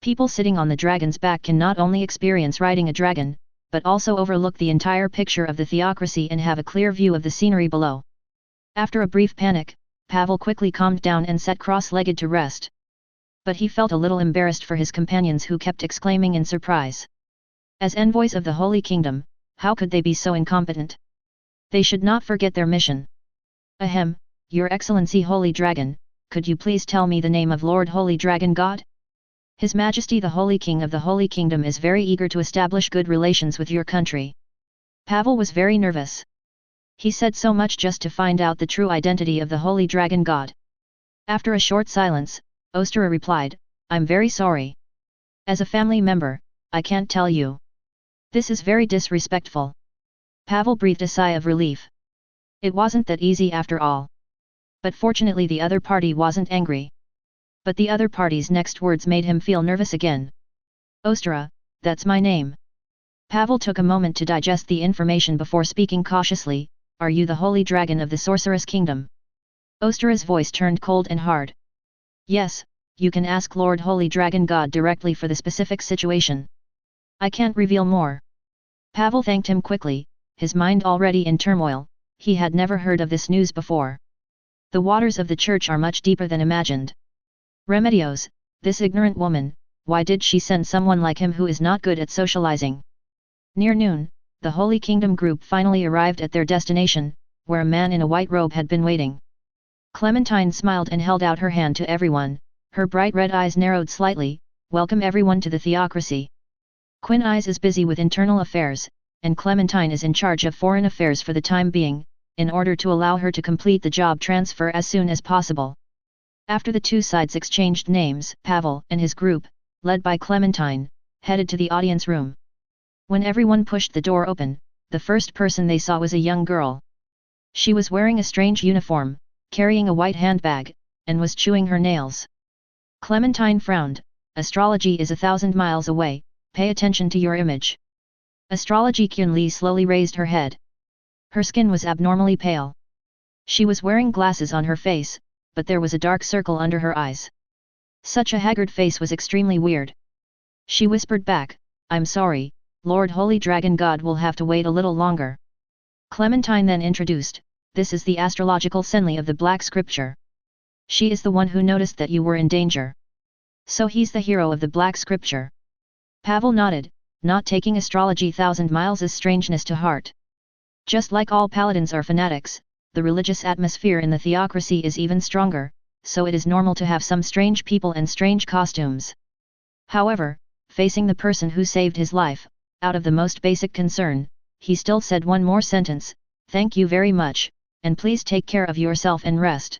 People sitting on the dragon's back can not only experience riding a dragon, but also overlook the entire picture of the theocracy and have a clear view of the scenery below. After a brief panic, Pavel quickly calmed down and sat cross-legged to rest. But he felt a little embarrassed for his companions who kept exclaiming in surprise. As envoys of the Holy Kingdom, how could they be so incompetent? They should not forget their mission. Ahem, Your Excellency Holy Dragon, could you please tell me the name of Lord Holy Dragon God? His Majesty the Holy King of the Holy Kingdom is very eager to establish good relations with your country. Pavel was very nervous. He said so much just to find out the true identity of the Holy Dragon God. After a short silence, Ostara replied, I'm very sorry. As a family member, I can't tell you. This is very disrespectful. Pavel breathed a sigh of relief. It wasn't that easy after all. But fortunately the other party wasn't angry. But the other party's next words made him feel nervous again. Ostara, that's my name. Pavel took a moment to digest the information before speaking cautiously, are you the Holy Dragon of the Sorceress Kingdom? Ostara's voice turned cold and hard. Yes, you can ask Lord Holy Dragon God directly for the specific situation. I can't reveal more. Pavel thanked him quickly, his mind already in turmoil, he had never heard of this news before. The waters of the church are much deeper than imagined. Remedios, this ignorant woman, why did she send someone like him who is not good at socializing? Near noon, the Holy Kingdom group finally arrived at their destination, where a man in a white robe had been waiting. Clementine smiled and held out her hand to everyone, her bright red eyes narrowed slightly. Welcome everyone to the theocracy. Ainz is busy with internal affairs, and Clementine is in charge of foreign affairs for the time being, in order to allow her to complete the job transfer as soon as possible. After the two sides exchanged names, Pavel and his group, led by Clementine, headed to the audience room. When everyone pushed the door open, the first person they saw was a young girl. She was wearing a strange uniform, carrying a white handbag, and was chewing her nails. Clementine frowned. Astrology is 1,000 miles away, pay attention to your image. Astrology Kyun-Li slowly raised her head. Her skin was abnormally pale. She was wearing glasses on her face, but there was a dark circle under her eyes. Such a haggard face was extremely weird. She whispered back, I'm sorry, Lord Holy Dragon God will have to wait a little longer. Clementine then introduced, this is the astrological Senli of the Black Scripture. She is the one who noticed that you were in danger. So he's the hero of the Black Scripture. Pavel nodded, not taking astrology 1,000 miles' strangeness to heart. Just like all paladins are fanatics, the religious atmosphere in the theocracy is even stronger, so it is normal to have some strange people and strange costumes. However, facing the person who saved his life, out of the most basic concern, he still said one more sentence, thank you very much, and please take care of yourself and rest.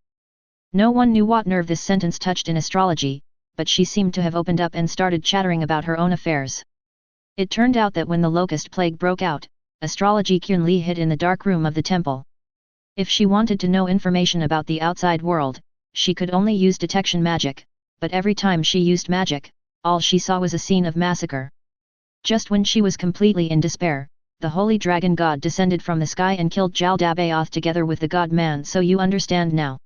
No one knew what nerve this sentence touched in astrology, but she seemed to have opened up and started chattering about her own affairs. It turned out that when the locust plague broke out, astrology Kyun-Li hid in the dark room of the temple. If she wanted to know information about the outside world, she could only use detection magic, but every time she used magic, all she saw was a scene of massacre. Just when she was completely in despair, the holy dragon god descended from the sky and killed Jaldabaoth together with the god-man, so you understand now.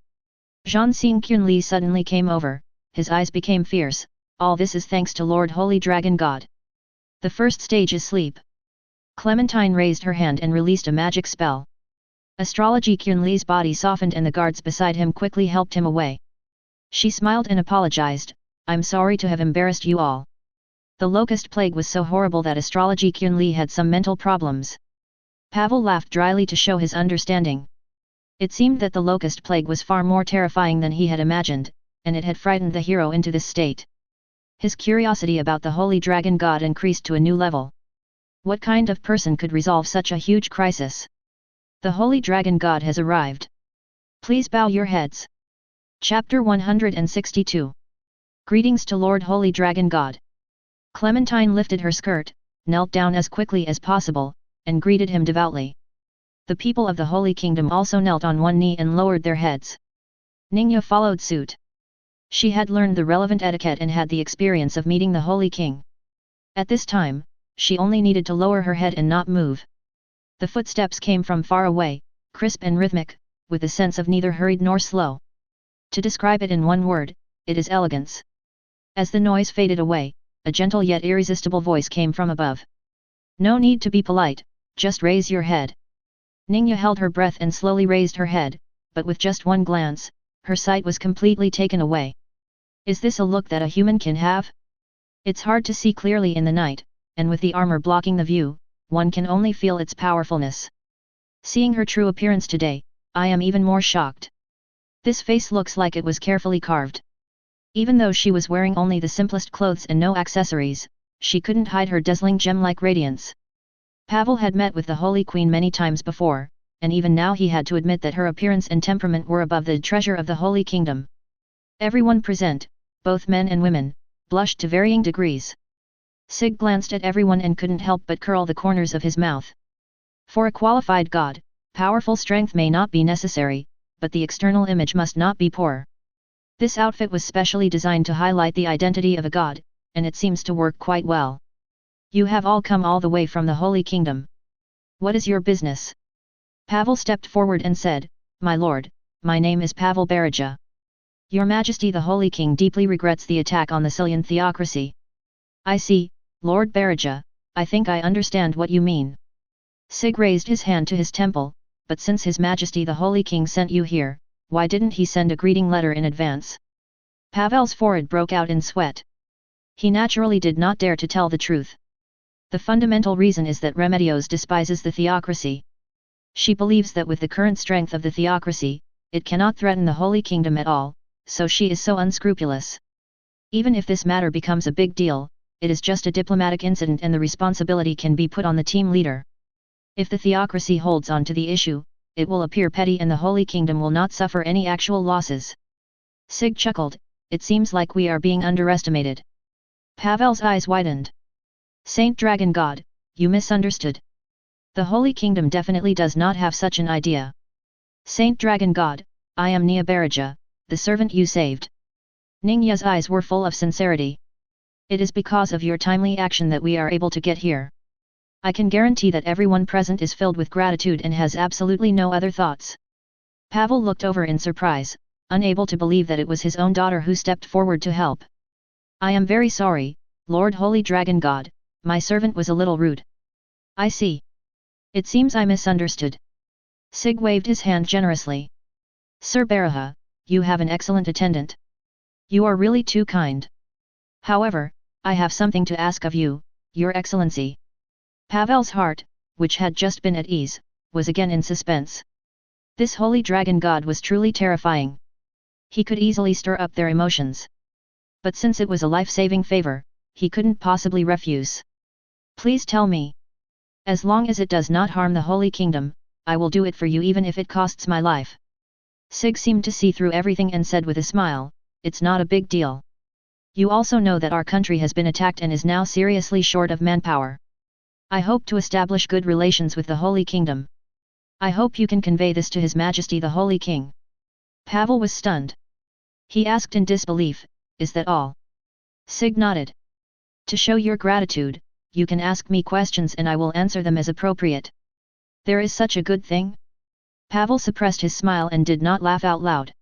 Zhansing Kyun-Li suddenly came over, his eyes became fierce, all this is thanks to Lord Holy Dragon God. The first stage is sleep. Clementine raised her hand and released a magic spell. Astrology Kyun-Li's body softened and the guards beside him quickly helped him away. She smiled and apologized, I'm sorry to have embarrassed you all. The locust plague was so horrible that astrology Kyun-Li had some mental problems. Pavel laughed dryly to show his understanding. It seemed that the locust plague was far more terrifying than he had imagined, and it had frightened the hero into this state. His curiosity about the holy dragon god increased to a new level. What kind of person could resolve such a huge crisis? The holy dragon god has arrived. Please bow your heads. Chapter 162. Greetings to Lord Holy Dragon God. Clementine lifted her skirt, knelt down as quickly as possible, and greeted him devoutly. The people of the Holy Kingdom also knelt on one knee and lowered their heads. Ningya followed suit. She had learned the relevant etiquette and had the experience of meeting the Holy King. At this time, she only needed to lower her head and not move. The footsteps came from far away, crisp and rhythmic, with a sense of neither hurried nor slow. To describe it in one word, it is elegance. As the noise faded away, a gentle yet irresistible voice came from above. No need to be polite, just raise your head. Ningya held her breath and slowly raised her head, but with just one glance, her sight was completely taken away. Is this a look that a human can have? It's hard to see clearly in the night, and with the armor blocking the view, one can only feel its powerfulness. Seeing her true appearance today, I am even more shocked. This face looks like it was carefully carved. Even though she was wearing only the simplest clothes and no accessories, she couldn't hide her dazzling gem-like radiance. Pavel had met with the Holy Queen many times before, and even now he had to admit that her appearance and temperament were above the treasure of the Holy Kingdom. Everyone present, both men and women, blushed to varying degrees. Sig glanced at everyone and couldn't help but curl the corners of his mouth. For a qualified god, powerful strength may not be necessary, but the external image must not be poor. This outfit was specially designed to highlight the identity of a god, and it seems to work quite well. You have all come all the way from the Holy Kingdom. What is your business? Pavel stepped forward and said, My lord, my name is Pavel Baraja. Your Majesty the Holy King deeply regrets the attack on the Silian theocracy. I see, Lord Baraja, I think I understand what you mean. Sig raised his hand to his temple, but since His Majesty the Holy King sent you here, why didn't he send a greeting letter in advance? Pavel's forehead broke out in sweat. He naturally did not dare to tell the truth. The fundamental reason is that Remedios despises the theocracy. She believes that with the current strength of the theocracy, it cannot threaten the Holy Kingdom at all, so she is so unscrupulous. Even if this matter becomes a big deal, it is just a diplomatic incident and the responsibility can be put on the team leader. If the theocracy holds on to the issue, it will appear petty and the Holy Kingdom will not suffer any actual losses. Sig chuckled, it seems like we are being underestimated. Pavel's eyes widened. Saint Dragon God, you misunderstood. The Holy Kingdom definitely does not have such an idea. Saint Dragon God, I am Neobarija, the servant you saved. Ningya's eyes were full of sincerity. It is because of your timely action that we are able to get here. I can guarantee that everyone present is filled with gratitude and has absolutely no other thoughts. Pavel looked over in surprise, unable to believe that it was his own daughter who stepped forward to help. I am very sorry, Lord Holy Dragon God, my servant was a little rude. I see. It seems I misunderstood. Sig waved his hand generously. Sir Baraha, you have an excellent attendant. You are really too kind. However, I have something to ask of you, Your Excellency. Pavel's heart, which had just been at ease, was again in suspense. This holy dragon god was truly terrifying. He could easily stir up their emotions. But since it was a life-saving favor, he couldn't possibly refuse. Please tell me. As long as it does not harm the Holy Kingdom, I will do it for you even if it costs my life. Sig seemed to see through everything and said with a smile, it's not a big deal. You also know that our country has been attacked and is now seriously short of manpower. I hope to establish good relations with the Holy Kingdom. I hope you can convey this to His Majesty the Holy King. Pavel was stunned. He asked in disbelief, is that all? Sig nodded. To show your gratitude, you can ask me questions and I will answer them as appropriate. There is such a good thing? Pavel suppressed his smile and did not laugh out loud.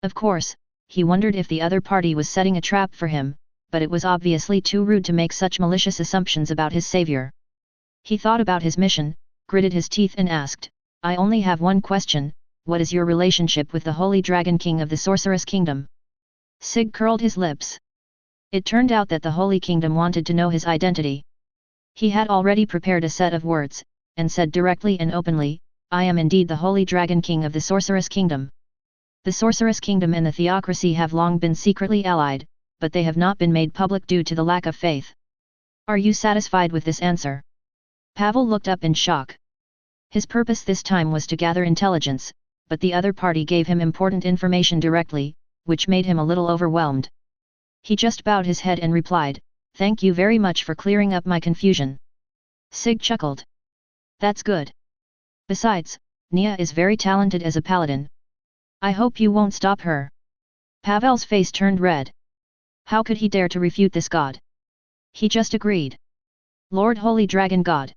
Of course, he wondered if the other party was setting a trap for him, but it was obviously too rude to make such malicious assumptions about his savior. He thought about his mission, gritted his teeth and asked, I only have one question, what is your relationship with the Holy Dragon King of the Sorceress Kingdom? Sig curled his lips. It turned out that the Holy Kingdom wanted to know his identity. He had already prepared a set of words, and said directly and openly, I am indeed the Holy Dragon King of the Sorceress Kingdom. The Sorceress Kingdom and the Theocracy have long been secretly allied, but they have not been made public due to the lack of faith. Are you satisfied with this answer? Pavel looked up in shock. His purpose this time was to gather intelligence, but the other party gave him important information directly, which made him a little overwhelmed. He just bowed his head and replied, Thank you very much for clearing up my confusion. Sig chuckled. That's good. Besides, Nia is very talented as a paladin. I hope you won't stop her. Pavel's face turned red. How could he dare to refute this god? He just agreed. Lord Holy Dragon God.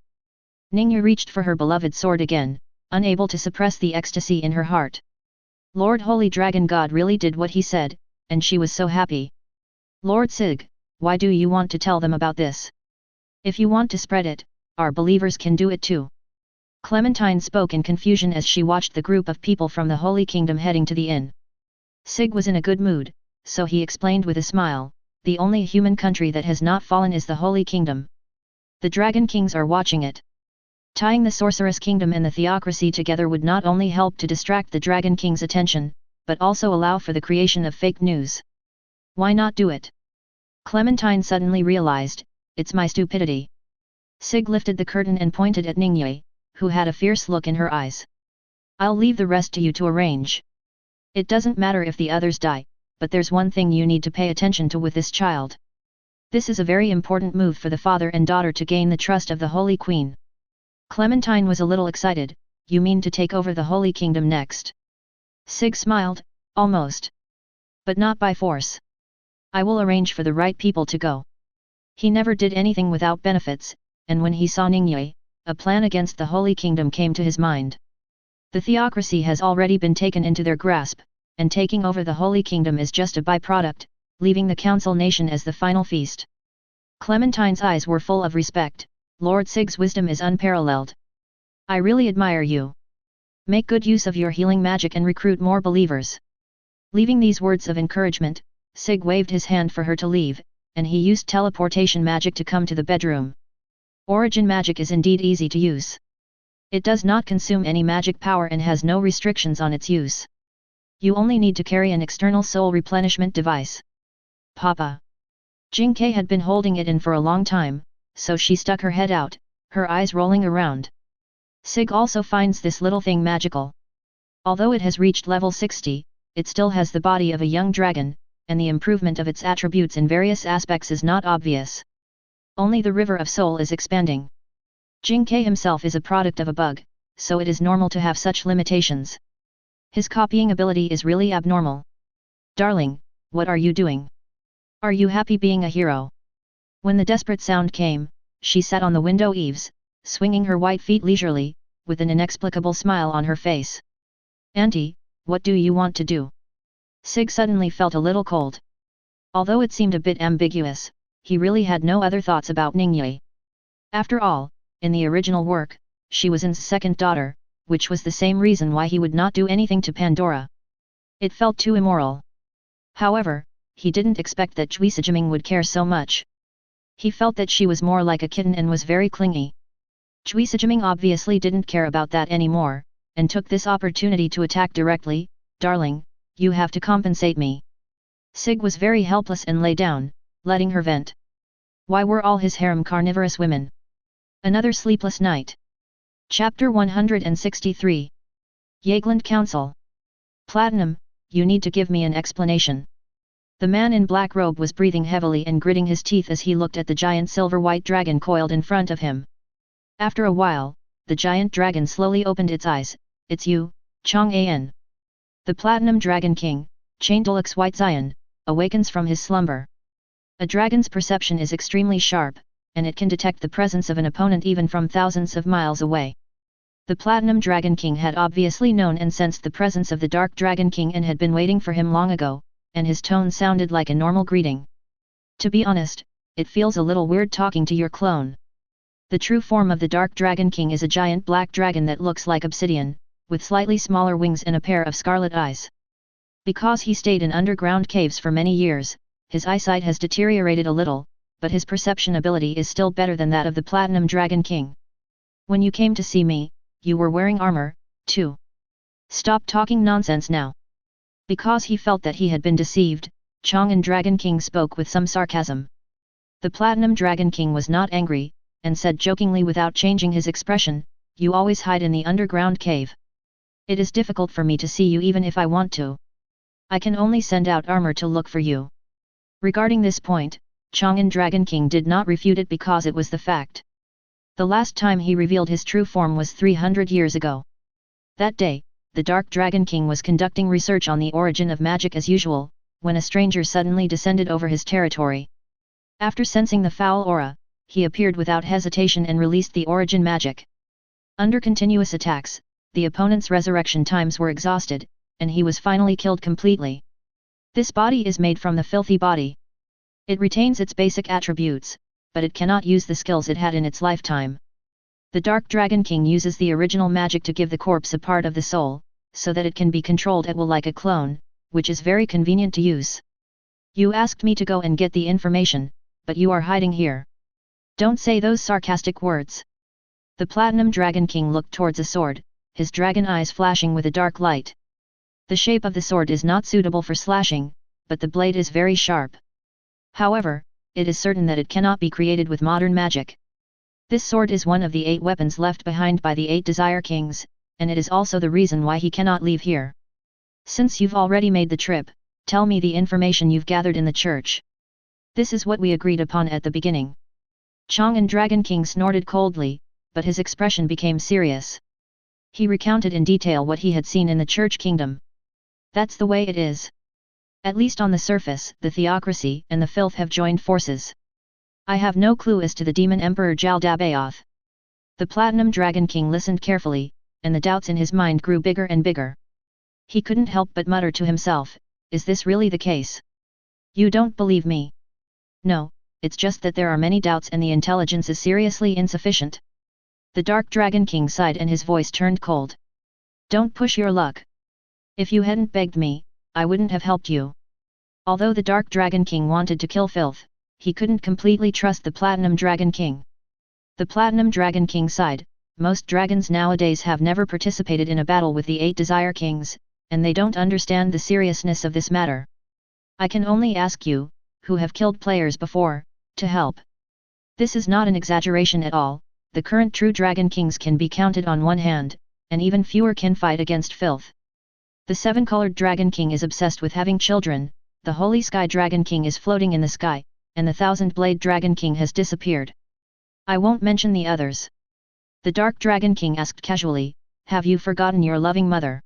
Ningyu reached for her beloved sword again, unable to suppress the ecstasy in her heart. Lord Holy Dragon God really did what he said, and she was so happy. Lord Sig, why do you want to tell them about this? If you want to spread it, our believers can do it too. Clementine spoke in confusion as she watched the group of people from the Holy Kingdom heading to the inn. Sig was in a good mood, so he explained with a smile, the only human country that has not fallen is the Holy Kingdom. The Dragon Kings are watching it. Tying the Sorceress Kingdom and the Theocracy together would not only help to distract the Dragon King's attention, but also allow for the creation of fake news. Why not do it? Clementine suddenly realized, it's my stupidity. Sig lifted the curtain and pointed at Ningyu, who had a fierce look in her eyes. I'll leave the rest to you to arrange. It doesn't matter if the others die, but there's one thing you need to pay attention to with this child. This is a very important move for the father and daughter to gain the trust of the Holy Queen. Clementine was a little excited, you mean to take over the Holy Kingdom next? Sig smiled, almost. But not by force. I will arrange for the right people to go. He never did anything without benefits, and when he saw Ningyu, a plan against the Holy Kingdom came to his mind. The Theocracy has already been taken into their grasp, and taking over the Holy Kingdom is just a byproduct, leaving the Council Nation as the final feast. Clementine's eyes were full of respect. Lord Sig's wisdom is unparalleled. I really admire you. Make good use of your healing magic and recruit more believers. Leaving these words of encouragement, Sig waved his hand for her to leave, and he used teleportation magic to come to the bedroom. Origin magic is indeed easy to use. It does not consume any magic power and has no restrictions on its use. You only need to carry an external soul replenishment device. Papa. Jing Ke had been holding it in for a long time, so she stuck her head out, her eyes rolling around. Sig also finds this little thing magical. Although it has reached level 60, it still has the body of a young dragon, and the improvement of its attributes in various aspects is not obvious. Only the river of soul is expanding. Jing Ke himself is a product of a bug, so it is normal to have such limitations. His copying ability is really abnormal. Darling, what are you doing? Are you happy being a hero? When the desperate sound came, she sat on the window eaves, swinging her white feet leisurely, with an inexplicable smile on her face. Auntie, what do you want to do? Sig suddenly felt a little cold. Although it seemed a bit ambiguous, he really had no other thoughts about Ningyi. After all, in the original work, she was Ainz's second daughter, which was the same reason why he would not do anything to Pandora. It felt too immoral. However, he didn't expect that Cui Sijiming would care so much. He felt that she was more like a kitten and was very clingy. Cui Sijiming obviously didn't care about that anymore, and took this opportunity to attack directly. Darling, you have to compensate me. Sig was very helpless and lay down, letting her vent. Why were all his harem carnivorous women? Another sleepless night. Chapter 163. Yaegland Council. Platinum, you need to give me an explanation. The man in black robe was breathing heavily and gritting his teeth as he looked at the giant silver-white dragon coiled in front of him. After a while, the giant dragon slowly opened its eyes. It's you, Chang'an. The Platinum Dragon King, Chaindolix White Zion, awakens from his slumber. A dragon's perception is extremely sharp, and it can detect the presence of an opponent even from thousands of miles away. The Platinum Dragon King had obviously known and sensed the presence of the Dark Dragon King and had been waiting for him long ago, and his tone sounded like a normal greeting. To be honest, it feels a little weird talking to your clone. The true form of the Dark Dragon King is a giant black dragon that looks like obsidian, with slightly smaller wings and a pair of scarlet eyes. Because he stayed in underground caves for many years, his eyesight has deteriorated a little, but his perception ability is still better than that of the Platinum Dragon King. When you came to see me, you were wearing armor, too. Stop talking nonsense now. Because he felt that he had been deceived, Chang'an Dragon King spoke with some sarcasm. The Platinum Dragon King was not angry, and said jokingly without changing his expression, you always hide in the underground cave. It is difficult for me to see you even if I want to. I can only send out armor to look for you. Regarding this point, Chang'an Dragon King did not refute it because it was the fact. The last time he revealed his true form was 300 years ago. That day, the Dark Dragon King was conducting research on the origin of magic as usual, when a stranger suddenly descended over his territory. After sensing the foul aura, he appeared without hesitation and released the origin magic. Under continuous attacks, the opponent's resurrection times were exhausted, and he was finally killed completely. This body is made from the filthy body. It retains its basic attributes, but it cannot use the skills it had in its lifetime. The Dark Dragon King uses the original magic to give the corpse a part of the soul, so that it can be controlled at will like a clone, which is very convenient to use. You asked me to go and get the information, but you are hiding here. Don't say those sarcastic words. The Platinum Dragon King looked towards a sword, his dragon eyes flashing with a dark light. The shape of the sword is not suitable for slashing, but the blade is very sharp. However, it is certain that it cannot be created with modern magic. This sword is one of the 8 weapons left behind by the 8 Desire Kings, and it is also the reason why he cannot leave here. Since you've already made the trip, tell me the information you've gathered in the church. This is what we agreed upon at the beginning. Chang'an Dragon King snorted coldly, but his expression became serious. He recounted in detail what he had seen in the church kingdom. That's the way it is. At least on the surface, the theocracy and the filth have joined forces. I have no clue as to the demon emperor Jaldabaoth. The Platinum Dragon King listened carefully, and the doubts in his mind grew bigger and bigger. He couldn't help but mutter to himself, is this really the case? You don't believe me? No, it's just that there are many doubts and the intelligence is seriously insufficient. The Dark Dragon King sighed and his voice turned cold. Don't push your luck. If you hadn't begged me, I wouldn't have helped you. Although the Dark Dragon King wanted to kill filth, he couldn't completely trust the Platinum Dragon King. The Platinum Dragon King sighed, most dragons nowadays have never participated in a battle with the 8 Desire Kings, and they don't understand the seriousness of this matter. I can only ask you, who have killed players before, to help. This is not an exaggeration at all, the current true Dragon Kings can be counted on one hand, and even fewer can fight against filth. The seven-colored Dragon King is obsessed with having children, the Holy Sky Dragon King is floating in the sky, and the Thousand-Blade Dragon King has disappeared. I won't mention the others. The Dark Dragon King asked casually, "Have you forgotten your loving mother?"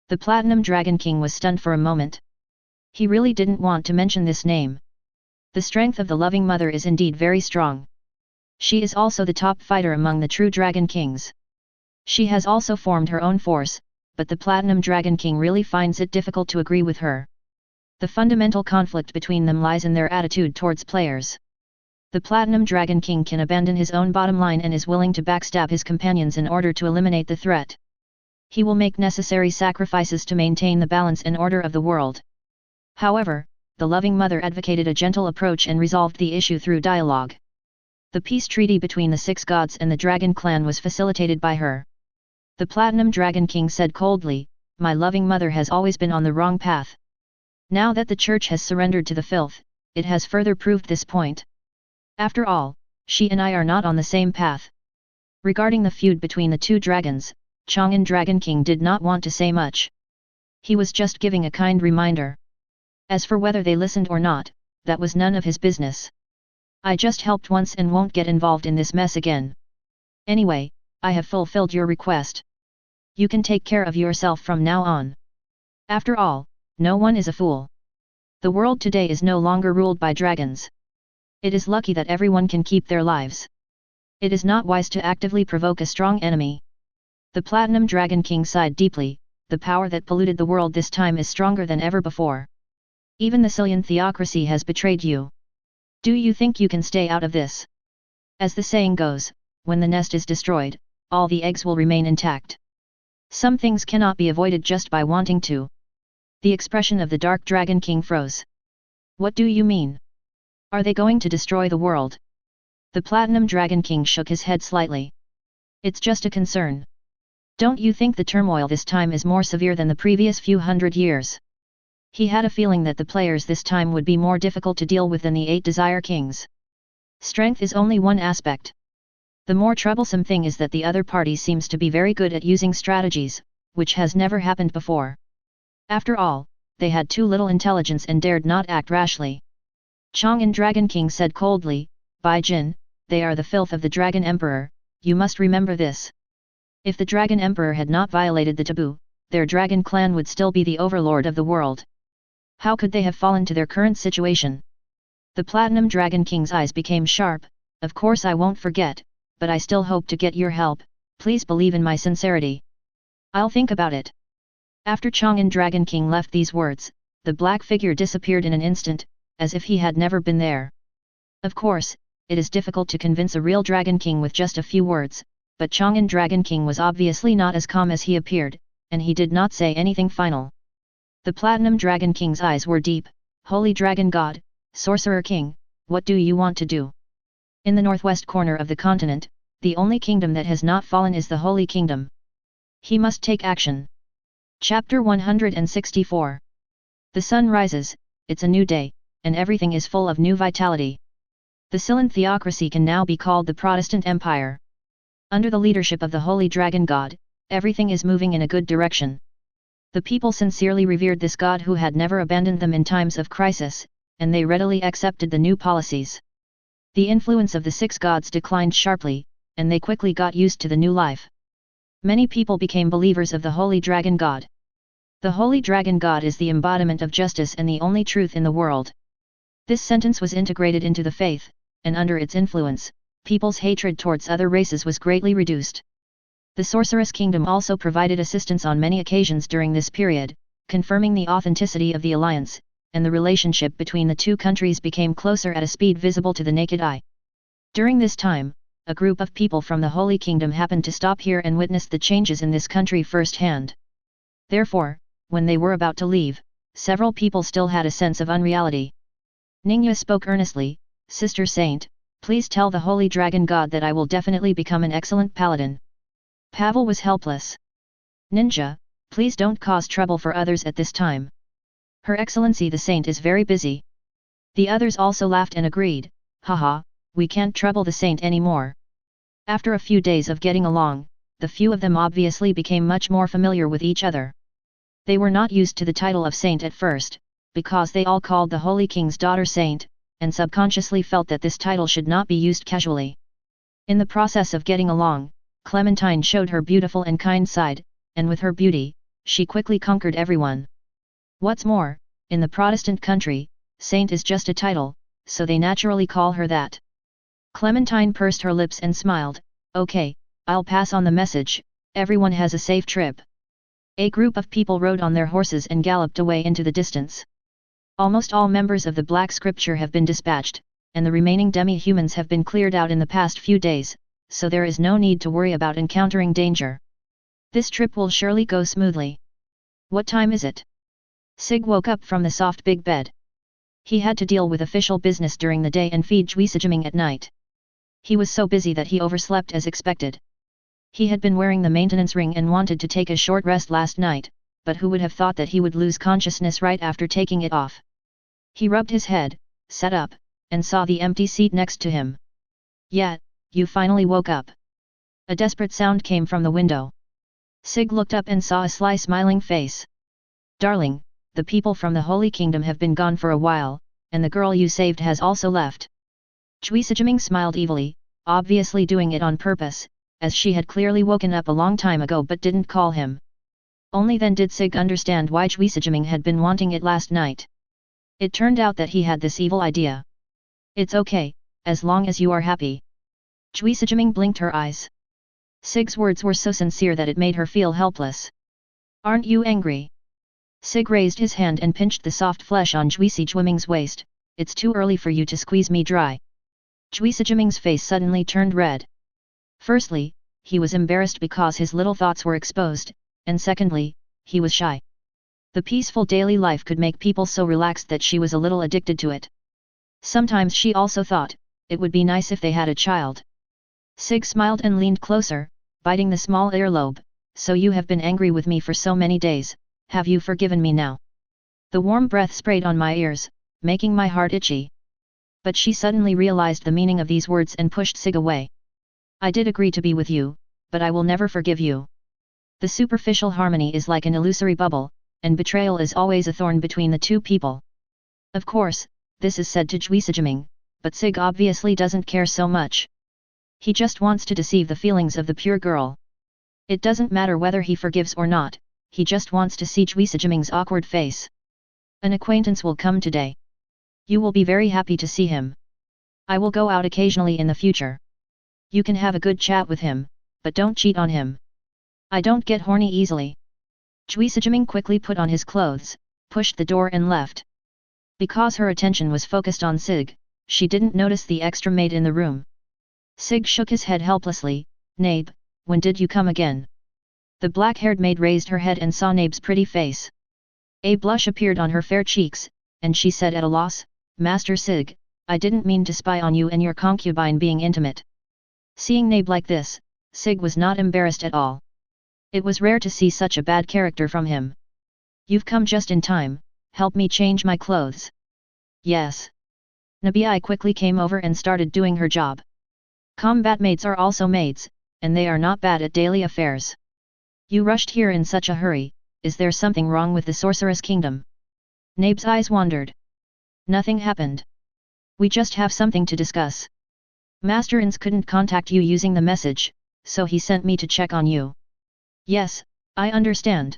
The Platinum Dragon King was stunned for a moment. He really didn't want to mention this name. The strength of the loving mother is indeed very strong. She is also the top fighter among the true Dragon Kings. She has also formed her own force, but the Platinum Dragon King really finds it difficult to agree with her. The fundamental conflict between them lies in their attitude towards players. The Platinum Dragon King can abandon his own bottom line and is willing to backstab his companions in order to eliminate the threat. He will make necessary sacrifices to maintain the balance and order of the world. However, the loving mother advocated a gentle approach and resolved the issue through dialogue. The peace treaty between the six gods and the Dragon Clan was facilitated by her. The Platinum Dragon King said coldly, "My loving mother has always been on the wrong path. Now that the church has surrendered to the filth, it has further proved this point. After all, she and I are not on the same path." Regarding the feud between the two dragons, Chang'an Dragon King did not want to say much. He was just giving a kind reminder. As for whether they listened or not, that was none of his business. "I just helped once and won't get involved in this mess again. Anyway, I have fulfilled your request. You can take care of yourself from now on. After all, no one is a fool. The world today is no longer ruled by dragons. It is lucky that everyone can keep their lives. It is not wise to actively provoke a strong enemy." The Platinum Dragon King sighed deeply. The power that polluted the world this time is stronger than ever before. Even the Sicilian theocracy has betrayed you. Do you think you can stay out of this? As the saying goes, when the nest is destroyed, all the eggs will remain intact. Some things cannot be avoided just by wanting to. The expression of the Dark Dragon King froze. What do you mean? Are they going to destroy the world? The Platinum Dragon King shook his head slightly. It's just a concern. Don't you think the turmoil this time is more severe than the previous few hundred years? He had a feeling that the players this time would be more difficult to deal with than the 8 Desire Kings. Strength is only one aspect. The more troublesome thing is that the other party seems to be very good at using strategies, which has never happened before. After all, they had too little intelligence and dared not act rashly. Chang'an Dragon King said coldly, "Bai Jin, they are the filth of the Dragon Emperor, you must remember this. If the Dragon Emperor had not violated the taboo, their Dragon Clan would still be the overlord of the world. How could they have fallen to their current situation?" The Platinum Dragon King's eyes became sharp. "Of course I won't forget, but I still hope to get your help, please believe in my sincerity. I'll think about it." After Chang'an Dragon King left these words, the black figure disappeared in an instant, as if he had never been there. Of course, it is difficult to convince a real Dragon King with just a few words, but Chang'an Dragon King was obviously not as calm as he appeared, and he did not say anything final. The Platinum Dragon King's eyes were deep. "Holy Dragon God, Sorcerer King, what do you want to do?" In the northwest corner of the continent, the only kingdom that has not fallen is the Holy Kingdom. He must take action. Chapter 164. The sun rises, it's a new day, and everything is full of new vitality. The Sicilian theocracy can now be called the Protestant Empire. Under the leadership of the Holy Dragon God, everything is moving in a good direction. The people sincerely revered this god who had never abandoned them in times of crisis, and they readily accepted the new policies. The influence of the 6 gods declined sharply, and they quickly got used to the new life. Many people became believers of the Holy Dragon God. The Holy Dragon God is the embodiment of justice and the only truth in the world. This sentence was integrated into the faith, and under its influence, people's hatred towards other races was greatly reduced. The Sorceress Kingdom also provided assistance on many occasions during this period, confirming the authenticity of the alliance, and the relationship between the two countries became closer at a speed visible to the naked eye. During this time, a group of people from the Holy Kingdom happened to stop here and witness the changes in this country firsthand. Therefore, when they were about to leave, several people still had a sense of unreality. Ningya spoke earnestly, "Sister Saint, please tell the Holy Dragon God that I will definitely become an excellent paladin." Pavel was helpless. "Ninja, Please don't cause trouble for others at this time. Her Excellency the Saint is very busy. The others also laughed and agreed, haha, we can't trouble the Saint anymore. After a few days of getting along, the few of them obviously became much more familiar with each other. They were not used to the title of Saint at first, because they all called the Holy King's daughter Saint, and subconsciously felt that this title should not be used casually. In the process of getting along, Clementine showed her beautiful and kind side, and with her beauty, she quickly conquered everyone. What's more, in the Protestant country, Saint is just a title, so they naturally call her that. Clementine pursed her lips and smiled, okay, I'll pass on the message, everyone has a safe trip. A group of people rode on their horses and galloped away into the distance. Almost all members of the Black Scripture have been dispatched, and the remaining demi-humans have been cleared out in the past few days, so there is no need to worry about encountering danger. This trip will surely go smoothly. What time is it? Sig woke up from the soft big bed. He had to deal with official business during the day and feed Juisajiming at night. He was so busy that he overslept as expected. He had been wearing the maintenance ring and wanted to take a short rest last night, but who would have thought that he would lose consciousness right after taking it off? He rubbed his head, sat up, and saw the empty seat next to him. Yeah, you finally woke up. A desperate sound came from the window. Sig looked up and saw a sly smiling face. Darling, the people from the Holy Kingdom have been gone for a while, and the girl you saved has also left. Juisajiming smiled evilly, obviously doing it on purpose, as she had clearly woken up a long time ago but didn't call him. Only then did Sig understand why Juisajiming had been wanting it last night. It turned out that he had this evil idea. It's okay, as long as you are happy. Juisajiming blinked her eyes. Sig's words were so sincere that it made her feel helpless. Aren't you angry? Sig raised his hand and pinched the soft flesh on Juisajiming's waist. It's too early for you to squeeze me dry. Juisajiming's face suddenly turned red. Firstly, he was embarrassed because his little thoughts were exposed, and secondly, he was shy. The peaceful daily life could make people so relaxed that she was a little addicted to it. Sometimes she also thought, it would be nice if they had a child. Sig smiled and leaned closer, biting the small earlobe. So you have been angry with me for so many days, have you forgiven me now? The warm breath sprayed on my ears, making my heart itchy. But she suddenly realized the meaning of these words and pushed Sig away. I did agree to be with you, but I will never forgive you. The superficial harmony is like an illusory bubble, and betrayal is always a thorn between the two people. Of course, this is said to Juisajiming, but Sig obviously doesn't care so much. He just wants to deceive the feelings of the pure girl. It doesn't matter whether he forgives or not, he just wants to see Juisajiming's awkward face. An acquaintance will come today. You will be very happy to see him. I will go out occasionally in the future. You can have a good chat with him, but don't cheat on him. I don't get horny easily. Juisajiming quickly put on his clothes, pushed the door and left. Because her attention was focused on Sig, she didn't notice the extra maid in the room. Sig shook his head helplessly. Nabe, when did you come again? The black-haired maid raised her head and saw Nabe's pretty face. A blush appeared on her fair cheeks, and she said at a loss, Master Sig, I didn't mean to spy on you and your concubine being intimate. Seeing Nabe like this, Sig was not embarrassed at all. It was rare to see such a bad character from him. You've come just in time, help me change my clothes. Yes. Nabai quickly came over and started doing her job. Combat maids are also maids, and they are not bad at daily affairs. You rushed here in such a hurry, is there something wrong with the Sorceress Kingdom? Nabe's eyes wandered. Nothing happened. We just have something to discuss. Master Ainz couldn't contact you using the message, so he sent me to check on you. Yes, I understand.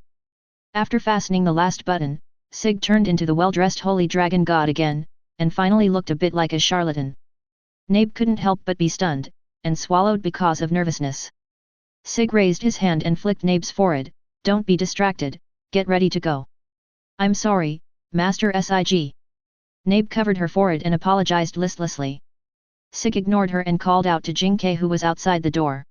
After fastening the last button, Sig turned into the well-dressed holy dragon god again, and finally looked a bit like a charlatan. Nabe couldn't help but be stunned, and swallowed because of nervousness. Sig raised his hand and flicked Nabe's forehead, don't be distracted, get ready to go. I'm sorry, Master Sig. Nabe covered her forehead and apologized listlessly. Sig ignored her and called out to Jingke who was outside the door.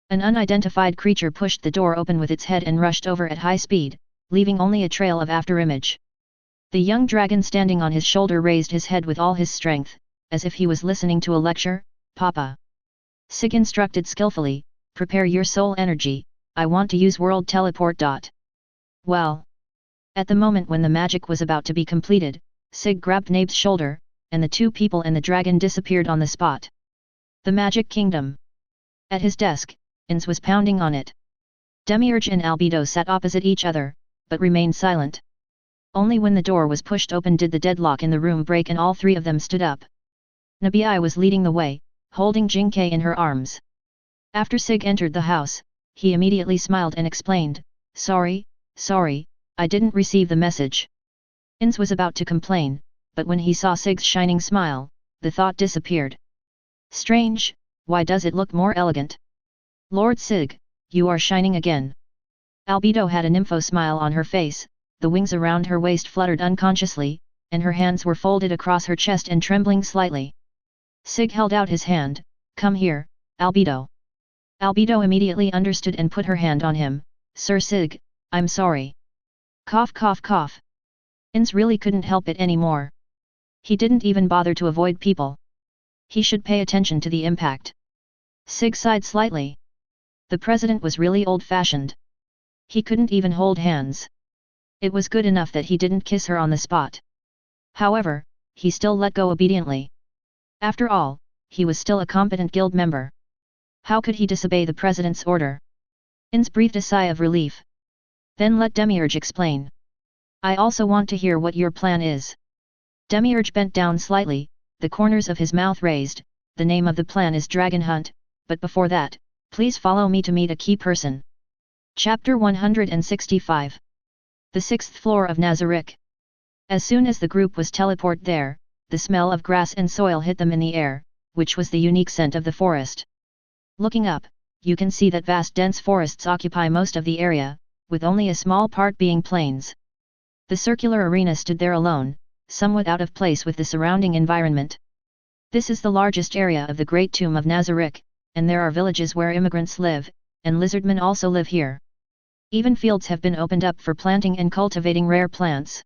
An unidentified creature pushed the door open with its head and rushed over at high speed, leaving only a trail of afterimage. The young dragon standing on his shoulder raised his head with all his strength, as if he was listening to a lecture. Papa. Sig instructed skillfully, prepare your soul energy, I want to use world teleport. Well. At the moment when the magic was about to be completed, Sig grabbed Nabe's shoulder, and the two people and the dragon disappeared on the spot. The Magic Kingdom. At his desk, Ainz was pounding on it. Demiurge and Albedo sat opposite each other, but remained silent. Only when the door was pushed open did the deadlock in the room break and all three of them stood up. Nabai was leading the way, holding Jinke in her arms. After Sig entered the house, he immediately smiled and explained, sorry, I didn't receive the message. Ainz was about to complain, but when he saw Sig's shining smile, the thought disappeared. Strange, why does it look more elegant? Lord Sig, you are shining again. Albedo had a nympho smile on her face, the wings around her waist fluttered unconsciously, and her hands were folded across her chest and trembling slightly. Sig held out his hand, come here, Albedo. Albedo immediately understood and put her hand on him, Sir Sig, I'm sorry. Cough cough cough. Ainz really couldn't help it anymore. He didn't even bother to avoid people. He should pay attention to the impact. Sig sighed slightly. The president was really old-fashioned. He couldn't even hold hands. It was good enough that he didn't kiss her on the spot. However, he still let go obediently. After all, he was still a competent guild member. How could he disobey the president's order? Ainz breathed a sigh of relief. Then let Demiurge explain. I also want to hear what your plan is. Demiurge bent down slightly, the corners of his mouth raised. The name of the plan is Dragon Hunt, but before that, please follow me to meet a key person. Chapter 165. The 6th floor of Nazarick. As soon as the group was teleported there, the smell of grass and soil hit them in the air, which was the unique scent of the forest. Looking up, you can see that vast dense forests occupy most of the area, with only a small part being plains. The circular arena stood there alone, somewhat out of place with the surrounding environment. This is the largest area of the Great Tomb of Nazarick, and there are villages where immigrants live, and lizardmen also live here. Even fields have been opened up for planting and cultivating rare plants.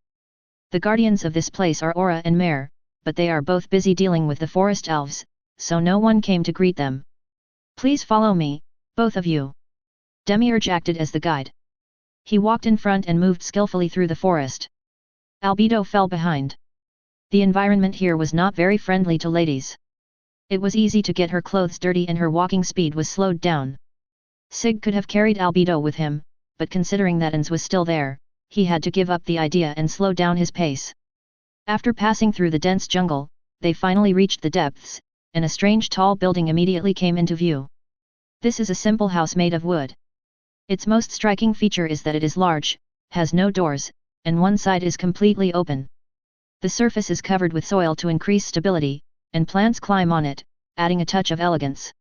The guardians of this place are Aura and Mare, but they are both busy dealing with the forest elves, so no one came to greet them. Please follow me, both of you. Demiurge acted as the guide. He walked in front and moved skillfully through the forest. Albedo fell behind. The environment here was not very friendly to ladies. It was easy to get her clothes dirty and her walking speed was slowed down. Sig could have carried Albedo with him, but considering that Ainz was still there, he had to give up the idea and slow down his pace. After passing through the dense jungle, they finally reached the depths, and a strange tall building immediately came into view. This is a simple house made of wood. Its most striking feature is that it is large, has no doors, and one side is completely open. The surface is covered with soil to increase stability, and plants climb on it, adding a touch of elegance.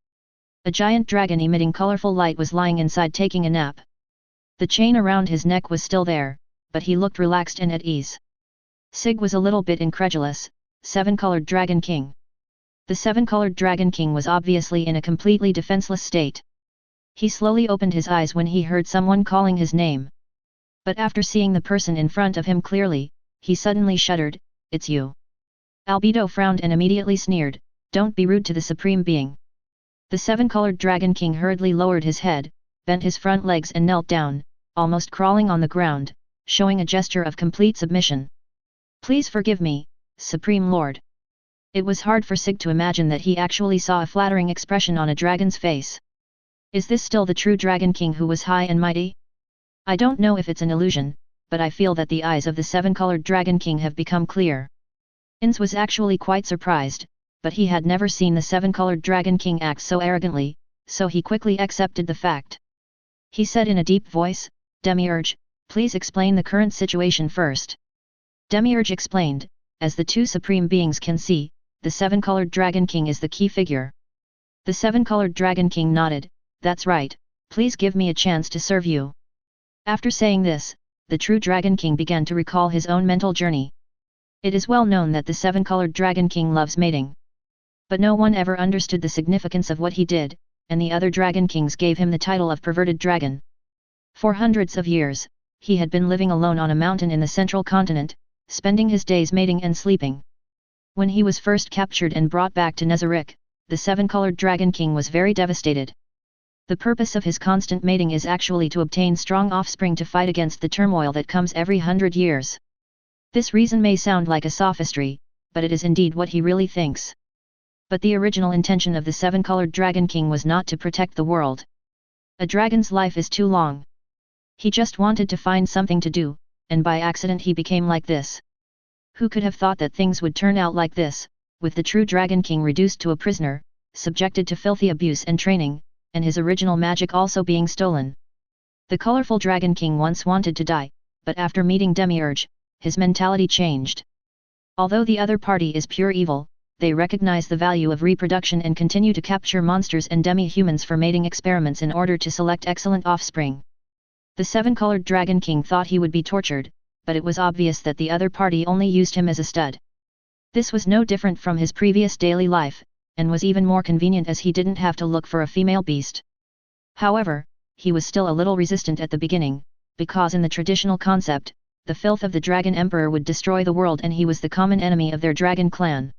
A giant dragon emitting colorful light was lying inside taking a nap. The chain around his neck was still there, but he looked relaxed and at ease. Sig was a little bit incredulous. 7-colored Dragon King. The 7-colored Dragon King was obviously in a completely defenseless state. He slowly opened his eyes when he heard someone calling his name. But after seeing the person in front of him clearly, he suddenly shuddered, "It's you." Albedo frowned and immediately sneered, "Don't be rude to the Supreme Being." The 7-colored Dragon King hurriedly lowered his head, bent his front legs and knelt down, almost crawling on the ground, showing a gesture of complete submission. "Please forgive me, Supreme Lord." It was hard for Sig to imagine that he actually saw a flattering expression on a dragon's face. Is this still the true Dragon King who was high and mighty? I don't know if it's an illusion, but I feel that the eyes of the 7-colored Dragon King have become clear. Ainz was actually quite surprised, but he had never seen the 7-colored Dragon King act so arrogantly, so he quickly accepted the fact. He said in a deep voice, "Demiurge, please explain the current situation first." Demiurge explained, "As the two Supreme Beings can see, the 7-colored Dragon King is the key figure." The 7-colored Dragon King nodded, "That's right, please give me a chance to serve you." After saying this, the true Dragon King began to recall his own mental journey. It is well known that the 7-colored Dragon King loves mating. But no one ever understood the significance of what he did, and the other Dragon Kings gave him the title of perverted dragon. For hundreds of years, he had been living alone on a mountain in the central continent, spending his days mating and sleeping. When he was first captured and brought back to Nazarick, the 7-colored Dragon King was very devastated. The purpose of his constant mating is actually to obtain strong offspring to fight against the turmoil that comes every 100 years. This reason may sound like a sophistry, but it is indeed what he really thinks. But the original intention of the seven-colored Dragon King was not to protect the world. A dragon's life is too long. He just wanted to find something to do, and by accident he became like this. Who could have thought that things would turn out like this, with the true Dragon King reduced to a prisoner, subjected to filthy abuse and training, and his original magic also being stolen. The colorful Dragon King once wanted to die, but after meeting Demiurge, his mentality changed. Although the other party is pure evil, they recognize the value of reproduction and continue to capture monsters and demi-humans for mating experiments in order to select excellent offspring. The seven-colored Dragon King thought he would be tortured, but it was obvious that the other party only used him as a stud. This was no different from his previous daily life, and was even more convenient as he didn't have to look for a female beast. However, he was still a little resistant at the beginning, because in the traditional concept, the filth of the Dragon Emperor would destroy the world and he was the common enemy of their dragon clan.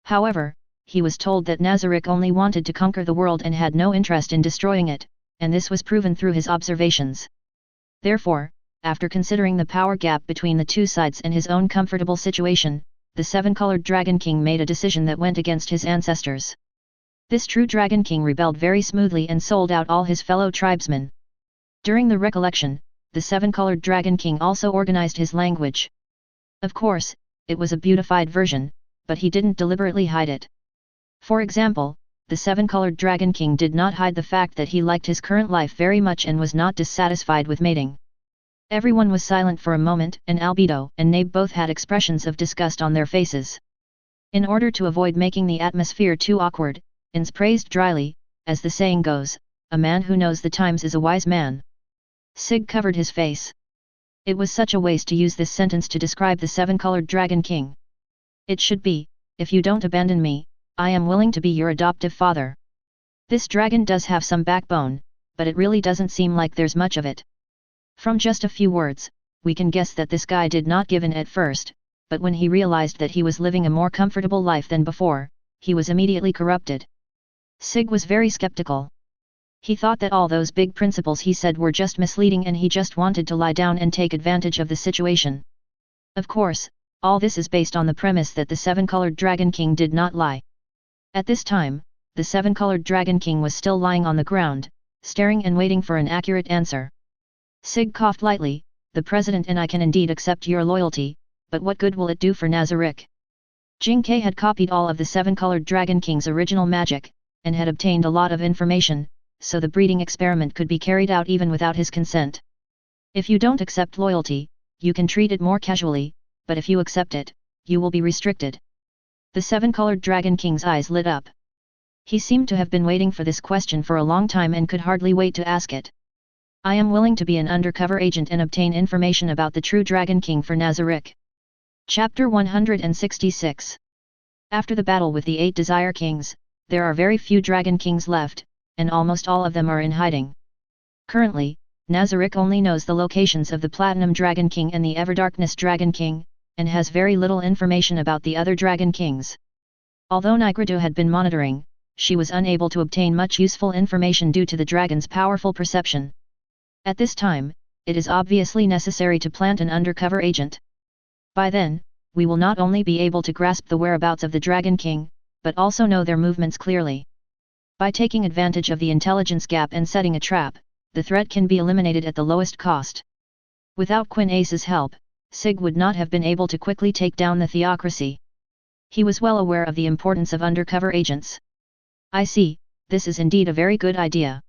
However, he was told that Nazarick only wanted to conquer the world and had no interest in destroying it, and this was proven through his observations. Therefore, after considering the power gap between the two sides and his own comfortable situation, the seven-colored Dragon King made a decision that went against his ancestors. This true Dragon King rebelled very smoothly and sold out all his fellow tribesmen. During the recollection, the seven-colored Dragon King also organized his language. Of course, it was a beautified version, but he didn't deliberately hide it. For example, the seven-colored Dragon King did not hide the fact that he liked his current life very much and was not dissatisfied with mating. Everyone was silent for a moment, and Albedo and Nabe both had expressions of disgust on their faces. In order to avoid making the atmosphere too awkward, Ainz praised dryly, as the saying goes, "A man who knows the times is a wise man." Sig covered his face. It was such a waste to use this sentence to describe the seven-colored Dragon King. It should be, "If you don't abandon me, I am willing to be your adoptive father." This dragon does have some backbone, but it really doesn't seem like there's much of it. From just a few words, we can guess that this guy did not give in at first, but when he realized that he was living a more comfortable life than before, he was immediately corrupted. Sig was very skeptical. He thought that all those big principles he said were just misleading and he just wanted to lie down and take advantage of the situation. Of course, all this is based on the premise that the seven-colored Dragon King did not lie. At this time, the seven-colored Dragon King was still lying on the ground, staring and waiting for an accurate answer. Sig coughed lightly, "The President and I can indeed accept your loyalty, but what good will it do for Nazarick?" Jinke had copied all of the seven-colored Dragon King's original magic, and had obtained a lot of information, so the breeding experiment could be carried out even without his consent. If you don't accept loyalty, you can treat it more casually, but if you accept it, you will be restricted. The seven-colored Dragon King's eyes lit up. He seemed to have been waiting for this question for a long time and could hardly wait to ask it. "I am willing to be an undercover agent and obtain information about the true Dragon King for Nazarick." Chapter 166. After the battle with the 8 Desire Kings, there are very few Dragon Kings left, and almost all of them are in hiding. Currently, Nazarick only knows the locations of the Platinum Dragon King and the Everdarkness Dragon King, and has very little information about the other Dragon Kings. Although Nigredo had been monitoring, she was unable to obtain much useful information due to the dragon's powerful perception. At this time, it is obviously necessary to plant an undercover agent. By then, we will not only be able to grasp the whereabouts of the Dragon King, but also know their movements clearly. By taking advantage of the intelligence gap and setting a trap, the threat can be eliminated at the lowest cost. Without Queen Ace's help, Sig would not have been able to quickly take down the theocracy. He was well aware of the importance of undercover agents. "I see, this is indeed a very good idea."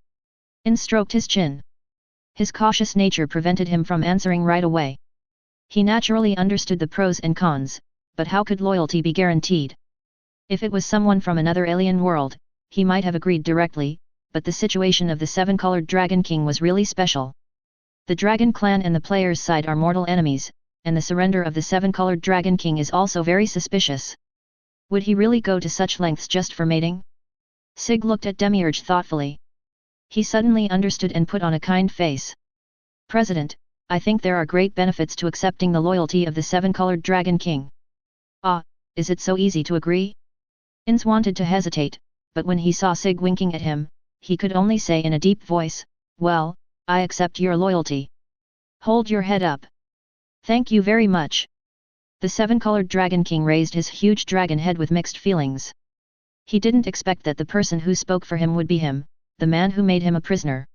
Ainz stroked his chin. His cautious nature prevented him from answering right away. He naturally understood the pros and cons, but how could loyalty be guaranteed? If it was someone from another alien world, he might have agreed directly, but the situation of the seven-colored Dragon King was really special. The Dragon Clan and the player's side are mortal enemies, and the surrender of the seven-colored Dragon King is also very suspicious. Would he really go to such lengths just for mating? Sig looked at Demiurge thoughtfully. He suddenly understood and put on a kind face. "President, I think there are great benefits to accepting the loyalty of the seven-colored Dragon King." "Ah, is it so easy to agree?" Ainz wanted to hesitate, but when he saw Sig winking at him, he could only say in a deep voice, "Well, I accept your loyalty. Hold your head up. Thank you very much." The seven-colored Dragon King raised his huge dragon head with mixed feelings. He didn't expect that the person who spoke for him would be him, the man who made him a prisoner.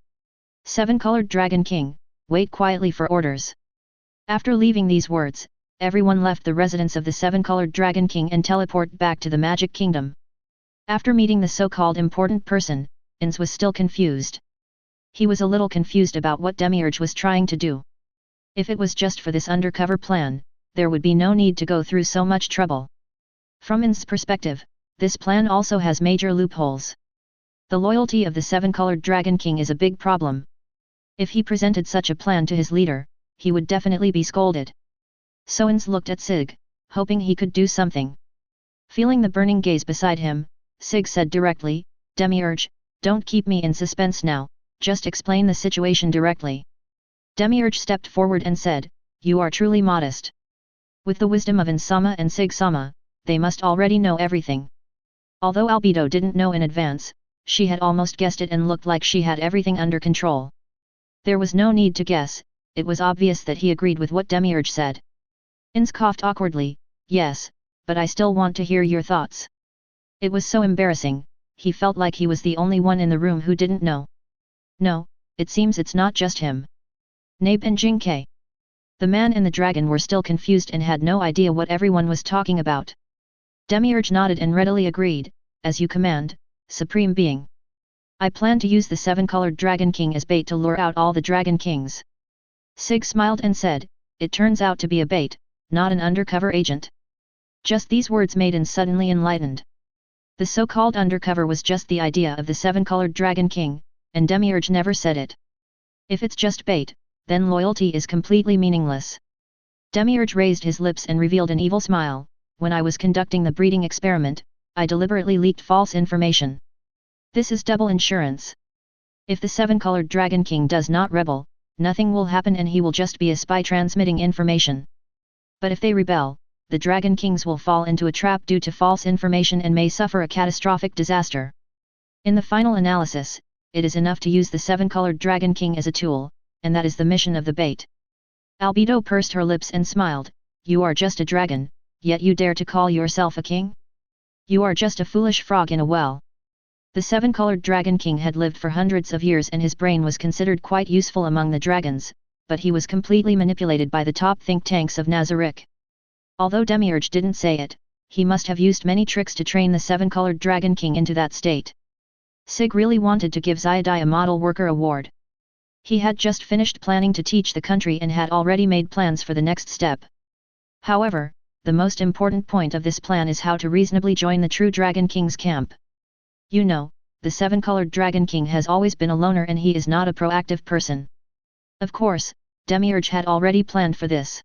Seven-colored Dragon King, wait quietly for orders. After leaving these words, everyone left the residence of the seven-colored Dragon King and teleport back to the Magic Kingdom. After meeting the so-called important person, Ainz was still confused. He was a little confused about what Demiurge was trying to do. If it was just for this undercover plan, there would be no need to go through so much trouble. From Ainz's perspective, this plan also has major loopholes. The loyalty of the seven-colored Dragon King is a big problem. If he presented such a plan to his leader, he would definitely be scolded. So Ainz looked at Sig, hoping he could do something. Feeling the burning gaze beside him, Sig said directly, "Demiurge, don't keep me in suspense now, just explain the situation directly." Demiurge stepped forward and said, "You are truly modest. With the wisdom of Ainz-sama and Sig-sama, they must already know everything." Although Albedo didn't know in advance, she had almost guessed it and looked like she had everything under control. There was no need to guess, it was obvious that he agreed with what Demiurge said. Ainz coughed awkwardly, "Yes, but I still want to hear your thoughts." It was so embarrassing, he felt like he was the only one in the room who didn't know. "No, it seems it's not just him. Nabe and Jinke." The man and the dragon were still confused and had no idea what everyone was talking about. Demiurge nodded and readily agreed, "As you command, Supreme Being. I plan to use the seven-colored Dragon King as bait to lure out all the Dragon Kings." Sig smiled and said, "It turns out to be a bait, not an undercover agent." Just these words made Ainz suddenly enlightened. The so-called undercover was just the idea of the seven-colored Dragon King, and Demiurge never said it. If it's just bait, then loyalty is completely meaningless. Demiurge raised his lips and revealed an evil smile, "When I was conducting the breeding experiment, I deliberately leaked false information. This is double insurance. If the seven-colored Dragon King does not rebel, nothing will happen and he will just be a spy transmitting information. But if they rebel, the Dragon Kings will fall into a trap due to false information and may suffer a catastrophic disaster. In the final analysis, it is enough to use the seven-colored Dragon King as a tool, and that is the mission of the bait." Albedo pursed her lips and smiled, "You are just a dragon, yet you dare to call yourself a king? You are just a foolish frog in a well." The seven-colored Dragon King had lived for hundreds of years and his brain was considered quite useful among the dragons, but he was completely manipulated by the top think tanks of Nazarick. Although Demiurge didn't say it, he must have used many tricks to train the seven-colored Dragon King into that state. Sig really wanted to give Xiaodai a Model Worker Award. He had just finished planning to teach the country and had already made plans for the next step. However, the most important point of this plan is how to reasonably join the true Dragon King's camp. You know, the seven-colored Dragon King has always been a loner and he is not a proactive person. Of course, Demiurge had already planned for this.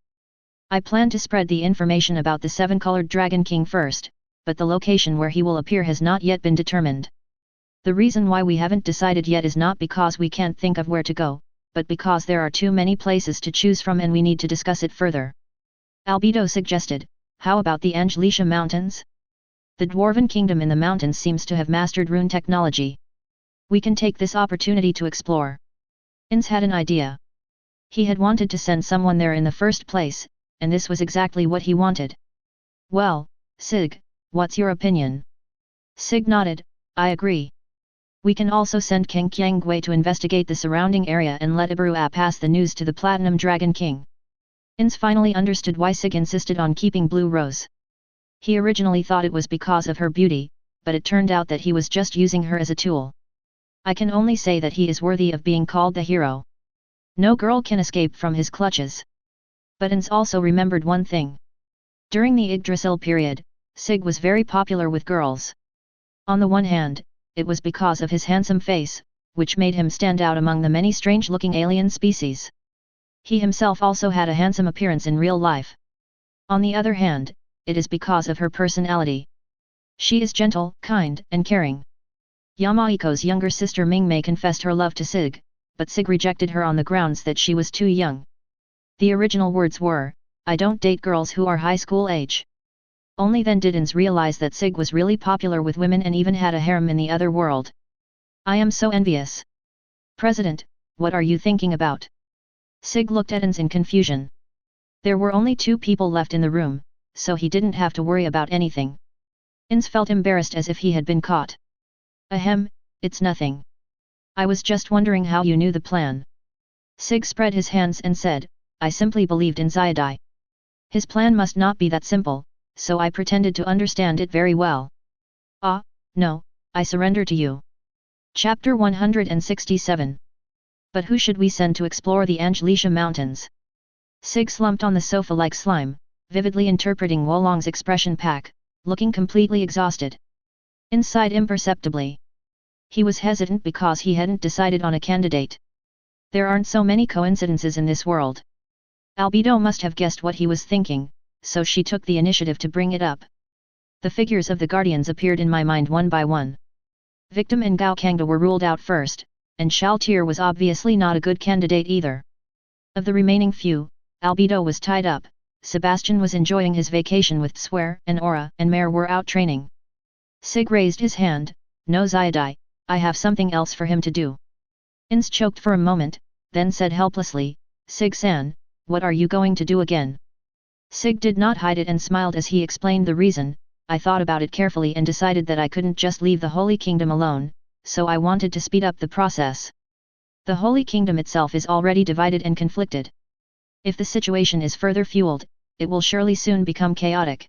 "I plan to spread the information about the seven-colored Dragon King first, but the location where he will appear has not yet been determined. The reason why we haven't decided yet is not because we can't think of where to go, but because there are too many places to choose from and we need to discuss it further." Albedo suggested, "How about the Angelicia Mountains? The Dwarven Kingdom in the mountains seems to have mastered rune technology. We can take this opportunity to explore." Ainz had an idea. He had wanted to send someone there in the first place, and this was exactly what he wanted. "Well, Sig, what's your opinion?" Sig nodded, "I agree. We can also send King Qiangwei to investigate the surrounding area and let Ibarua pass the news to the Platinum Dragon King." Ainz finally understood why Sig insisted on keeping Blue Rose. He originally thought it was because of her beauty, but it turned out that he was just using her as a tool. I can only say that he is worthy of being called the hero. No girl can escape from his clutches. But Ainz also remembered one thing. During the Yggdrasil period, Sig was very popular with girls. On the one hand, it was because of his handsome face, which made him stand out among the many strange-looking alien species. He himself also had a handsome appearance in real life. On the other hand, it is because of her personality. She is gentle, kind, and caring. Yamaiko's younger sister Mingmei confessed her love to Sig, but Sig rejected her on the grounds that she was too young. The original words were, "I don't date girls who are high school age." Only then did Ainz realize that Sig was really popular with women and even had a harem in the other world. I am so envious. President, what are you thinking about? Sig looked at Ainz in confusion. There were only 2 people left in the room, so he didn't have to worry about anything. Ainz felt embarrassed as if he had been caught. Ahem, it's nothing. I was just wondering how you knew the plan. Sig spread his hands and said, I simply believed in Xiaodai. His plan must not be that simple, so I pretended to understand it very well. Ah, no, I surrender to you. Chapter 167. But who should we send to explore the Angelicia Mountains? Sig slumped on the sofa like slime, vividly interpreting Wolong's expression pack, looking completely exhausted. Inside imperceptibly. He was hesitant because he hadn't decided on a candidate. There aren't so many coincidences in this world. Albedo must have guessed what he was thinking, so she took the initiative to bring it up. The figures of the Guardians appeared in my mind one by one. Victim and Gao Kangda were ruled out first, and Shaltir was obviously not a good candidate either. Of the remaining few, Albedo was tied up, Sebastian was enjoying his vacation with Swear and Aura, and Mare were out training. Sig raised his hand, no Xiaodai, I have something else for him to do. Ainz choked for a moment, then said helplessly, Sig-san, what are you going to do again? Sig did not hide it and smiled as he explained the reason. I thought about it carefully and decided that I couldn't just leave the Holy Kingdom alone, so I wanted to speed up the process. The Holy Kingdom itself is already divided and conflicted. If the situation is further fueled, it will surely soon become chaotic.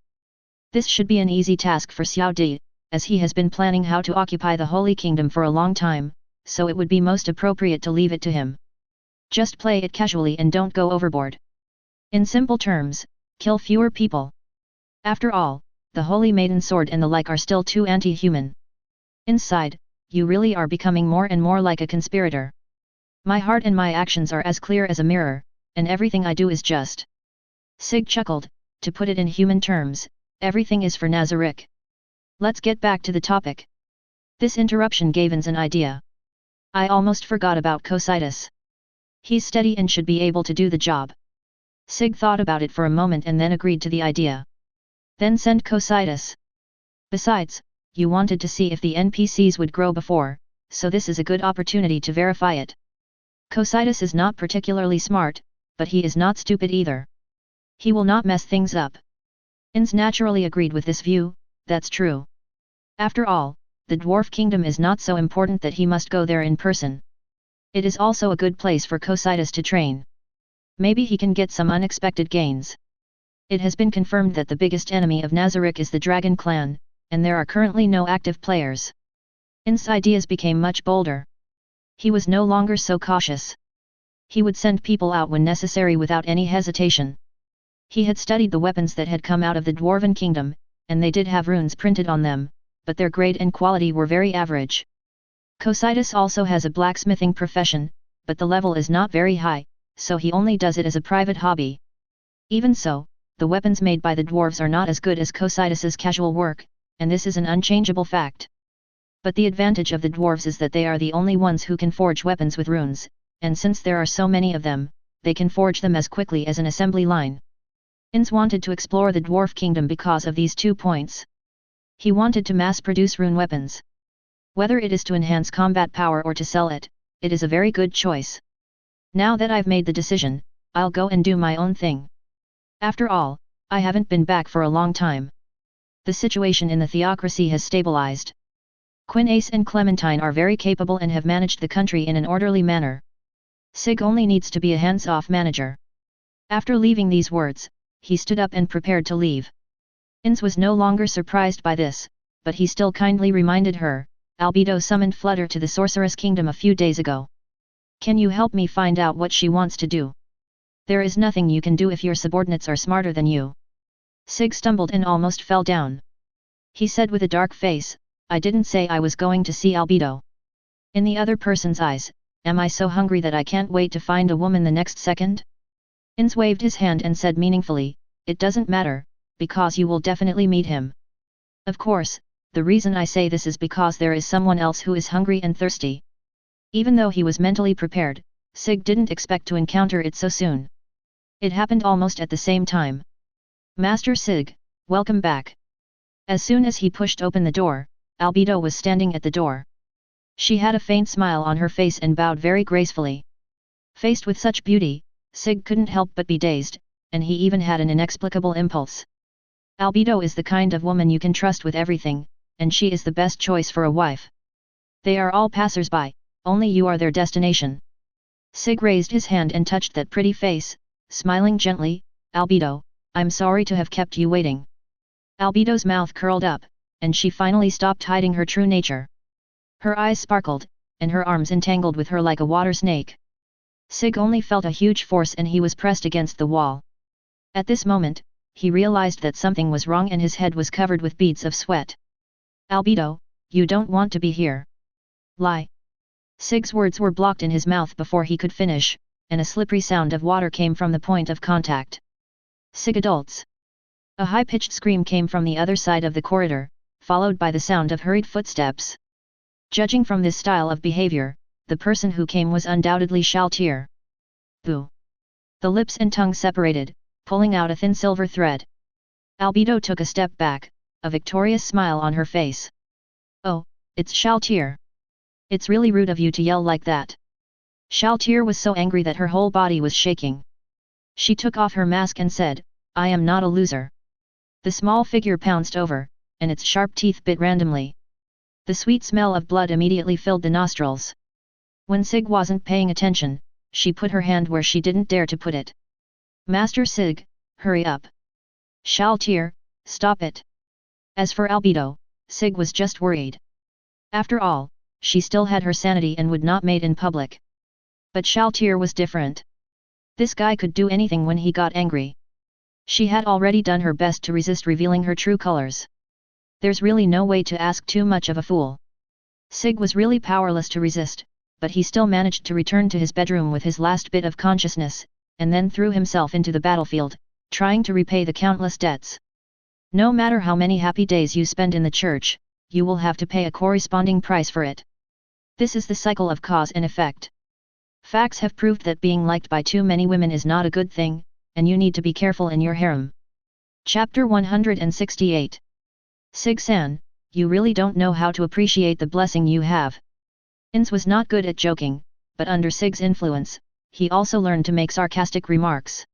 This should be an easy task for Xiao Di, as he has been planning how to occupy the Holy Kingdom for a long time, so it would be most appropriate to leave it to him. Just play it casually and don't go overboard. In simple terms, kill fewer people. After all, the Holy Maiden Sword and the like are still too anti-human. Inside, you really are becoming more and more like a conspirator. My heart and my actions are as clear as a mirror, and everything I do is just. Sig chuckled, to put it in human terms, everything is for Nazarick. Let's get back to the topic. This interruption gave Ainz an idea. I almost forgot about Cocytus. He's steady and should be able to do the job. Sig thought about it for a moment and then agreed to the idea. Then send Cocytus. Besides, you wanted to see if the NPCs would grow before, so this is a good opportunity to verify it. Cocytus is not particularly smart, but he is not stupid either. He will not mess things up. Ainz naturally agreed with this view, that's true. After all, the Dwarf Kingdom is not so important that he must go there in person. It is also a good place for Cocytus to train. Maybe he can get some unexpected gains. It has been confirmed that the biggest enemy of Nazarick is the Dragon Clan, and there are currently no active players. Ainz's ideas became much bolder. He was no longer so cautious. He would send people out when necessary without any hesitation. He had studied the weapons that had come out of the Dwarven Kingdom, and they did have runes printed on them, but their grade and quality were very average. Cocytus also has a blacksmithing profession, but the level is not very high, so he only does it as a private hobby. Even so, the weapons made by the dwarves are not as good as Cocytus's casual work, and this is an unchangeable fact. But the advantage of the dwarves is that they are the only ones who can forge weapons with runes, and since there are so many of them, they can forge them as quickly as an assembly line. Ainz wanted to explore the Dwarf Kingdom because of these 2 points. He wanted to mass-produce rune weapons. Whether it is to enhance combat power or to sell it, it is a very good choice. Now that I've made the decision, I'll go and do my own thing. After all, I haven't been back for a long time. The situation in the theocracy has stabilized. Quinace and Clementine are very capable and have managed the country in an orderly manner. Sig only needs to be a hands-off manager. After leaving these words, he stood up and prepared to leave. Ainz was no longer surprised by this, but he still kindly reminded her, Albedo summoned Flutter to the Sorceress Kingdom a few days ago. Can you help me find out what she wants to do? There is nothing you can do if your subordinates are smarter than you. Sig stumbled and almost fell down. He said with a dark face, I didn't say I was going to see Albedo. In the other person's eyes, am I so hungry that I can't wait to find a woman the next second? Ainz waved his hand and said meaningfully, it doesn't matter, because you will definitely meet him. Of course, the reason I say this is because there is someone else who is hungry and thirsty. Even though he was mentally prepared, Sig didn't expect to encounter it so soon. It happened almost at the same time. Master Sig, welcome back. As soon as he pushed open the door, Albedo was standing at the door. She had a faint smile on her face and bowed very gracefully. Faced with such beauty, Sig couldn't help but be dazed, and he even had an inexplicable impulse. Albedo is the kind of woman you can trust with everything, and she is the best choice for a wife. They are all passers-by, only you are their destination. Sig raised his hand and touched that pretty face, smiling gently. Albedo, I'm sorry to have kept you waiting. Albedo's mouth curled up, and she finally stopped hiding her true nature. Her eyes sparkled, and her arms entangled with her like a water snake. Sig only felt a huge force and he was pressed against the wall. At this moment, he realized that something was wrong and his head was covered with beads of sweat. Albedo, you don't want to be here. Lie. Sig's words were blocked in his mouth before he could finish, and a slippery sound of water came from the point of contact. Sig adults. A high-pitched scream came from the other side of the corridor, followed by the sound of hurried footsteps. Judging from this style of behavior, the person who came was undoubtedly Shaltir. Boo! The lips and tongue separated, pulling out a thin silver thread. Albedo took a step back, a victorious smile on her face. Oh, it's Shaltir. It's really rude of you to yell like that. Shaltir was so angry that her whole body was shaking. She took off her mask and said, I am not a loser. The small figure pounced over, and its sharp teeth bit randomly. The sweet smell of blood immediately filled the nostrils. When Sig wasn't paying attention, she put her hand where she didn't dare to put it. Master Sig, hurry up. Shaltir, stop it. As for Albedo, Sig was just worried. After all, she still had her sanity and would not mate in public. But Shaltir was different. This guy could do anything when he got angry. She had already done her best to resist revealing her true colors. There's really no way to ask too much of a fool. Sig was really powerless to resist, but he still managed to return to his bedroom with his last bit of consciousness, and then threw himself into the battlefield, trying to repay the countless debts. No matter how many happy days you spend in the church, you will have to pay a corresponding price for it. This is the cycle of cause and effect. Facts have proved that being liked by too many women is not a good thing, and you need to be careful in your harem. Chapter 168. Sig-san, you really don't know how to appreciate the blessing you have. Ainz was not good at joking, but under Sig's influence, he also learned to make sarcastic remarks.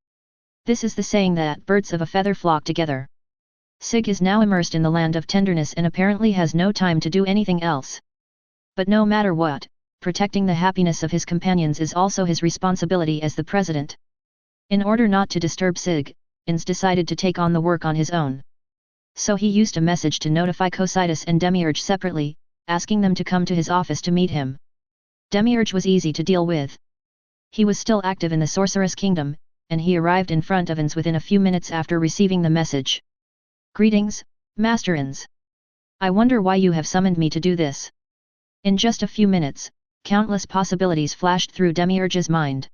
This is the saying that birds of a feather flock together. Sig is now immersed in the land of tenderness and apparently has no time to do anything else. But no matter what, protecting the happiness of his companions is also his responsibility as the president. In order not to disturb Sig, Ainz decided to take on the work on his own. So he used a message to notify Cocytus and Demiurge separately, asking them to come to his office to meet him. Demiurge was easy to deal with. He was still active in the Sorceress Kingdom, and he arrived in front of Ainz within a few minutes after receiving the message. Greetings, Master Ainz. I wonder why you have summoned me to do this. In just a few minutes, countless possibilities flashed through Demiurge's mind.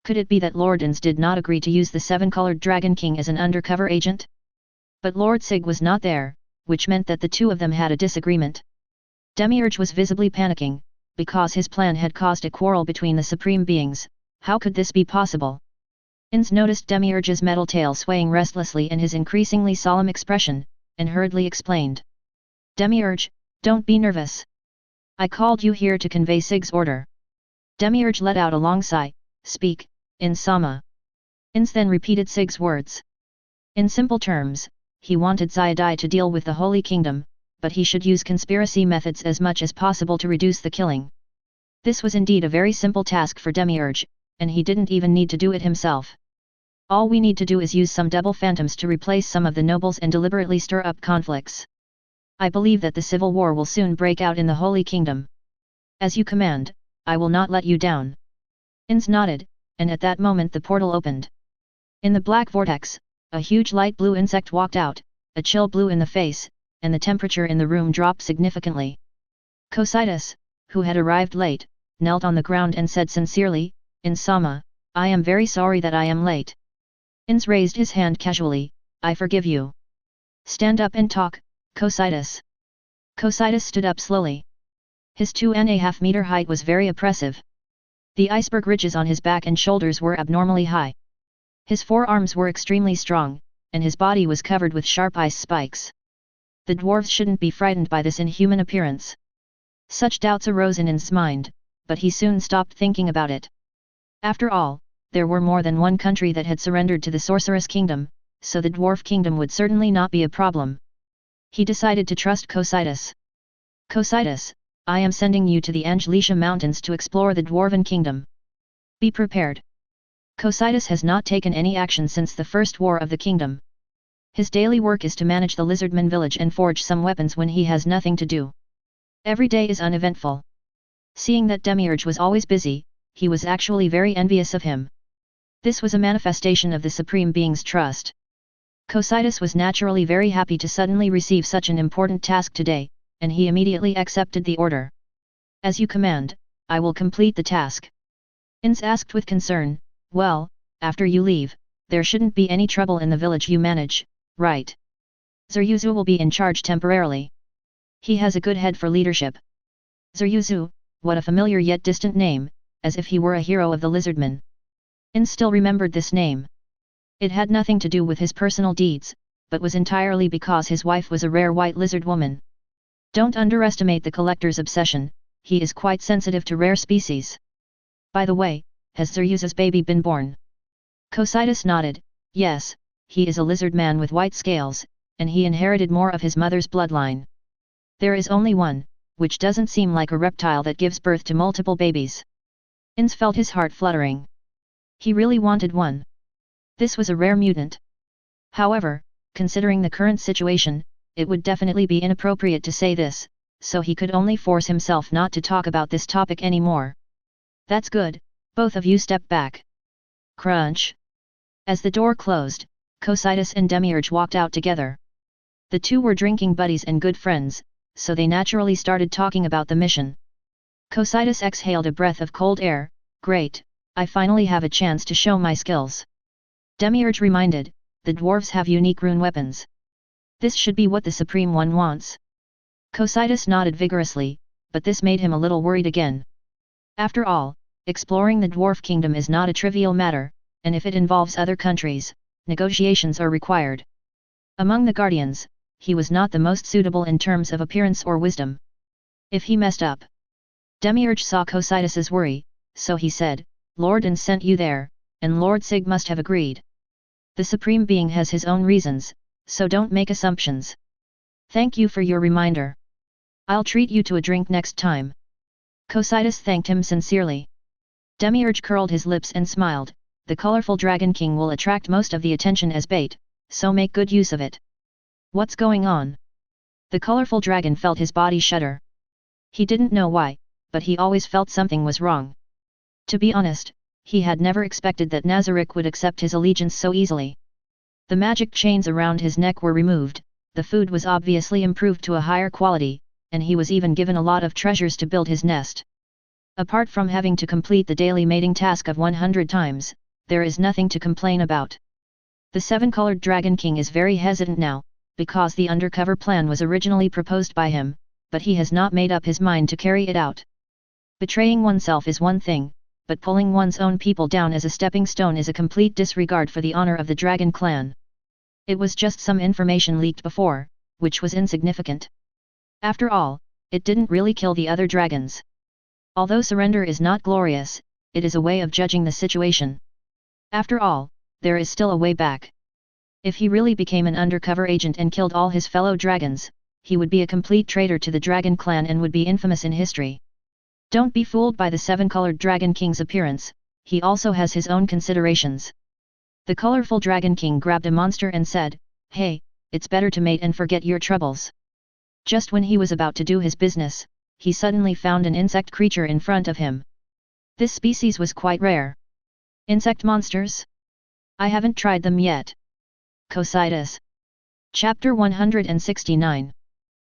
Could it be that Lord Ainz did not agree to use the seven-colored Dragon King as an undercover agent? But Lord Sig was not there, which meant that the two of them had a disagreement. Demiurge was visibly panicking, because his plan had caused a quarrel between the Supreme Beings. How could this be possible? Ainz noticed Demiurge's metal tail swaying restlessly and his increasingly solemn expression, and hurriedly explained. Demiurge, don't be nervous. I called you here to convey Sig's order. Demiurge let out a long sigh. Speak, Ainz-sama. Ainz then repeated Sig's words. In simple terms, he wanted Xiaodai to deal with the Holy Kingdom, but he should use conspiracy methods as much as possible to reduce the killing. This was indeed a very simple task for Demiurge, and he didn't even need to do it himself. All we need to do is use some double phantoms to replace some of the nobles and deliberately stir up conflicts. I believe that the civil war will soon break out in the Holy Kingdom. As you command, I will not let you down. Ainz nodded, and at that moment the portal opened. In the black vortex, a huge light blue insect walked out, a chill blew in the face, and the temperature in the room dropped significantly. Cocytus, who had arrived late, knelt on the ground and said sincerely, Ainz-sama, I am very sorry that I am late. Ainz raised his hand casually, I forgive you. Stand up and talk, Cocytus. Cocytus stood up slowly. His 2.5 meter height was very oppressive. The iceberg ridges on his back and shoulders were abnormally high. His forearms were extremely strong, and his body was covered with sharp ice spikes. The dwarves shouldn't be frightened by this inhuman appearance. Such doubts arose in Ainz's mind, but he soon stopped thinking about it. After all, there were more than one country that had surrendered to the Sorceress Kingdom, so the Dwarf Kingdom would certainly not be a problem. He decided to trust Cocytus. Cocytus, I am sending you to the Ainz Mountains to explore the Dwarven Kingdom. Be prepared. Cocytus has not taken any action since the First War of the Kingdom. His daily work is to manage the Lizardman village and forge some weapons when he has nothing to do. Every day is uneventful. Seeing that Demiurge was always busy, he was actually very envious of him. This was a manifestation of the Supreme Being's trust. Cocytus was naturally very happy to suddenly receive such an important task today, and he immediately accepted the order. As you command, I will complete the task. Ainz asked with concern, well, after you leave, there shouldn't be any trouble in the village you manage, right? Zeryuzu will be in charge temporarily. He has a good head for leadership. Zeryuzu, what a familiar yet distant name, as if he were a hero of the Lizardmen. Ainz still remembered this name. It had nothing to do with his personal deeds, but was entirely because his wife was a rare white lizard woman. Don't underestimate the collector's obsession, he is quite sensitive to rare species. By the way, has Zeryuzu's baby been born? Cocytus nodded, yes, he is a lizard man with white scales, and he inherited more of his mother's bloodline. There is only one, which doesn't seem like a reptile that gives birth to multiple babies. Ainz felt his heart fluttering. He really wanted one. This was a rare mutant. However, considering the current situation, it would definitely be inappropriate to say this, so he could only force himself not to talk about this topic anymore. That's good, both of you step back. Crunch. As the door closed, Cocytus and Demiurge walked out together. The two were drinking buddies and good friends, so they naturally started talking about the mission. Cocytus exhaled a breath of cold air, great, I finally have a chance to show my skills. Demiurge reminded, the dwarves have unique rune weapons. This should be what the Supreme One wants. Cocytus nodded vigorously, but this made him a little worried again. After all, exploring the Dwarf Kingdom is not a trivial matter, and if it involves other countries, negotiations are required. Among the Guardians, he was not the most suitable in terms of appearance or wisdom. If he messed up. Demiurge saw Cocytus's worry, so he said, Lord Ainz sent you there, and Lord Sig must have agreed. The Supreme Being has his own reasons, so don't make assumptions. Thank you for your reminder. I'll treat you to a drink next time. Cocytus thanked him sincerely. Demiurge curled his lips and smiled, the colorful Dragon King will attract most of the attention as bait, so make good use of it. What's going on? The colorful dragon felt his body shudder. He didn't know why, but he always felt something was wrong. To be honest, he had never expected that Nazarick would accept his allegiance so easily. The magic chains around his neck were removed, the food was obviously improved to a higher quality, and he was even given a lot of treasures to build his nest. Apart from having to complete the daily mating task of 100 times, there is nothing to complain about. The seven-colored Dragon King is very hesitant now, because the undercover plan was originally proposed by him, but he has not made up his mind to carry it out. Betraying oneself is one thing, but pulling one's own people down as a stepping stone is a complete disregard for the honor of the Dragon clan. It was just some information leaked before, which was insignificant. After all, it didn't really kill the other dragons. Although surrender is not glorious, it is a way of judging the situation. After all, there is still a way back. If he really became an undercover agent and killed all his fellow dragons, he would be a complete traitor to the Dragon clan and would be infamous in history. Don't be fooled by the seven-colored Dragon King's appearance, he also has his own considerations. The colorful Dragon King grabbed a monster and said, hey, it's better to mate and forget your troubles. Just when he was about to do his business, he suddenly found an insect creature in front of him. This species was quite rare. Insect monsters? I haven't tried them yet. Cocytus. Chapter 169.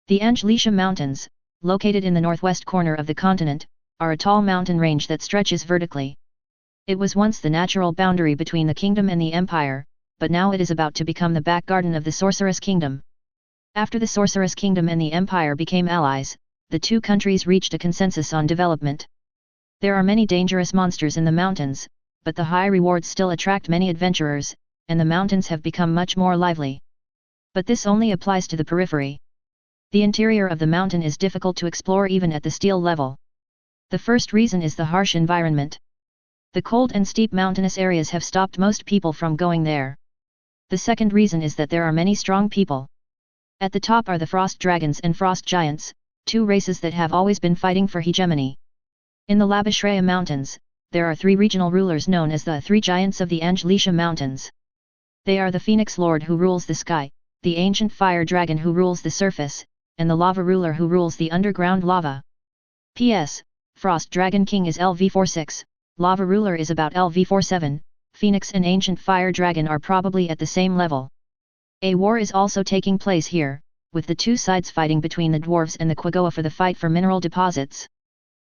The Ainz Mountains, located in the northwest corner of the continent, are a tall mountain range that stretches vertically. It was once the natural boundary between the kingdom and the empire, but now it is about to become the back garden of the Sorceress Kingdom. After the Sorceress Kingdom and the empire became allies, the two countries reached a consensus on development. There are many dangerous monsters in the mountains, but the high rewards still attract many adventurers, and the mountains have become much more lively. But this only applies to the periphery. The interior of the mountain is difficult to explore even at the steel level. The first reason is the harsh environment. The cold and steep mountainous areas have stopped most people from going there. The second reason is that there are many strong people. At the top are the frost dragons and frost giants, two races that have always been fighting for hegemony. In the Labashraya Mountains, there are three regional rulers known as the Three Giants of the Angelicia Mountains. They are the Phoenix Lord who rules the sky, the Ancient Fire Dragon who rules the surface, and the Lava Ruler who rules the underground lava. P.S. Frost Dragon King is LV46, Lava Ruler is about LV47, Phoenix and Ancient Fire Dragon are probably at the same level. A war is also taking place here, with the two sides fighting between the dwarves and the Quagoa for the fight for mineral deposits.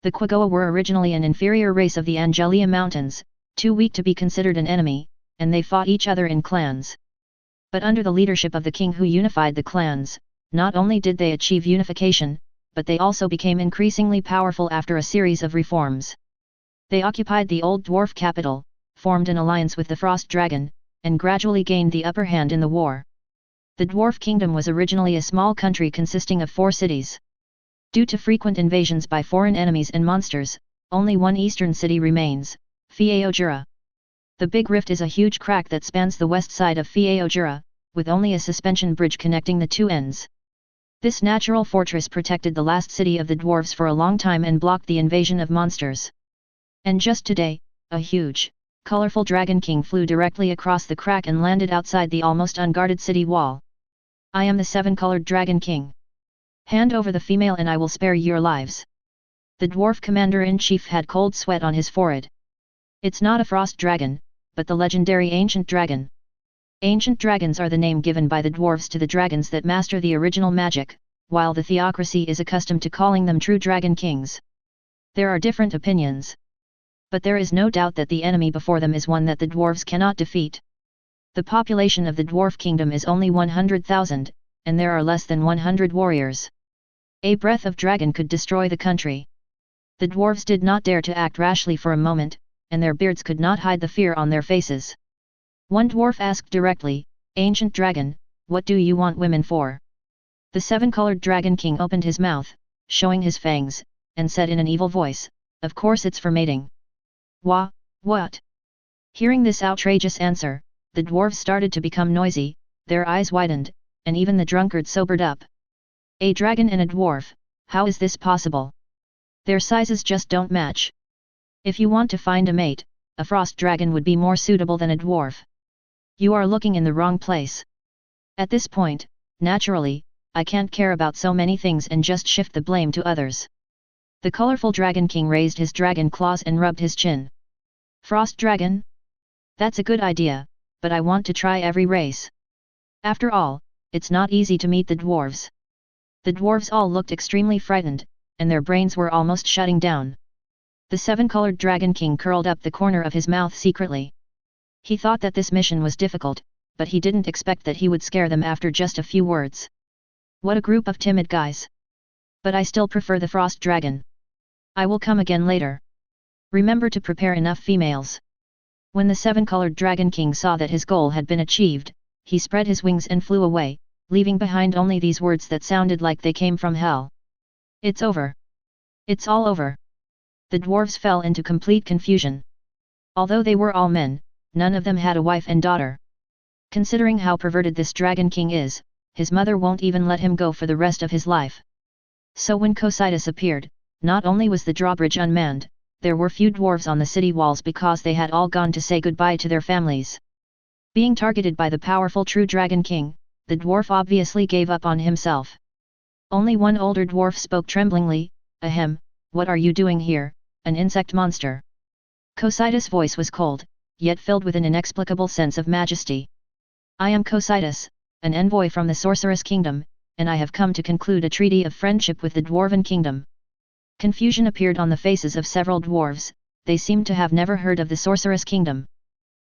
The Quagoa were originally an inferior race of the Angelia Mountains, too weak to be considered an enemy, and they fought each other in clans. But under the leadership of the king who unified the clans, not only did they achieve unification, but they also became increasingly powerful after a series of reforms. They occupied the old dwarf capital, formed an alliance with the Frost Dragon, and gradually gained the upper hand in the war. The Dwarf Kingdom was originally a small country consisting of 4 cities. Due to frequent invasions by foreign enemies and monsters, only one eastern city remains, Fiaojura. The Big Rift is a huge crack that spans the west side of Fiaojura, with only a suspension bridge connecting the two ends. This natural fortress protected the last city of the dwarves for a long time and blocked the invasion of monsters. And just today, a huge, colorful Dragon King flew directly across the crack and landed outside the almost unguarded city wall. I am the 7-colored Dragon King. Hand over the female and I will spare your lives. The dwarf commander-in-chief had cold sweat on his forehead. It's not a frost dragon, but the legendary ancient dragon. Ancient dragons are the name given by the dwarves to the dragons that master the original magic, while the theocracy is accustomed to calling them true dragon kings. There are different opinions. But there is no doubt that the enemy before them is one that the dwarves cannot defeat. The population of the dwarf kingdom is only 100,000, and there are less than 100 warriors. A breath of dragon could destroy the country. The dwarves did not dare to act rashly for a moment, and their beards could not hide the fear on their faces. One dwarf asked directly, "Ancient dragon, what do you want women for?" The 7-colored Dragon King opened his mouth, showing his fangs, and said in an evil voice, "Of course it's for mating." What? Hearing this outrageous answer, the dwarves started to become noisy, their eyes widened, and even the drunkard sobered up. A dragon and a dwarf, how is this possible? Their sizes just don't match. If you want to find a mate, a frost dragon would be more suitable than a dwarf. You are looking in the wrong place. At this point, naturally, I can't care about so many things and just shift the blame to others. The colorful Dragon King raised his dragon claws and rubbed his chin. Frost dragon? That's a good idea, but I want to try every race. After all, it's not easy to meet the dwarves. The dwarves all looked extremely frightened, and their brains were almost shutting down. The 7-colored Dragon King curled up the corner of his mouth secretly. He thought that this mission was difficult, but he didn't expect that he would scare them after just a few words. What a group of timid guys. But I still prefer the Frost Dragon. I will come again later. Remember to prepare enough females. When the 7-colored Dragon King saw that his goal had been achieved, he spread his wings and flew away, leaving behind only these words that sounded like they came from hell. It's over. It's all over. The dwarves fell into complete confusion. Although they were all men, none of them had a wife and daughter. Considering how perverted this Dragon King is, his mother won't even let him go for the rest of his life. So when Cocytus appeared, not only was the drawbridge unmanned, there were few dwarves on the city walls because they had all gone to say goodbye to their families. Being targeted by the powerful true Dragon King, the dwarf obviously gave up on himself. Only one older dwarf spoke tremblingly, "Ahem, what are you doing here, an insect monster?" Cocytus' voice was cold, yet filled with an inexplicable sense of majesty. "I am Cocytus, an envoy from the Sorceress Kingdom, and I have come to conclude a treaty of friendship with the Dwarven Kingdom." Confusion appeared on the faces of several dwarves, they seemed to have never heard of the Sorceress Kingdom.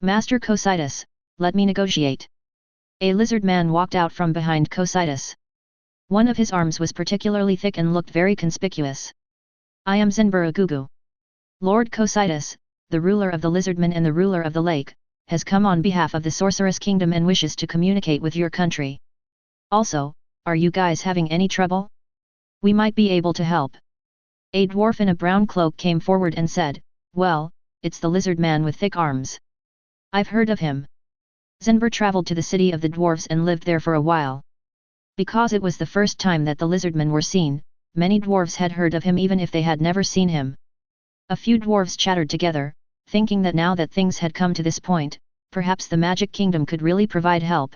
"Master Cocytus, let me negotiate." A lizard man walked out from behind Cocytus. One of his arms was particularly thick and looked very conspicuous. "I am Zenburagugu. Lord Cocytus, the ruler of the lizardmen and the ruler of the lake, has come on behalf of the Sorceress Kingdom and wishes to communicate with your country. Also, are you guys having any trouble? We might be able to help. A dwarf in a brown cloak came forward and said, well, it's the lizard man with thick arms. I've heard of him. Zenber traveled to the city of the dwarves and lived there for a while. Because it was the first time that the lizardmen were seen, many dwarves had heard of him even if they had never seen him. A few dwarves chattered together, thinking that now that things had come to this point, perhaps the magic kingdom could really provide help.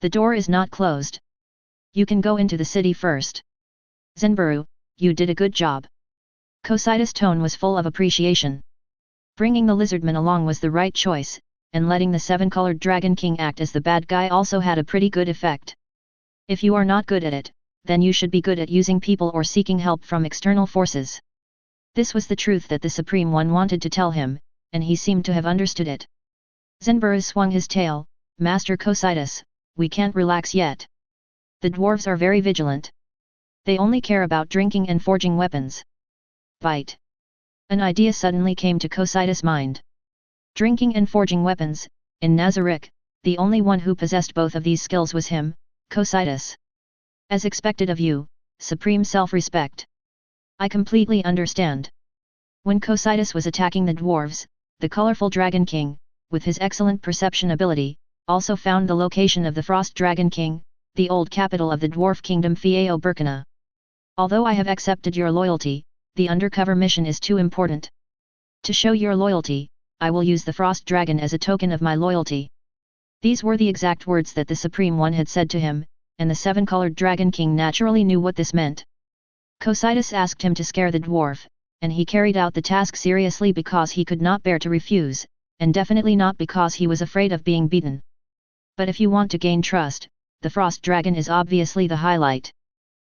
The door is not closed. You can go into the city first. Zenburu, you did a good job. Cocytus' tone was full of appreciation. Bringing the lizardman along was the right choice, and letting the seven-colored Dragon King act as the bad guy also had a pretty good effect. If you are not good at it, then you should be good at using people or seeking help from external forces. This was the truth that the Supreme One wanted to tell him, and he seemed to have understood it. Zenburu swung his tail, Master Cocytus, we can't relax yet. The dwarves are very vigilant. They only care about drinking and forging weapons. Bite. An idea suddenly came to Cocytus' mind. Drinking and forging weapons, in Nazarick, the only one who possessed both of these skills was him, Cocytus. As expected of you, supreme self-respect. I completely understand. When Cocytus was attacking the dwarves, the colorful Dragon King, with his excellent perception ability, also found the location of the Frost Dragon King, the old capital of the Dwarf Kingdom Fiao Burkina. Although I have accepted your loyalty, the undercover mission is too important. To show your loyalty, I will use the Frost Dragon as a token of my loyalty. These were the exact words that the Supreme One had said to him, and the seven-colored Dragon King naturally knew what this meant. Cocytus asked him to scare the dwarf, and he carried out the task seriously because he could not bear to refuse, and definitely not because he was afraid of being beaten. But if you want to gain trust, the Frost Dragon is obviously the highlight.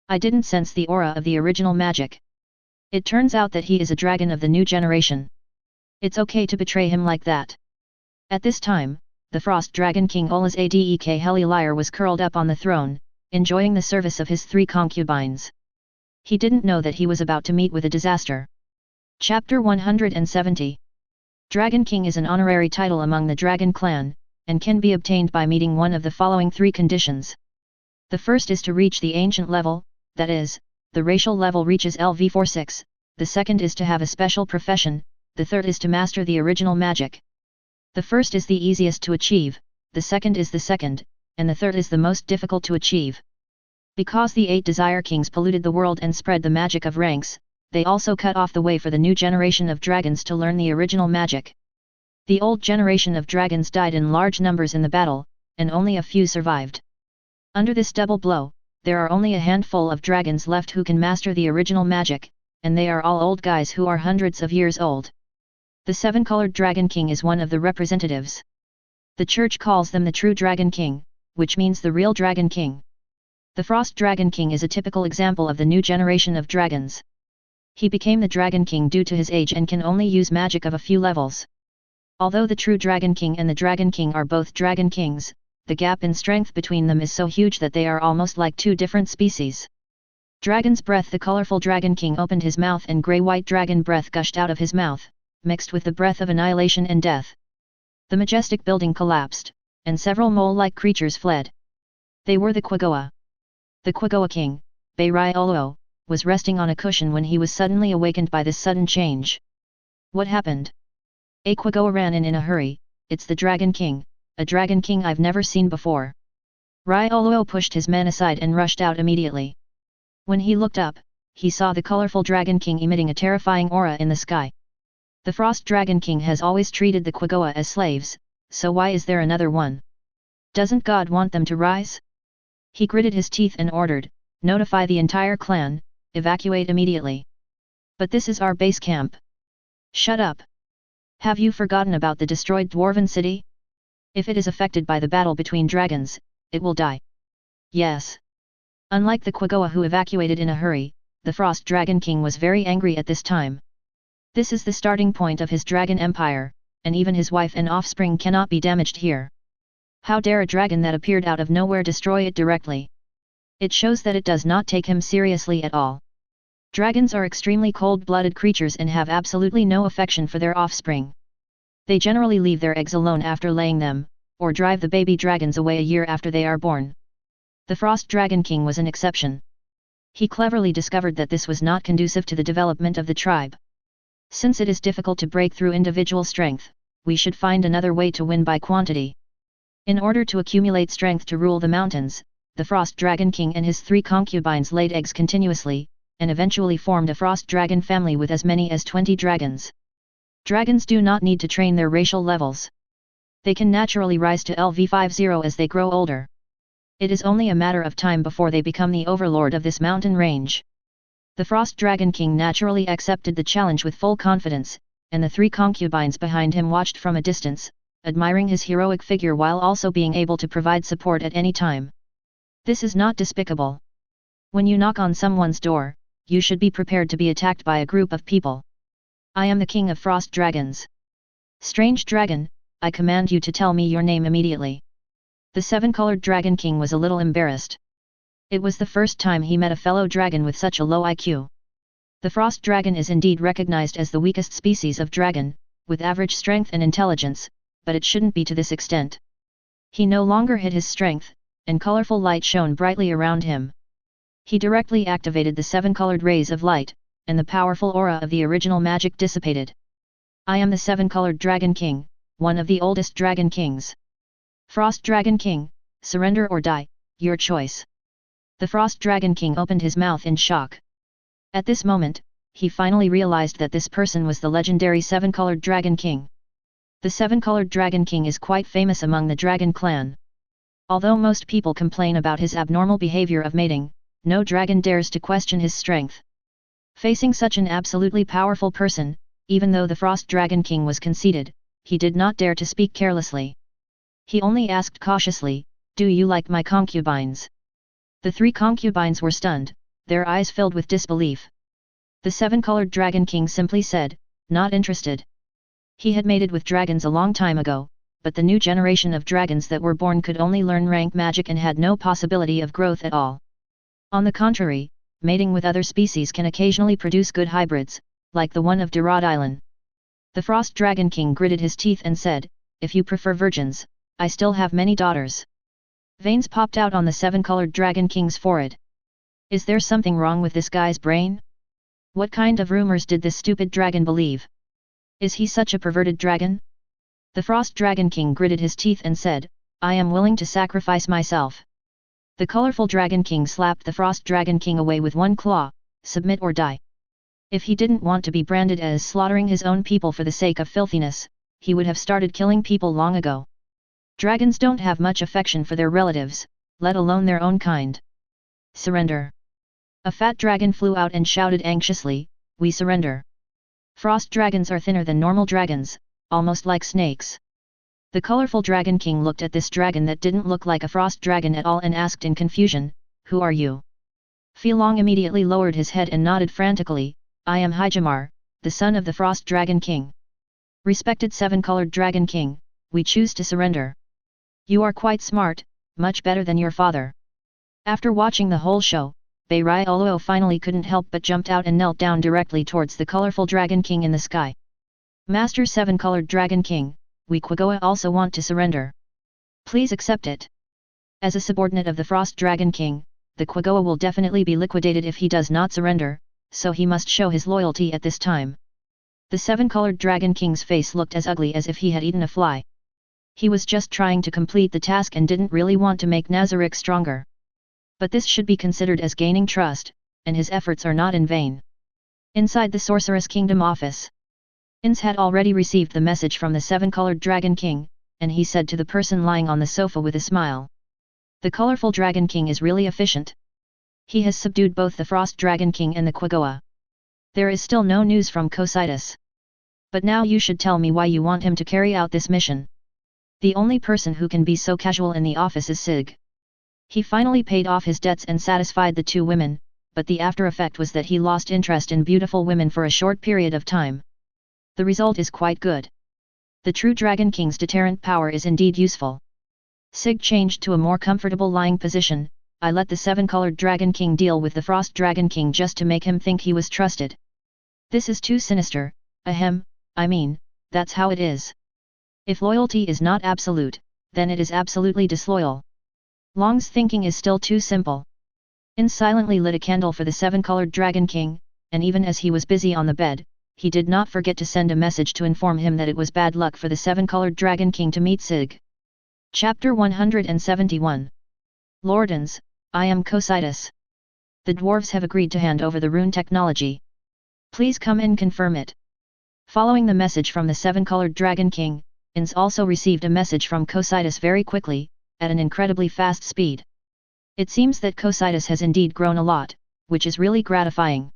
I didn't sense the aura of the original magic. It turns out that he is a dragon of the new generation. It's okay to betray him like that. At this time, the Frost Dragon King Ola's Adek Heliliar was curled up on the throne, enjoying the service of his 3 concubines. He didn't know that he was about to meet with a disaster. Chapter 170. Dragon King is an honorary title among the Dragon Clan, and can be obtained by meeting one of the following 3 conditions. The first is to reach the ancient level, that is, the racial level reaches LV46, the second is to have a special profession, the third is to master the original magic. The first is the easiest to achieve, the second is the second, and the third is the most difficult to achieve. Because the 8 Desire Kings polluted the world and spread the magic of ranks, they also cut off the way for the new generation of dragons to learn the original magic. The old generation of dragons died in large numbers in the battle, and only a few survived. Under this double blow, there are only a handful of dragons left who can master the original magic, and they are all old guys who are hundreds of years old. The 7-colored Dragon King is one of the representatives. The church calls them the true Dragon King, which means the real Dragon King. The Frost Dragon King is a typical example of the new generation of dragons. He became the Dragon King due to his age and can only use magic of a few levels. Although the true Dragon King and the Dragon King are both Dragon Kings, the gap in strength between them is so huge that they are almost like 2 different species. Dragon's breath. The colorful Dragon King opened his mouth and grey-white dragon breath gushed out of his mouth, mixed with the breath of annihilation and death. The majestic building collapsed, and several mole-like creatures fled. They were the Quagoa. The Quagoa King, Bayriolo, was resting on a cushion when he was suddenly awakened by this sudden change. What happened? A Quagoa ran in a hurry. It's the Dragon King, a Dragon King I've never seen before. Ryolo pushed his man aside and rushed out immediately. When he looked up, he saw the colorful Dragon King emitting a terrifying aura in the sky. The Frost Dragon King has always treated the Quagoa as slaves, so why is there another one? Doesn't God want them to rise? He gritted his teeth and ordered, notify the entire clan, evacuate immediately. But this is our base camp. Shut up. Have you forgotten about the destroyed Dwarven city? If it is affected by the battle between dragons, it will die. Yes. Unlike the Quagoa who evacuated in a hurry, the Frost Dragon King was very angry at this time. This is the starting point of his dragon empire, and even his wife and offspring cannot be damaged here. How dare a dragon that appeared out of nowhere destroy it directly? It shows that it does not take him seriously at all. Dragons are extremely cold-blooded creatures and have absolutely no affection for their offspring. They generally leave their eggs alone after laying them, or drive the baby dragons away a year after they are born. The Frost Dragon King was an exception. He cleverly discovered that this was not conducive to the development of the tribe. Since it is difficult to break through individual strength, we should find another way to win by quantity. In order to accumulate strength to rule the mountains, the Frost Dragon King and his 3 concubines laid eggs continuously, and eventually formed a Frost Dragon family with as many as 20 dragons. Dragons do not need to train their racial levels. They can naturally rise to LV50 as they grow older. It is only a matter of time before they become the overlord of this mountain range. The Frost Dragon King naturally accepted the challenge with full confidence, and the 3 concubines behind him watched from a distance, admiring his heroic figure while also being able to provide support at any time. This is not despicable. When you knock on someone's door, you should be prepared to be attacked by a group of people. I am the king of frost dragons. Strange dragon, I command you to tell me your name immediately. The 7-colored Dragon King was a little embarrassed. It was the first time he met a fellow dragon with such a low IQ. The frost dragon is indeed recognized as the weakest species of dragon, with average strength and intelligence, but it shouldn't be to this extent. He no longer hid his strength, and colorful light shone brightly around him. He directly activated the 7-colored rays of light, and the powerful aura of the original magic dissipated. I am the 7-colored Dragon King, one of the oldest Dragon Kings. Frost Dragon King, surrender or die, your choice. The Frost Dragon King opened his mouth in shock. At this moment, he finally realized that this person was the legendary 7-colored Dragon King. The 7-colored Dragon King is quite famous among the Dragon clan. Although most people complain about his abnormal behavior of mating, no dragon dares to question his strength. Facing such an absolutely powerful person, even though the Frost Dragon King was conceited, he did not dare to speak carelessly. He only asked cautiously, "Do you like my concubines?" The 3 concubines were stunned, their eyes filled with disbelief. The 7-colored Dragon King simply said, "Not interested." He had mated with dragons a long time ago, but the new generation of dragons that were born could only learn rank magic and had no possibility of growth at all. On the contrary, mating with other species can occasionally produce good hybrids, like the one of Dorodilon. The Frost Dragon King gritted his teeth and said, "If you prefer virgins, I still have many daughters." Veins popped out on the 7-colored Dragon King's forehead. Is there something wrong with this guy's brain? What kind of rumors did this stupid dragon believe? Is he such a perverted dragon? The Frost Dragon King gritted his teeth and said, "I am willing to sacrifice myself." The colorful Dragon King slapped the Frost Dragon King away with one claw, "Submit or die." If he didn't want to be branded as slaughtering his own people for the sake of filthiness, he would have started killing people long ago. Dragons don't have much affection for their relatives, let alone their own kind. Surrender. A fat dragon flew out and shouted anxiously, "We surrender." Frost dragons are thinner than normal dragons, almost like snakes. The colorful Dragon King looked at this dragon that didn't look like a frost dragon at all and asked in confusion, "Who are you?" Feelong immediately lowered his head and nodded frantically, "I am Hijamar, the son of the Frost Dragon King." "Respected 7-colored Dragon King, we choose to surrender. You are quite smart, much better than your father." After watching the whole show, Beirai Oluo finally couldn't help but jumped out and knelt down directly towards the colorful Dragon King in the sky. "Master 7-colored Dragon King, we Quagoa also want to surrender. Please accept it." As a subordinate of the Frost Dragon King, the Quagoa will definitely be liquidated if he does not surrender, so he must show his loyalty at this time. The 7-colored Dragon King's face looked as ugly as if he had eaten a fly. He was just trying to complete the task and didn't really want to make Nazarick stronger. But this should be considered as gaining trust, and his efforts are not in vain. Inside the Sorceress Kingdom office, Ainz had already received the message from the 7-colored Dragon King, and he said to the person lying on the sofa with a smile, "The colorful Dragon King is really efficient. He has subdued both the Frost Dragon King and the Quagoa. There is still no news from Cocytus. But now you should tell me why you want him to carry out this mission." The only person who can be so casual in the office is Sig. He finally paid off his debts and satisfied the 2 women, but the after effect was that he lost interest in beautiful women for a short period of time. The result is quite good. The true Dragon King's deterrent power is indeed useful. Sig changed to a more comfortable lying position. "I let the 7-colored Dragon King deal with the Frost Dragon King just to make him think he was trusted. This is too sinister, ahem, I mean, that's how it is. If loyalty is not absolute, then it is absolutely disloyal. Long's thinking is still too simple. Ainz silently lit a candle for the seven-colored Dragon King, and even as he was busy on the bed, he did not forget to send a message to inform him that it was bad luck for the seven-colored Dragon King to meet Sig. Chapter 171. Lord Ainz, I am Cocytus. The dwarves have agreed to hand over the rune technology. Please come and confirm it. Following the message from the seven-colored Dragon King, Ainz also received a message from Cocytus very quickly, at an incredibly fast speed. It seems that Cocytus has indeed grown a lot, which is really gratifying.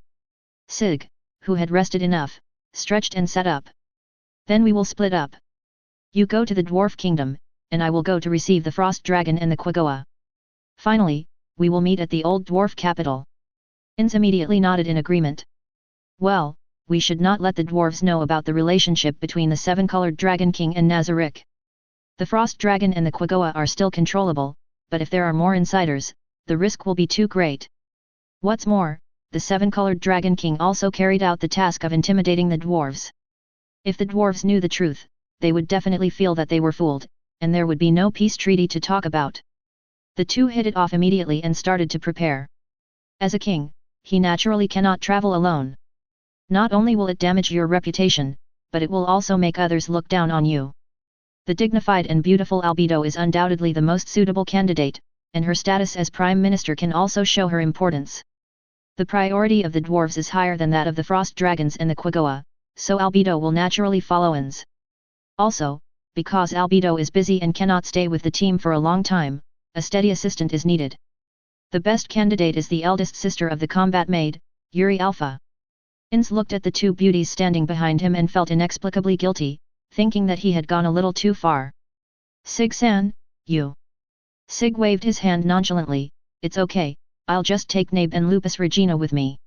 Sig, who had rested enough, stretched and sat up. Then we will split up. You go to the Dwarf Kingdom, and I will go to receive the Frost Dragon and the Quaggoa. Finally, we will meet at the old dwarf capital. Ainz immediately nodded in agreement. Well, we should not let the dwarves know about the relationship between the seven-colored Dragon King and Nazarick. The Frost Dragon and the Quaggoa are still controllable, but if there are more insiders, the risk will be too great. What's more, the seven-colored Dragon King also carried out the task of intimidating the dwarves. If the dwarves knew the truth, they would definitely feel that they were fooled, and there would be no peace treaty to talk about. The two hit it off immediately and started to prepare. As a king, he naturally cannot travel alone. Not only will it damage your reputation, but it will also make others look down on you. The dignified and beautiful Albedo is undoubtedly the most suitable candidate, and her status as Prime Minister can also show her importance. The priority of the dwarves is higher than that of the Frost Dragons and the Quaggoa, so Albedo will naturally follow Ainz. Also, because Albedo is busy and cannot stay with the team for a long time, a steady assistant is needed. The best candidate is the eldest sister of the combat maid, Yuri Alpha. Ainz looked at the two beauties standing behind him and felt inexplicably guilty, thinking that he had gone a little too far. Sig-san, you. Sig waved his hand nonchalantly. It's okay, I'll just take Nabe and Lupus Regina with me.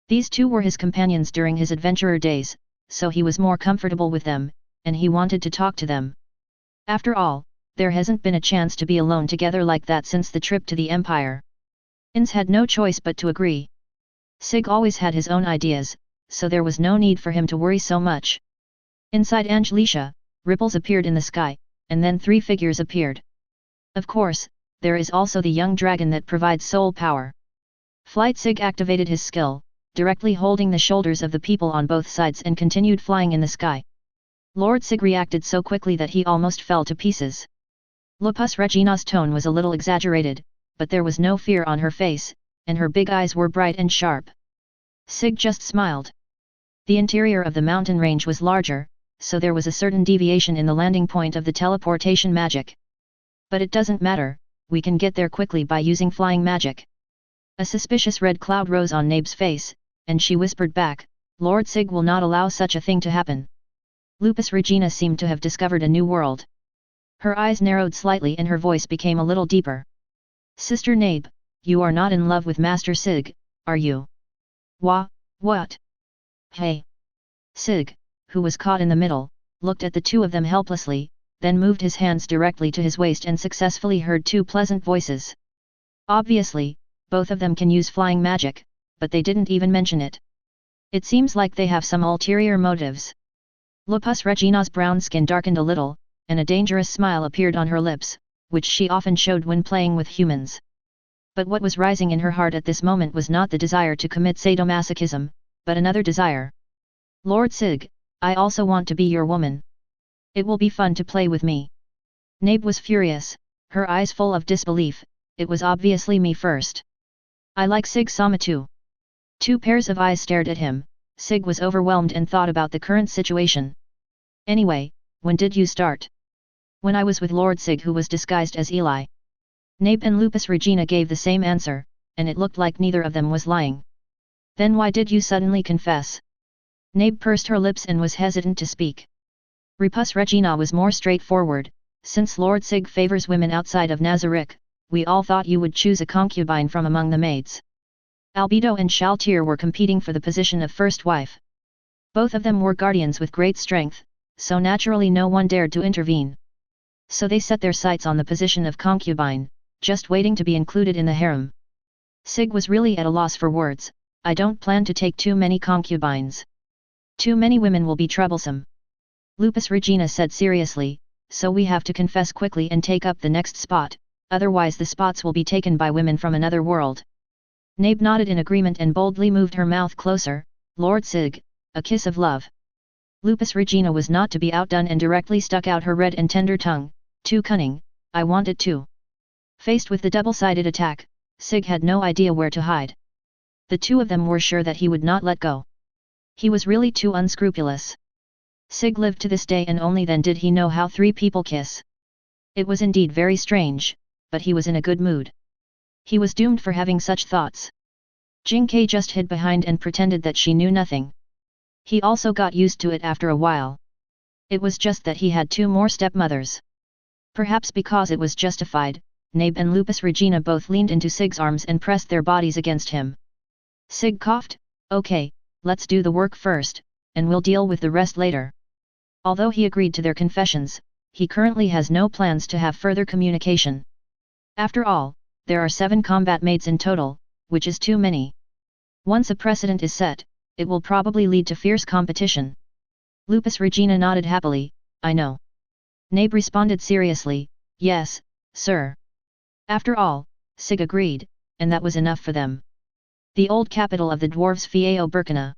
These two were his companions during his adventurer days, so he was more comfortable with them, and he wanted to talk to them. After all, there hasn't been a chance to be alone together like that since the trip to the Empire. Ainz had no choice but to agree. Sig always had his own ideas, so there was no need for him to worry so much. Inside Angelica, ripples appeared in the sky, and then three figures appeared. Of course, there is also the young dragon that provides soul power. Flight Sig activated his skill, directly holding the shoulders of the people on both sides and continued flying in the sky. Lord Sig reacted so quickly that he almost fell to pieces. Lupus Regina's tone was a little exaggerated, but there was no fear on her face, and her big eyes were bright and sharp. Sig just smiled. The interior of the mountain range was larger, so there was a certain deviation in the landing point of the teleportation magic. But it doesn't matter, we can get there quickly by using flying magic. A suspicious red cloud rose on Nabe's face, and she whispered back, Lord Sig will not allow such a thing to happen. Lupus Regina seemed to have discovered a new world. Her eyes narrowed slightly and her voice became a little deeper. Sister Nabe, you are not in love with Master Sig, are you? What? Hey! Sig, who was caught in the middle, looked at the two of them helplessly, then moved his hands directly to his waist and successfully heard two pleasant voices. Obviously, both of them can use flying magic, but they didn't even mention it. It seems like they have some ulterior motives. Lupus Regina's brown skin darkened a little, and a dangerous smile appeared on her lips, which she often showed when playing with humans. But what was rising in her heart at this moment was not the desire to commit sadomasochism, but another desire. Lord Sig, I also want to be your woman. It will be fun to play with me. Nabe was furious, her eyes full of disbelief. It was obviously me first. I like Sig-sama too. Two pairs of eyes stared at him. Sig was overwhelmed and thought about the current situation. Anyway, when did you start? When I was with Lord Sig, who was disguised as Eli. Nabe and Lupus Regina gave the same answer, and it looked like neither of them was lying. Then why did you suddenly confess? Nabe pursed her lips and was hesitant to speak. Lupus Regina was more straightforward. Since Lord Sig favors women outside of Nazarick, we all thought you would choose a concubine from among the maids. Albedo and Shaltir were competing for the position of first wife. Both of them were guardians with great strength, so naturally no one dared to intervene. So they set their sights on the position of concubine, just waiting to be included in the harem. Sig was really at a loss for words. I don't plan to take too many concubines. Too many women will be troublesome. Lupus Regina said seriously, so we have to confess quickly and take up the next spot, otherwise the spots will be taken by women from another world. Nabe nodded in agreement and boldly moved her mouth closer. Lord Sig, a kiss of love. Lupus Regina was not to be outdone and directly stuck out her red and tender tongue. Too cunning, I want it too. Faced with the double-sided attack, Sig had no idea where to hide. The two of them were sure that he would not let go. He was really too unscrupulous. Sig lived to this day and only then did he know how three people kiss. It was indeed very strange, but he was in a good mood. He was doomed for having such thoughts. Jing Ke just hid behind and pretended that she knew nothing. He also got used to it after a while. It was just that he had two more stepmothers. Perhaps because it was justified, Nabe and Lupus Regina both leaned into Sig's arms and pressed their bodies against him. Sig coughed, okay, let's do the work first, and we'll deal with the rest later. Although he agreed to their confessions, he currently has no plans to have further communication. After all, there are 7 combat mates in total, which is too many. Once a precedent is set, it will probably lead to fierce competition. Lupus Regina nodded happily, I know. Nabe responded seriously, yes, sir. After all, Sig agreed, and that was enough for them. The old capital of the dwarves Fiao Burkina.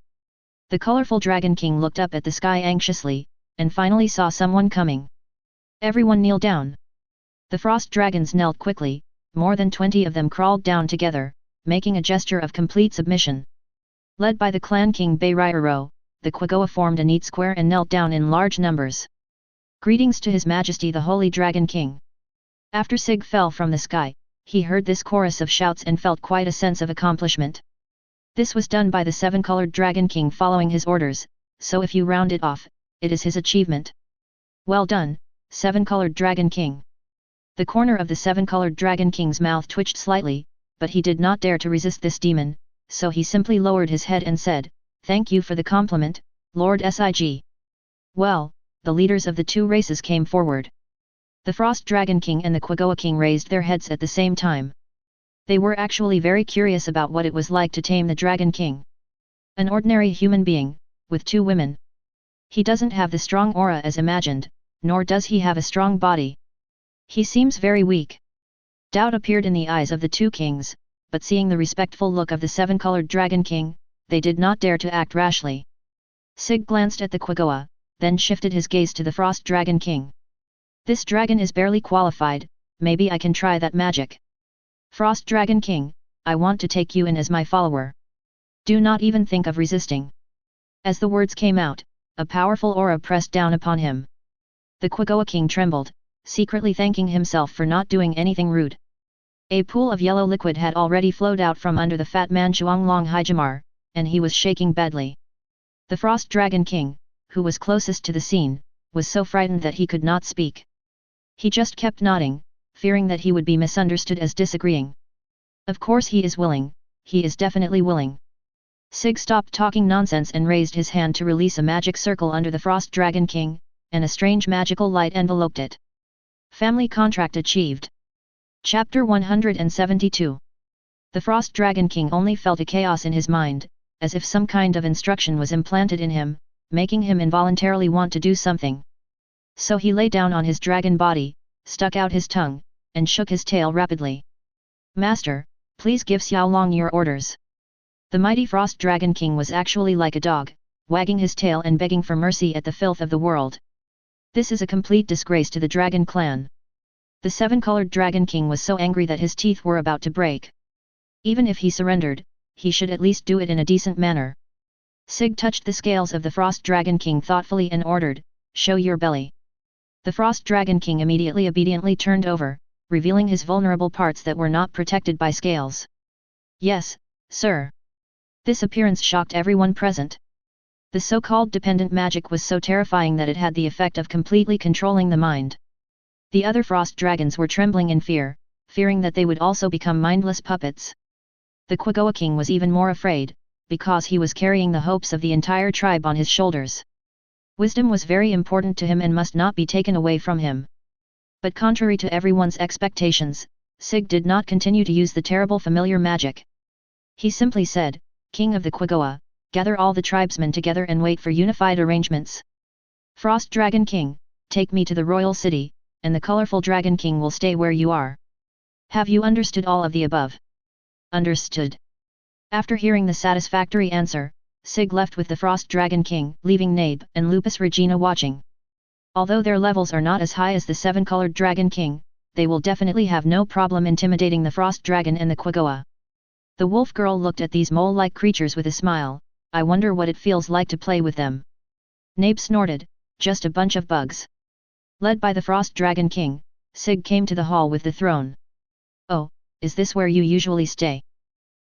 The colorful Dragon King looked up at the sky anxiously, and finally saw someone coming. Everyone kneel down. The frost dragons knelt quickly, more than 20 of them crawled down together, making a gesture of complete submission. Led by the clan king Bayrairo, the Quagoa formed a neat square and knelt down in large numbers. Greetings to His Majesty the Holy Dragon King. After Sig fell from the sky, he heard this chorus of shouts and felt quite a sense of accomplishment. This was done by the 7-colored Dragon King following his orders, so if you round it off, it is his achievement. Well done, 7-colored Dragon King. The corner of the 7-colored Dragon King's mouth twitched slightly, but he did not dare to resist this demon, so he simply lowered his head and said, thank you for the compliment, Lord Sig. Well, the leaders of the two races came forward. The Frost Dragon King and the Quagoa King raised their heads at the same time. They were actually very curious about what it was like to tame the Dragon King. An ordinary human being, with 2 women. He doesn't have the strong aura as imagined, nor does he have a strong body. He seems very weak. Doubt appeared in the eyes of the 2 kings, but seeing the respectful look of the 7-colored Dragon King, they did not dare to act rashly. Sig glanced at the Quagoa, then shifted his gaze to the Frost Dragon King. This dragon is barely qualified, maybe I can try that magic. Frost Dragon King, I want to take you in as my follower. Do not even think of resisting. As the words came out, a powerful aura pressed down upon him. The Quagoa King trembled, secretly thanking himself for not doing anything rude. A pool of yellow liquid had already flowed out from under the fat man Chuanglong Hijamar, and he was shaking badly. The Frost Dragon King, who was closest to the scene, was so frightened that he could not speak. He just kept nodding, fearing that he would be misunderstood as disagreeing. Of course he is willing, he is definitely willing. Sig stopped talking nonsense and raised his hand to release a magic circle under the Frost Dragon King, and a strange magical light enveloped it. Family contract achieved. Chapter 172. The Frost Dragon King only felt a chaos in his mind, as if some kind of instruction was implanted in him, making him involuntarily want to do something. So he lay down on his dragon body, stuck out his tongue, and shook his tail rapidly. Master, please give Xiaolong your orders. The mighty Frost Dragon King was actually like a dog, wagging his tail and begging for mercy at the filth of the world. This is a complete disgrace to the Dragon Clan. The 7-colored Dragon King was so angry that his teeth were about to break. Even if he surrendered, he should at least do it in a decent manner. Sig touched the scales of the Frost Dragon King thoughtfully and ordered, show your belly. The Frost Dragon King immediately obediently turned over, revealing his vulnerable parts that were not protected by scales. Yes, sir. This appearance shocked everyone present. The so-called dependent magic was so terrifying that it had the effect of completely controlling the mind. The other frost dragons were trembling in fear, fearing that they would also become mindless puppets. The Quagoa King was even more afraid, because he was carrying the hopes of the entire tribe on his shoulders. Wisdom was very important to him and must not be taken away from him. But contrary to everyone's expectations, Sig did not continue to use the terrible familiar magic. He simply said, King of the Quagoa, gather all the tribesmen together and wait for unified arrangements. Frost Dragon King, take me to the royal city, and the colorful Dragon King will stay where you are. Have you understood all of the above? Understood. After hearing the satisfactory answer, Sig left with the Frost Dragon King, leaving Nabe and Lupus Regina watching. Although their levels are not as high as the seven-colored Dragon King, they will definitely have no problem intimidating the Frost Dragon and the Quaggoa. The wolf girl looked at these mole-like creatures with a smile. I wonder what it feels like to play with them. Nabe snorted, just a bunch of bugs. Led by the Frost Dragon King, Sig came to the hall with the throne. Oh, is this where you usually stay?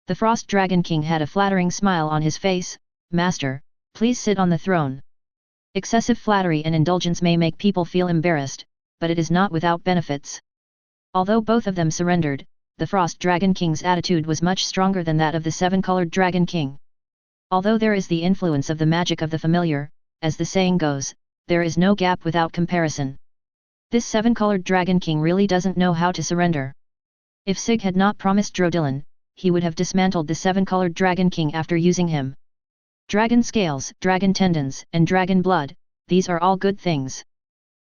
The Frost Dragon King had a flattering smile on his face. Master, please sit on the throne. Excessive flattery and indulgence may make people feel embarrassed, but it is not without benefits. Although both of them surrendered, the Frost Dragon King's attitude was much stronger than that of the seven-colored Dragon King. Although there is the influence of the magic of the familiar, as the saying goes, there is no gap without comparison. This seven-colored Dragon King really doesn't know how to surrender. If Sig had not promised Drodilin, he would have dismantled the seven-colored Dragon King after using him. Dragon scales, dragon tendons, and dragon blood, these are all good things.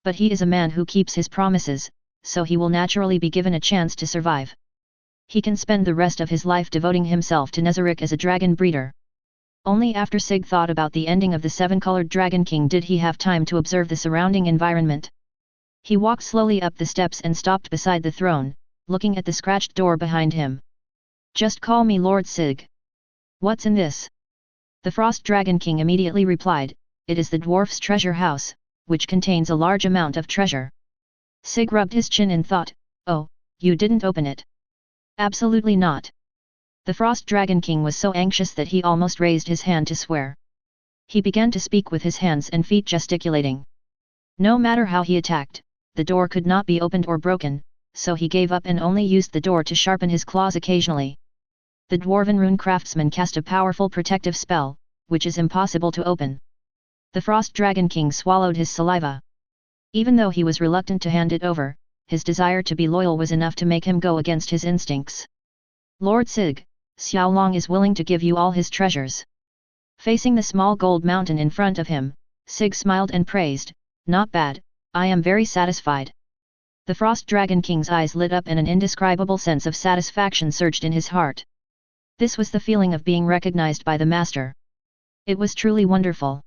But he is a man who keeps his promises, so he will naturally be given a chance to survive. He can spend the rest of his life devoting himself to Nazarick as a dragon breeder. Only after Sig thought about the ending of the seven-colored Dragon King did he have time to observe the surrounding environment. He walked slowly up the steps and stopped beside the throne, looking at the scratched door behind him. Just call me Lord Sig. What's in this? The Frost Dragon King immediately replied, it is the dwarf's treasure house, which contains a large amount of treasure. Sig rubbed his chin and thought, oh, you didn't open it. Absolutely not. The Frost Dragon King was so anxious that he almost raised his hand to swear. He began to speak with his hands and feet gesticulating. No matter how he attacked, the door could not be opened or broken, so he gave up and only used the door to sharpen his claws occasionally. The dwarven rune craftsman cast a powerful protective spell, which is impossible to open. The Frost Dragon King swallowed his saliva. Even though he was reluctant to hand it over, his desire to be loyal was enough to make him go against his instincts. Lord Sig, Xiaolong is willing to give you all his treasures. Facing the small gold mountain in front of him, Sig smiled and praised, not bad, I am very satisfied. The Frost Dragon King's eyes lit up and an indescribable sense of satisfaction surged in his heart. This was the feeling of being recognized by the master. It was truly wonderful.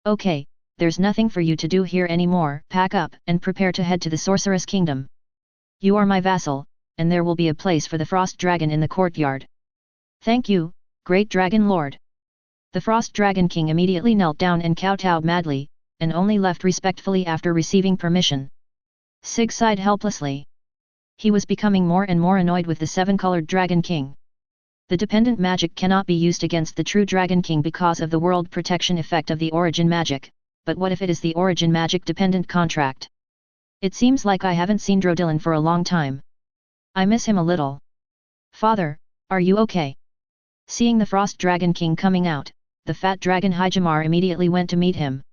Okay, there's nothing for you to do here anymore. Pack up and prepare to head to the Sorceress Kingdom. You are my vassal, and there will be a place for the Frost Dragon in the courtyard. Thank you, Great Dragon Lord. The Frost Dragon King immediately knelt down and kowtowed madly, and only left respectfully after receiving permission. Sig sighed helplessly. He was becoming more and more annoyed with the seven-colored Dragon King. The dependent magic cannot be used against the true Dragon King because of the world protection effect of the origin magic, but what if it is the origin magic dependent contract? It seems like I haven't seen Drodilin for a long time. I miss him a little. Father, are you okay? Seeing the Frost Dragon King coming out, the fat dragon Hijamar immediately went to meet him.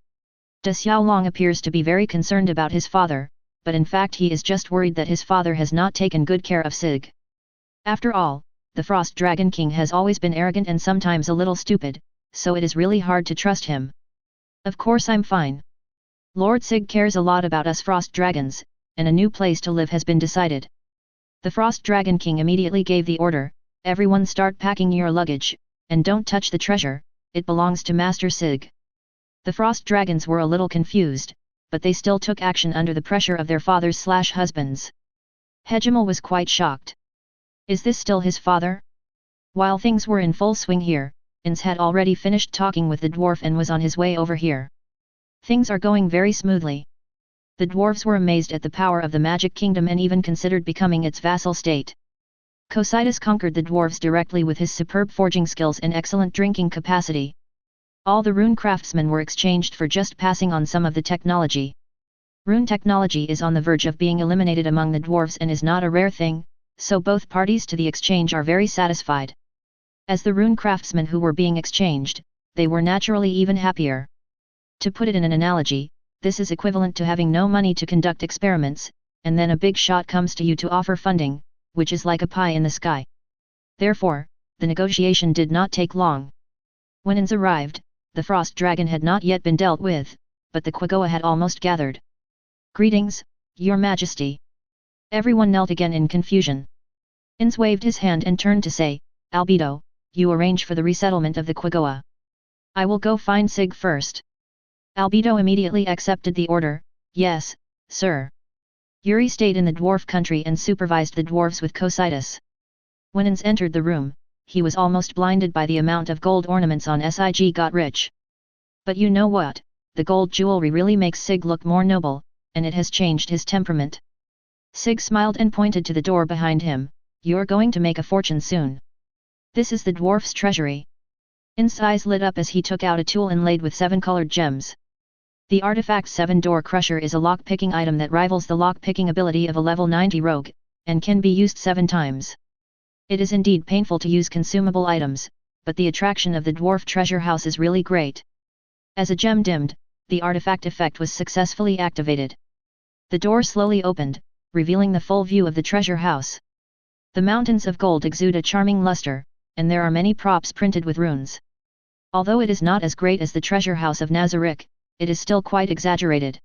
Da Xiaolong appears to be very concerned about his father, but in fact he is just worried that his father has not taken good care of Sig. After all, the Frost Dragon King has always been arrogant and sometimes a little stupid, so it is really hard to trust him. Of course I'm fine. Lord Sig cares a lot about us Frost Dragons, and a new place to live has been decided. The Frost Dragon King immediately gave the order, everyone start packing your luggage, and don't touch the treasure, it belongs to Master Sig. The Frost Dragons were a little confused, but they still took action under the pressure of their fathers/husbands. Hegemal was quite shocked. Is this still his father? While things were in full swing here, Ainz had already finished talking with the dwarf and was on his way over here. Things are going very smoothly. The dwarves were amazed at the power of the Magic Kingdom and even considered becoming its vassal state. Cocytus conquered the dwarves directly with his superb forging skills and excellent drinking capacity. All the rune craftsmen were exchanged for just passing on some of the technology. Rune technology is on the verge of being eliminated among the dwarves and is not a rare thing, so both parties to the exchange are very satisfied. As the rune craftsmen who were being exchanged, they were naturally even happier. To put it in an analogy, this is equivalent to having no money to conduct experiments, and then a big shot comes to you to offer funding, which is like a pie in the sky. Therefore, the negotiation did not take long. When Ainz arrived, the Frost Dragon had not yet been dealt with, but the Quaggoa had almost gathered. Greetings, Your Majesty. Everyone knelt again in confusion. Ainz waved his hand and turned to say, Albedo, you arrange for the resettlement of the Quigoa. I will go find Sig first. Albedo immediately accepted the order. Yes, sir. Yuri stayed in the dwarf country and supervised the dwarves with Cocytus. When Ainz entered the room, he was almost blinded by the amount of gold ornaments on Sig got rich. But you know what, the gold jewelry really makes Sig look more noble, and it has changed his temperament. Sig smiled and pointed to the door behind him. You're going to make a fortune soon. This is the dwarf's treasury. Ainz's eyes lit up as he took out a tool inlaid with 7 colored gems. The artifact 7-door crusher is a lock-picking item that rivals the lock-picking ability of a level 90 rogue, and can be used 7 times. It is indeed painful to use consumable items, but the attraction of the dwarf treasure house is really great. As a gem dimmed, the artifact effect was successfully activated. The door slowly opened, revealing the full view of the treasure house. The mountains of gold exude a charming luster, and there are many props printed with runes. Although it is not as great as the treasure house of Nazarick, it is still quite exaggerated.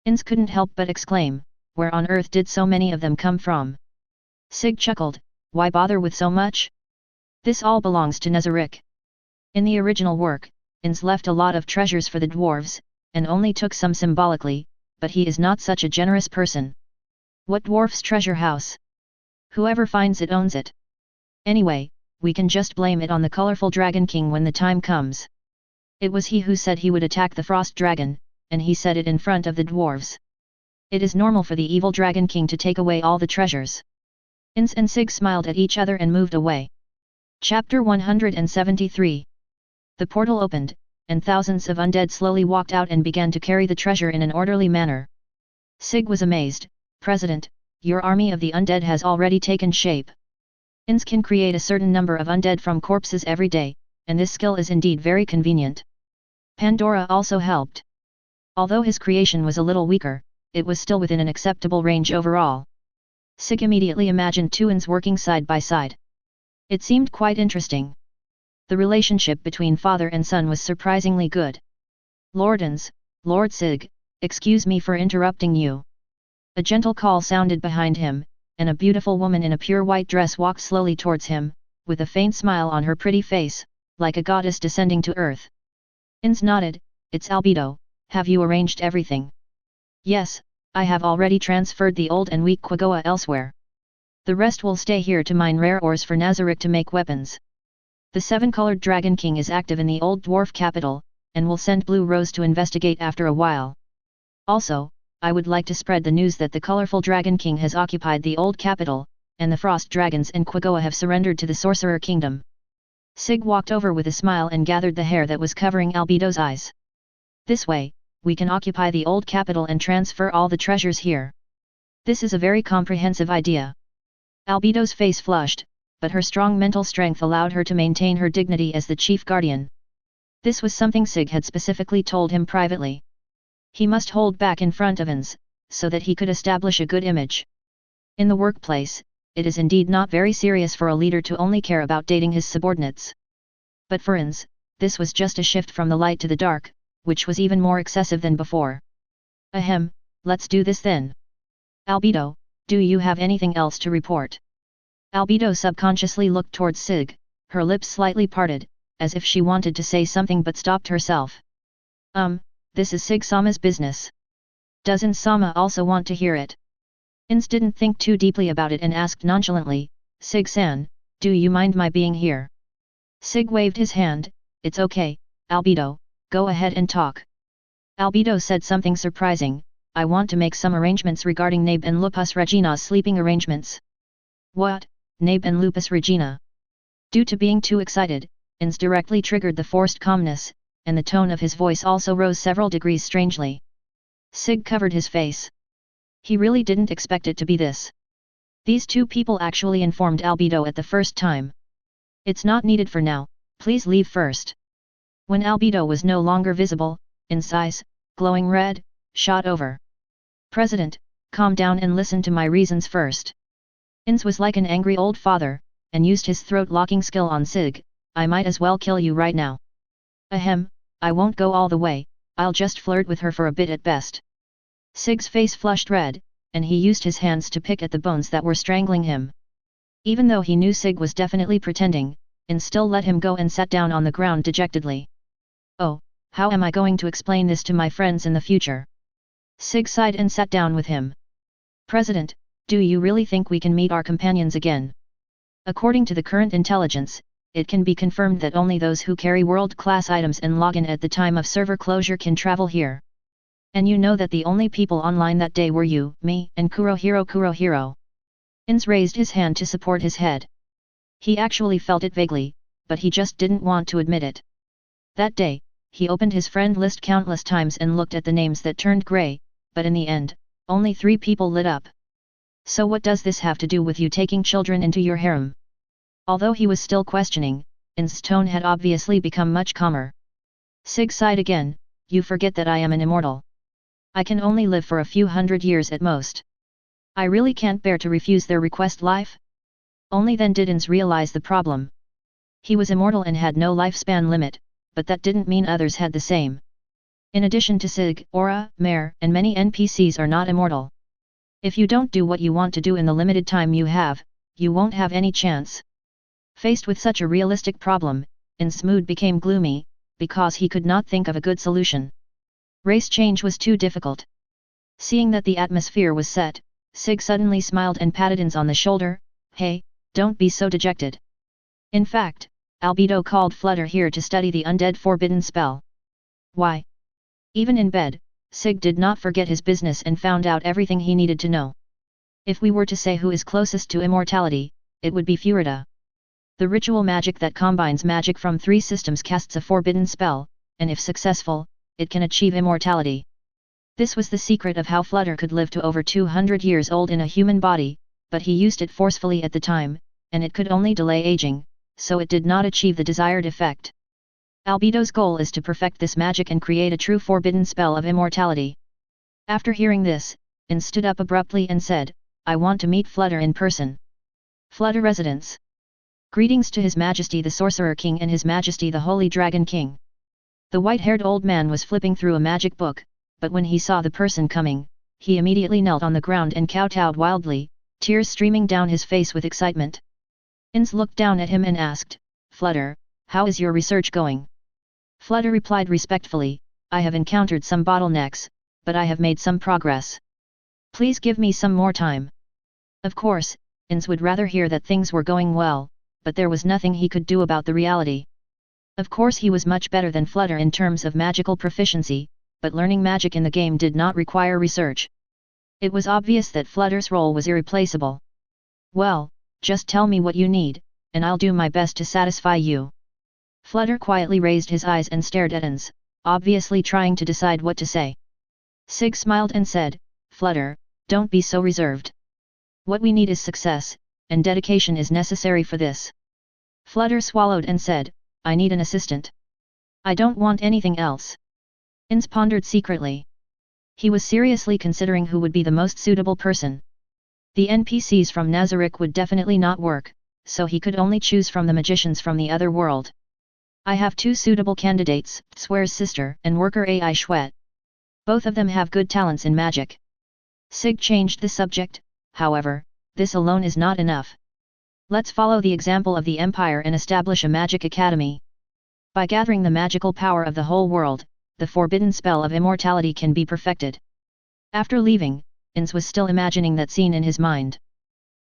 Ainz couldn't help but exclaim, where on earth did so many of them come from? Sig chuckled, why bother with so much? This all belongs to Nazarick. In the original work, Ainz left a lot of treasures for the dwarves, and only took some symbolically, but he is not such a generous person. What dwarf's treasure house? Whoever finds it owns it. Anyway, we can just blame it on the colorful Dragon King when the time comes. It was he who said he would attack the Frost Dragon, and he said it in front of the dwarves. It is normal for the evil Dragon King to take away all the treasures. Ainz and Sig smiled at each other and moved away. Chapter 173. The portal opened, and thousands of undead slowly walked out and began to carry the treasure in an orderly manner. Sig was amazed. President, your army of the undead has already taken shape. Ainz can create a certain number of undead from corpses every day, and this skill is indeed very convenient. Pandora also helped. Although his creation was a little weaker, it was still within an acceptable range overall. Sig immediately imagined two Ainz working side by side. It seemed quite interesting. The relationship between father and son was surprisingly good. Lord Ainz, Lord Sig, excuse me for interrupting you. A gentle call sounded behind him, and a beautiful woman in a pure white dress walked slowly towards him, with a faint smile on her pretty face, like a goddess descending to earth. Ainz nodded. It's Albedo, have you arranged everything? Yes, I have already transferred the old and weak Quigoa elsewhere. The rest will stay here to mine rare ores for Nazarick to make weapons. The 7-colored Dragon King is active in the old dwarf capital, and will send Blue Rose to investigate after a while. Also, I would like to spread the news that the colorful Dragon King has occupied the old capital, and the Frost Dragons and Quigoa have surrendered to the Sorcerer Kingdom. Sig walked over with a smile and gathered the hair that was covering Albedo's eyes. This way, we can occupy the old capital and transfer all the treasures here. This is a very comprehensive idea. Albedo's face flushed, but her strong mental strength allowed her to maintain her dignity as the chief guardian. This was something Sig had specifically told him privately. He must hold back in front of Ainz, so that he could establish a good image. In the workplace, it is indeed not very serious for a leader to only care about dating his subordinates. But for Ainz, this was just a shift from the light to the dark, which was even more excessive than before. Ahem, let's do this then. Albedo, do you have anything else to report? Albedo subconsciously looked towards Sig, her lips slightly parted, as if she wanted to say something but stopped herself. This is Sig-sama's business. Doesn't Sama also want to hear it? Ainz didn't think too deeply about it and asked nonchalantly, Sig-san, do you mind my being here? Sig waved his hand. It's okay, Albedo, go ahead and talk. Albedo said something surprising. I want to make some arrangements regarding Nabe and Lupus Regina's sleeping arrangements. What, Nabe and Lupus Regina? Due to being too excited, Ainz directly triggered the forced calmness, and the tone of his voice also rose several degrees strangely. Sig covered his face. He really didn't expect it to be this. These two people actually informed Albedo at the first time. It's not needed for now, please leave first. When Albedo was no longer visible, Ainz's eyes, glowing red, shot over. President, calm down and listen to my reasons first. Ainz was like an angry old father, and used his throat-locking skill on Sig. I might as well kill you right now. Ahem, I won't go all the way, I'll just flirt with her for a bit at best. Sig's face flushed red, and he used his hands to pick at the bones that were strangling him. Even though he knew Sig was definitely pretending, Ainz still let him go and sat down on the ground dejectedly. Oh, how am I going to explain this to my friends in the future? Sig sighed and sat down with him. President, do you really think we can meet our companions again? According to the current intelligence, it can be confirmed that only those who carry world-class items and login at the time of server closure can travel here. And you know that the only people online that day were you, me, and Kurohiro. Ainz raised his hand to support his head. He actually felt it vaguely, but he just didn't want to admit it. That day, he opened his friend list countless times and looked at the names that turned grey, but in the end, only 3 people lit up. So what does this have to do with you taking children into your harem? Although he was still questioning, Ainz's tone had obviously become much calmer. Sig sighed again, you forget that I am an immortal. I can only live for a few hundred years at most. I really can't bear to refuse their request life? Only then did Ainz realize the problem. He was immortal and had no lifespan limit, but that didn't mean others had the same. In addition to Sig, Aura, Mare, and many NPCs are not immortal. If you don't do what you want to do in the limited time you have, you won't have any chance. Faced with such a realistic problem, Ainz's mood became gloomy, because he could not think of a good solution. Race change was too difficult. Seeing that the atmosphere was set, Sig suddenly smiled and patted Ainz on the shoulder. Hey, don't be so dejected. In fact, Albedo called Flutter here to study the undead forbidden spell. Why? Even in bed, Sig did not forget his business and found out everything he needed to know. If we were to say who is closest to immortality, it would be Furida. The ritual magic that combines magic from 3 systems casts a forbidden spell, and if successful, it can achieve immortality. This was the secret of how Flutter could live to over 200 years old in a human body, but he used it forcefully at the time, and it could only delay aging, so it did not achieve the desired effect. Albedo's goal is to perfect this magic and create a true forbidden spell of immortality. After hearing this, Ainz stood up abruptly and said, I want to meet Flutter in person. Flutter residence. Greetings to His Majesty the Sorcerer King and His Majesty the Holy Dragon King. The white-haired old man was flipping through a magic book, but when he saw the person coming, he immediately knelt on the ground and kowtowed wildly, tears streaming down his face with excitement. Ainz looked down at him and asked, Flutter, how is your research going? Flutter replied respectfully, I have encountered some bottlenecks, but I have made some progress. Please give me some more time. Of course, Ainz would rather hear that things were going well, but there was nothing he could do about the reality. Of course he was much better than Flutter in terms of magical proficiency, but learning magic in the game did not require research. It was obvious that Flutter's role was irreplaceable. Well, just tell me what you need, and I'll do my best to satisfy you. Flutter quietly raised his eyes and stared at Ainz, obviously trying to decide what to say. Sig smiled and said, Flutter, don't be so reserved. What we need is success, and dedication is necessary for this. Flutter swallowed and said, I need an assistant. I don't want anything else. Ainz pondered secretly. He was seriously considering who would be the most suitable person. The NPCs from Nazarick would definitely not work, so he could only choose from the magicians from the other world. I have 2 suitable candidates, Swear's sister and worker Ai Shwet. Both of them have good talents in magic. Sig changed the subject, however, this alone is not enough. Let's follow the example of the Empire and establish a magic academy. By gathering the magical power of the whole world, the forbidden spell of immortality can be perfected. After leaving, Ainz was still imagining that scene in his mind.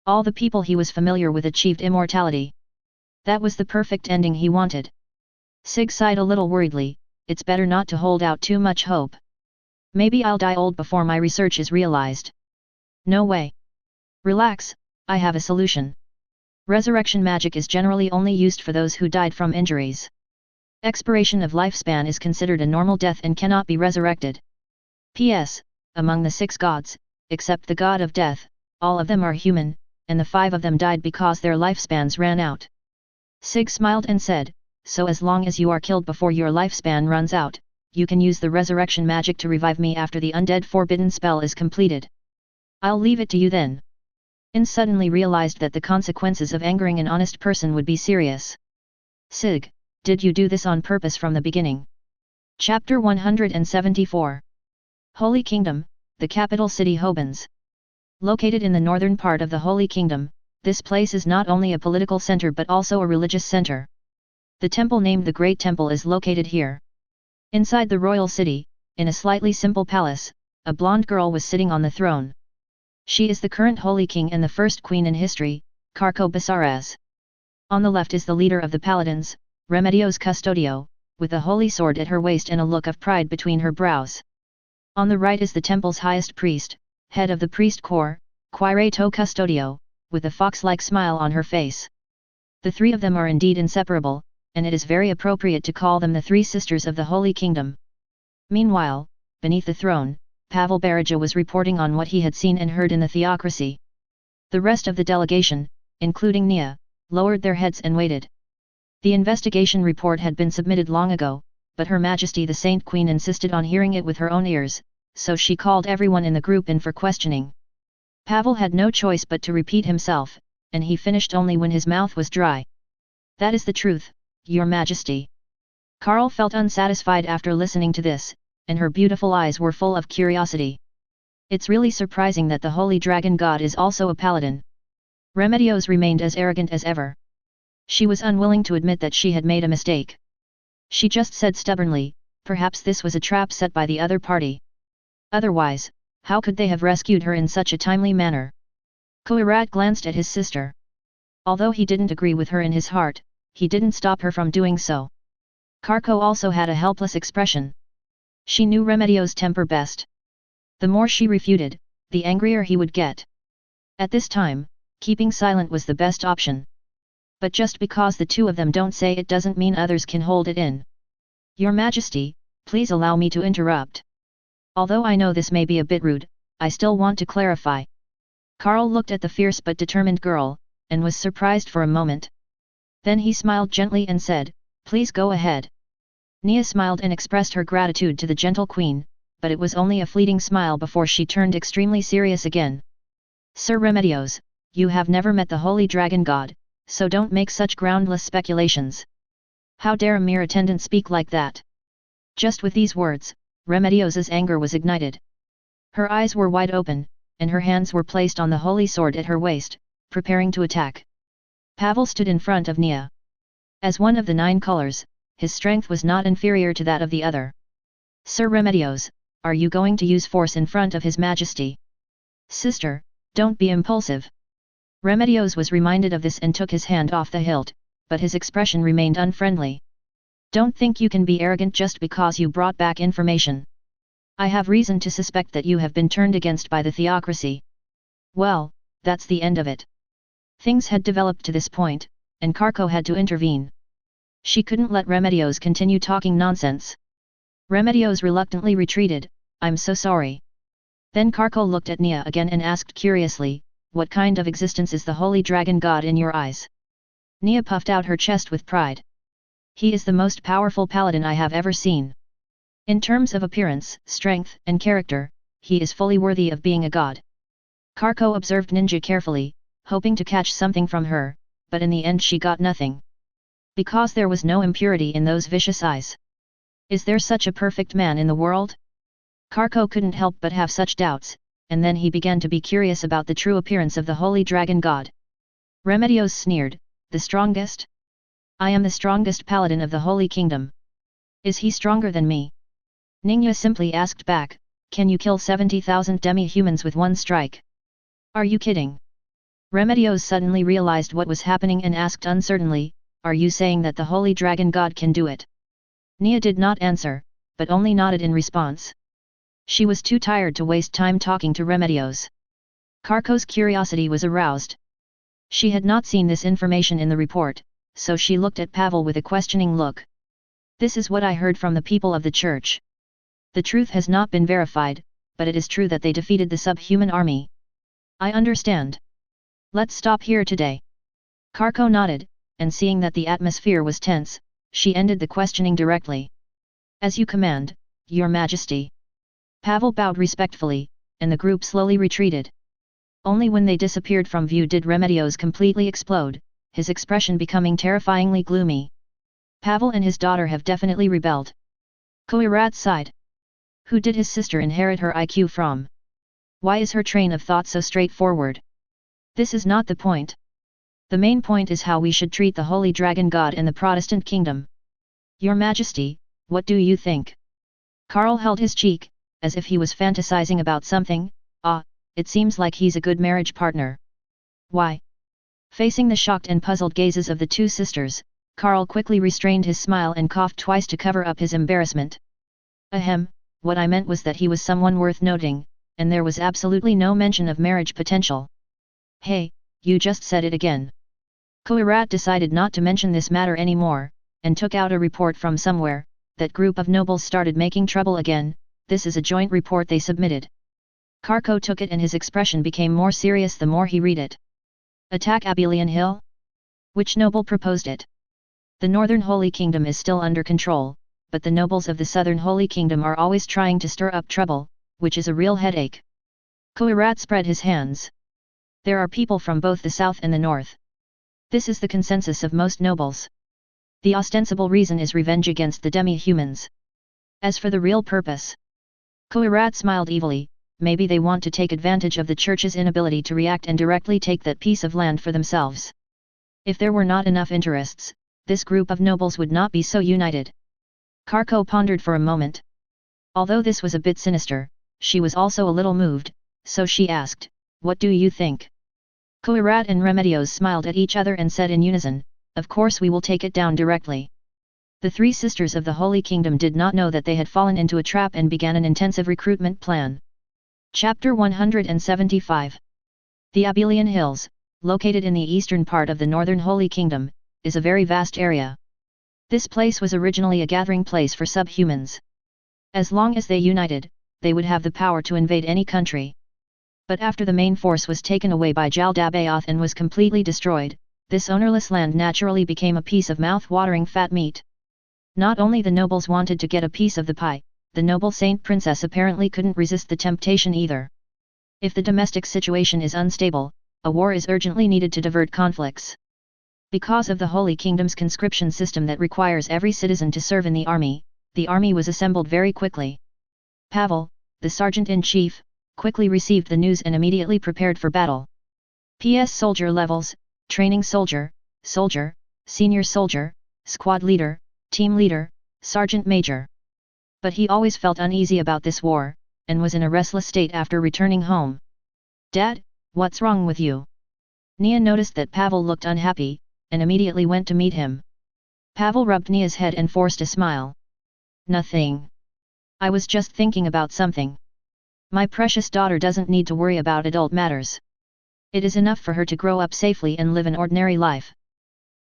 All the people he was familiar with achieved immortality. That was the perfect ending he wanted. Sig sighed a little worriedly, it's better not to hold out too much hope. Maybe I'll die old before my research is realized. No way. Relax, I have a solution. Resurrection magic is generally only used for those who died from injuries. Expiration of lifespan is considered a normal death and cannot be resurrected. P.S. Among the 6 gods, except the god of death, all of them are human, and the 5 of them died because their lifespans ran out. Sig smiled and said, so as long as you are killed before your lifespan runs out, you can use the resurrection magic to revive me after the undead forbidden spell is completed. I'll leave it to you then. Ainz suddenly realized that the consequences of angering an honest person would be serious. Sig, did you do this on purpose from the beginning? Chapter 174. Holy Kingdom, the capital city Hobans. Located in the northern part of the Holy Kingdom, This place is not only a political center but also a religious center. The temple named the Great Temple is located here. Inside the royal city, in a slightly simple palace, a blonde girl was sitting on the throne. She is the current Holy King and the first queen in history, Cocytus. On the left is the leader of the paladins, Remedios Custodio, with a holy sword at her waist and a look of pride between her brows. On the right is the temple's highest priest, head of the priest corps, Quirato Custodio, with a fox-like smile on her face. The three of them are indeed inseparable, and it is very appropriate to call them the three sisters of the Holy Kingdom. Meanwhile, beneath the throne, Pavel Barija was reporting on what he had seen and heard in the theocracy. The rest of the delegation, including Nia, lowered their heads and waited. The investigation report had been submitted long ago, but Her Majesty the Saint Queen insisted on hearing it with her own ears, so she called everyone in the group in for questioning. Pavel had no choice but to repeat himself, and he finished only when his mouth was dry. That is the truth, Your Majesty. Karl felt unsatisfied after listening to this, and her beautiful eyes were full of curiosity. It's really surprising that the Holy Dragon God is also a paladin. Remedios remained as arrogant as ever. She was unwilling to admit that she had made a mistake. She just said stubbornly, perhaps this was a trap set by the other party. Otherwise, how could they have rescued her in such a timely manner? Cocytus glanced at his sister. Although he didn't agree with her in his heart, he didn't stop her from doing so. Karko also had a helpless expression. She knew Remedios' temper best. The more she refuted, the angrier he would get. At this time, keeping silent was the best option. But just because the two of them don't say it doesn't mean others can hold it in. Your Majesty, please allow me to interrupt. Although I know this may be a bit rude, I still want to clarify. Karl looked at the fierce but determined girl, and was surprised for a moment. Then he smiled gently and said, "Please go ahead." Nia smiled and expressed her gratitude to the gentle queen, but it was only a fleeting smile before she turned extremely serious again. "Sir Remedios, you have never met the Holy Dragon God, so don't make such groundless speculations. How dare a mere attendant speak like that?" Just with these words, Remedios's anger was ignited. Her eyes were wide open, and her hands were placed on the holy sword at her waist, preparing to attack. Pavel stood in front of Nia. As one of the 9 colors, his strength was not inferior to that of the other. "Sir Remedios, are you going to use force in front of His Majesty?" "Sister, don't be impulsive." Remedios was reminded of this and took his hand off the hilt, but his expression remained unfriendly. "Don't think you can be arrogant just because you brought back information. I have reason to suspect that you have been turned against by the theocracy." Well, that's the end of it. Things had developed to this point, and Karko had to intervene. She couldn't let Remedios continue talking nonsense. Remedios reluctantly retreated, "I'm so sorry." Then Karko looked at Nia again and asked curiously, "What kind of existence is the Holy Dragon God in your eyes?" Nia puffed out her chest with pride. "He is the most powerful paladin I have ever seen. In terms of appearance, strength, and character, he is fully worthy of being a god." Karko observed Ninja carefully, hoping to catch something from her, but in the end she got nothing. Because there was no impurity in those vicious eyes. Is there such a perfect man in the world? Karko couldn't help but have such doubts, and then he began to be curious about the true appearance of the Holy Dragon God. Remedios sneered, "The strongest? I am the strongest paladin of the Holy Kingdom. Is he stronger than me?" Ningya simply asked back, "Can you kill 70,000 demi-humans with one strike? Are you kidding?" Remedios suddenly realized what was happening and asked uncertainly, "Are you saying that the Holy Dragon God can do it?" Nia did not answer, but only nodded in response. She was too tired to waste time talking to Remedios. Karko's curiosity was aroused. She had not seen this information in the report, so she looked at Pavel with a questioning look. "This is what I heard from the people of the church. The truth has not been verified, but it is true that they defeated the subhuman army." "I understand. Let's stop here today." Karko nodded, and seeing that the atmosphere was tense, she ended the questioning directly. "As you command, Your Majesty." Pavel bowed respectfully, and the group slowly retreated. Only when they disappeared from view did Remedios completely explode, his expression becoming terrifyingly gloomy. Pavel and his daughter have definitely rebelled. Cocytus sighed. Who did his sister inherit her IQ from? Why is her train of thought so straightforward? This is not the point. The main point is how we should treat the Holy Dragon God in the Protestant kingdom. Your Majesty, what do you think? Karl held his cheek, as if he was fantasizing about something. It seems like he's a good marriage partner. Why? Facing the shocked and puzzled gazes of the two sisters, Karl quickly restrained his smile and coughed twice to cover up his embarrassment. Ahem, what I meant was that he was someone worth noting, and there was absolutely no mention of marriage potential. Hey, you just said it again. Koirat decided not to mention this matter anymore, and took out a report from somewhere. That group of nobles started making trouble again. This is a joint report they submitted. Karko took it and his expression became more serious the more he read it. Attack Abelian Hill? Which noble proposed it? The Northern Holy Kingdom is still under control, but the nobles of the Southern Holy Kingdom are always trying to stir up trouble, which is a real headache. Koirat spread his hands. There are people from both the South and the North. This is the consensus of most nobles. The ostensible reason is revenge against the demi-humans. As for the real purpose, Koirat smiled evilly. Maybe they want to take advantage of the Church's inability to react and directly take that piece of land for themselves. If there were not enough interests, this group of nobles would not be so united. Karko pondered for a moment. Although this was a bit sinister, she was also a little moved, so she asked, "What do you think?" Koirat and Remedios smiled at each other and said in unison, "Of course we will take it down directly." The three sisters of the Holy Kingdom did not know that they had fallen into a trap and began an intensive recruitment plan. Chapter 175. The Abelian Hills, located in the eastern part of the Northern Holy Kingdom, is a very vast area. This place was originally a gathering place for subhumans. As long as they united, they would have the power to invade any country. But after the main force was taken away by Jaldabaoth and was completely destroyed, this ownerless land naturally became a piece of mouth-watering fat meat. Not only the nobles wanted to get a piece of the pie, the noble Saint Princess apparently couldn't resist the temptation either. If the domestic situation is unstable, a war is urgently needed to divert conflicts. Because of the Holy Kingdom's conscription system that requires every citizen to serve in the army was assembled very quickly. Pavel, the sergeant-in-chief, quickly received the news and immediately prepared for battle. PS soldier levels: training soldier, soldier, senior soldier, squad leader, team leader, sergeant major. But he always felt uneasy about this war, and was in a restless state after returning home. "Dad, what's wrong with you?" Nia noticed that Pavel looked unhappy, and immediately went to meet him. Pavel rubbed Nia's head and forced a smile. "Nothing. I was just thinking about something. My precious daughter doesn't need to worry about adult matters. It is enough for her to grow up safely and live an ordinary life."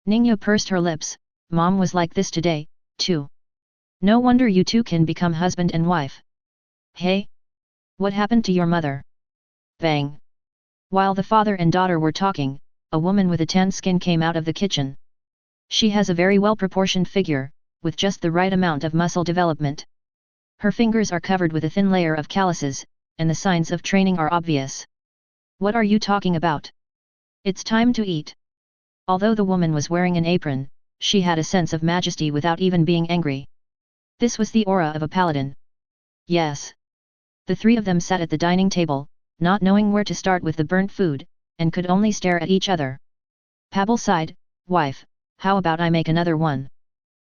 Ningyo pursed her lips. "Mom was like this today, too. No wonder you two can become husband and wife." "Hey? What happened to your mother?" Bang! While the father and daughter were talking, a woman with a tan skin came out of the kitchen. She has a very well-proportioned figure, with just the right amount of muscle development. Her fingers are covered with a thin layer of calluses, and the signs of training are obvious. "What are you talking about? It's time to eat." Although the woman was wearing an apron, she had a sense of majesty without even being angry. This was the aura of a paladin. "Yes." The three of them sat at the dining table, not knowing where to start with the burnt food, and could only stare at each other. Pavel sighed, "Wife, how about I make another one?"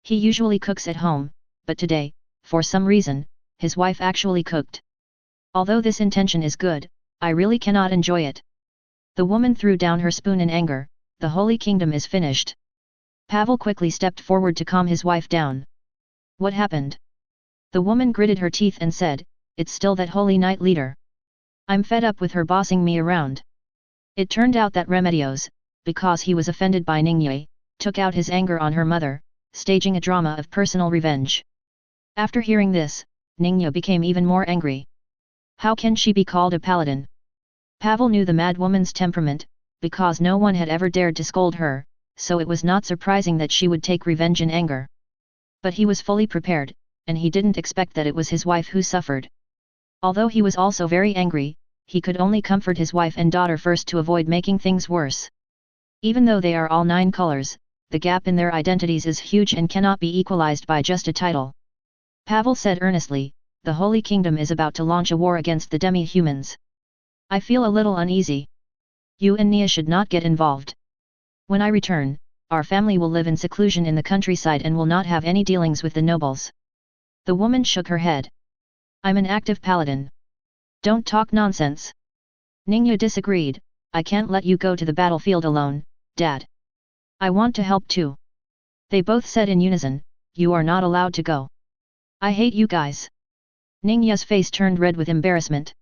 He usually cooks at home, but today, for some reason, his wife actually cooked. "Although this intention is good, I really cannot enjoy it." The woman threw down her spoon in anger. "The Holy Kingdom is finished." Pavel quickly stepped forward to calm his wife down. "What happened?" The woman gritted her teeth and said, "It's still that Holy Knight leader. I'm fed up with her bossing me around." It turned out that Remedios, because he was offended by Ningye, took out his anger on her mother, staging a drama of personal revenge. After hearing this, Ningye became even more angry. How can she be called a paladin? Pavel knew the mad woman's temperament, because no one had ever dared to scold her, so it was not surprising that she would take revenge in anger. But he was fully prepared, and he didn't expect that it was his wife who suffered. Although he was also very angry, he could only comfort his wife and daughter first to avoid making things worse. Even though they are all 9 colors, the gap in their identities is huge and cannot be equalized by just a title. Pavel said earnestly, "The Holy Kingdom is about to launch a war against the demi-humans. I feel a little uneasy. You and Nia should not get involved." When I return, our family will live in seclusion in the countryside and will not have any dealings with the nobles. The woman shook her head. I'm an active paladin. Don't talk nonsense. Ningyu disagreed. I can't let you go to the battlefield alone, Dad. I want to help too. They both said in unison, you are not allowed to go. I hate you guys. Ningyu's face turned red with embarrassment.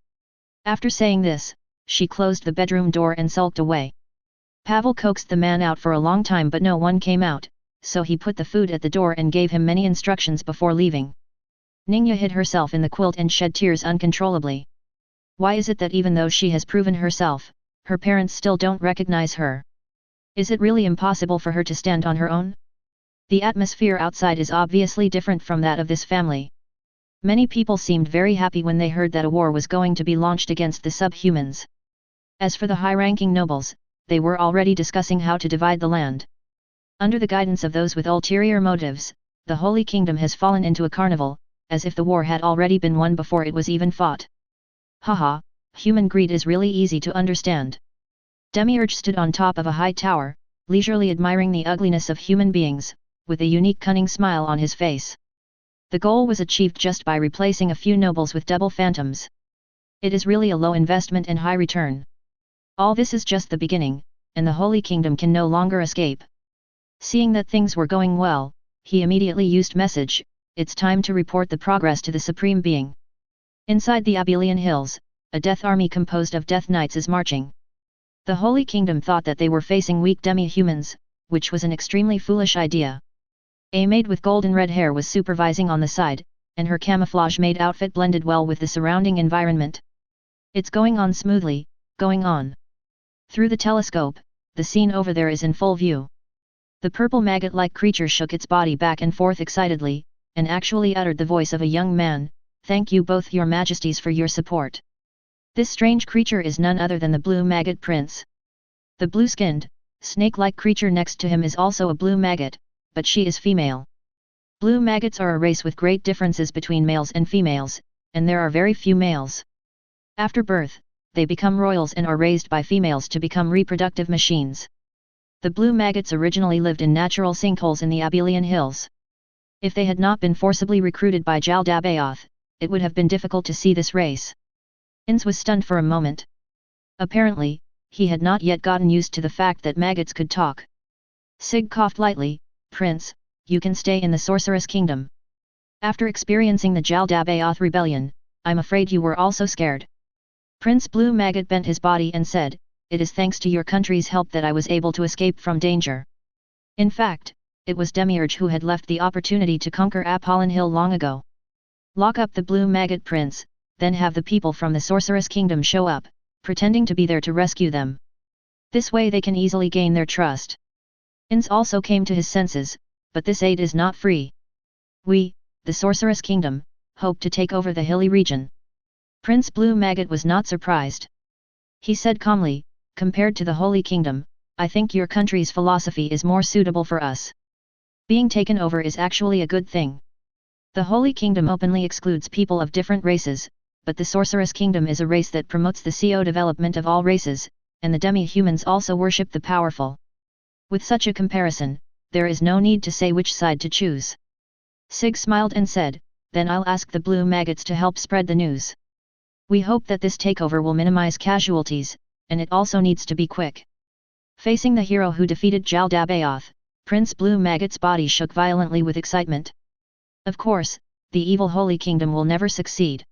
After saying this, she closed the bedroom door and sulked away. Pavel coaxed the man out for a long time but no one came out, so he put the food at the door and gave him many instructions before leaving. Ningyu hid herself in the quilt and shed tears uncontrollably. Why is it that even though she has proven herself, her parents still don't recognize her? Is it really impossible for her to stand on her own? The atmosphere outside is obviously different from that of this family. Many people seemed very happy when they heard that a war was going to be launched against the subhumans. As for the high-ranking nobles, they were already discussing how to divide the land. Under the guidance of those with ulterior motives, the Holy Kingdom has fallen into a carnival, as if the war had already been won before it was even fought. Haha, human greed is really easy to understand. Demiurge stood on top of a high tower, leisurely admiring the ugliness of human beings, with a unique cunning smile on his face. The goal was achieved just by replacing a few nobles with double phantoms. It is really a low investment and high return. All this is just the beginning, and the Holy Kingdom can no longer escape. Seeing that things were going well, he immediately used message, it's time to report the progress to the Supreme Being. Inside the Abelian Hills, a death army composed of death knights is marching. The Holy Kingdom thought that they were facing weak demi-humans, which was an extremely foolish idea. A maid with golden red hair was supervising on the side, and her camouflage-made outfit blended well with the surrounding environment. It's going on smoothly, going on. Through the telescope, the scene over there is in full view. The purple maggot-like creature shook its body back and forth excitedly, and actually uttered the voice of a young man, "Thank you both your majesties for your support." This strange creature is none other than the blue maggot prince. The blue-skinned, snake-like creature next to him is also a blue maggot, but she is female. Blue maggots are a race with great differences between males and females, and there are very few males. After birth, they become royals and are raised by females to become reproductive machines. The blue maggots originally lived in natural sinkholes in the Abelian Hills. If they had not been forcibly recruited by Jaldabaoth, it would have been difficult to see this race. Ainz was stunned for a moment. Apparently, he had not yet gotten used to the fact that maggots could talk. Sig coughed lightly, "Prince, you can stay in the Sorceress Kingdom. After experiencing the Jaldabaoth rebellion, I'm afraid you were also scared." Prince Blue Maggot bent his body and said, "It is thanks to your country's help that I was able to escape from danger. In fact, it was Demiurge who had left the opportunity to conquer Apollon Hill long ago. Lock up the Blue Maggot Prince, then have the people from the Sorceress Kingdom show up, pretending to be there to rescue them. This way they can easily gain their trust." Ainz also came to his senses, but this aid is not free. "We, the Sorceress Kingdom, hope to take over the hilly region." Prince Blue Maggot was not surprised. He said calmly, "Compared to the Holy Kingdom, I think your country's philosophy is more suitable for us. Being taken over is actually a good thing. The Holy Kingdom openly excludes people of different races, but the Sorceress Kingdom is a race that promotes the co-development of all races, and the demi-humans also worship the powerful. With such a comparison, there is no need to say which side to choose." Sig smiled and said, "Then I'll ask the Blue Maggots to help spread the news. We hope that this takeover will minimize casualties, and it also needs to be quick." Facing the hero who defeated Jaldabaoth, Prince Blue Maggot's body shook violently with excitement. Of course, the evil Holy Kingdom will never succeed.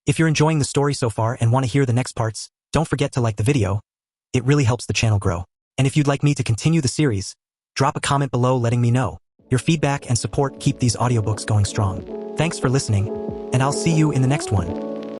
If you're enjoying the story so far and want to hear the next parts, don't forget to like the video. It really helps the channel grow. And if you'd like me to continue the series, drop a comment below letting me know. Your feedback and support keep these audiobooks going strong. Thanks for listening, and I'll see you in the next one.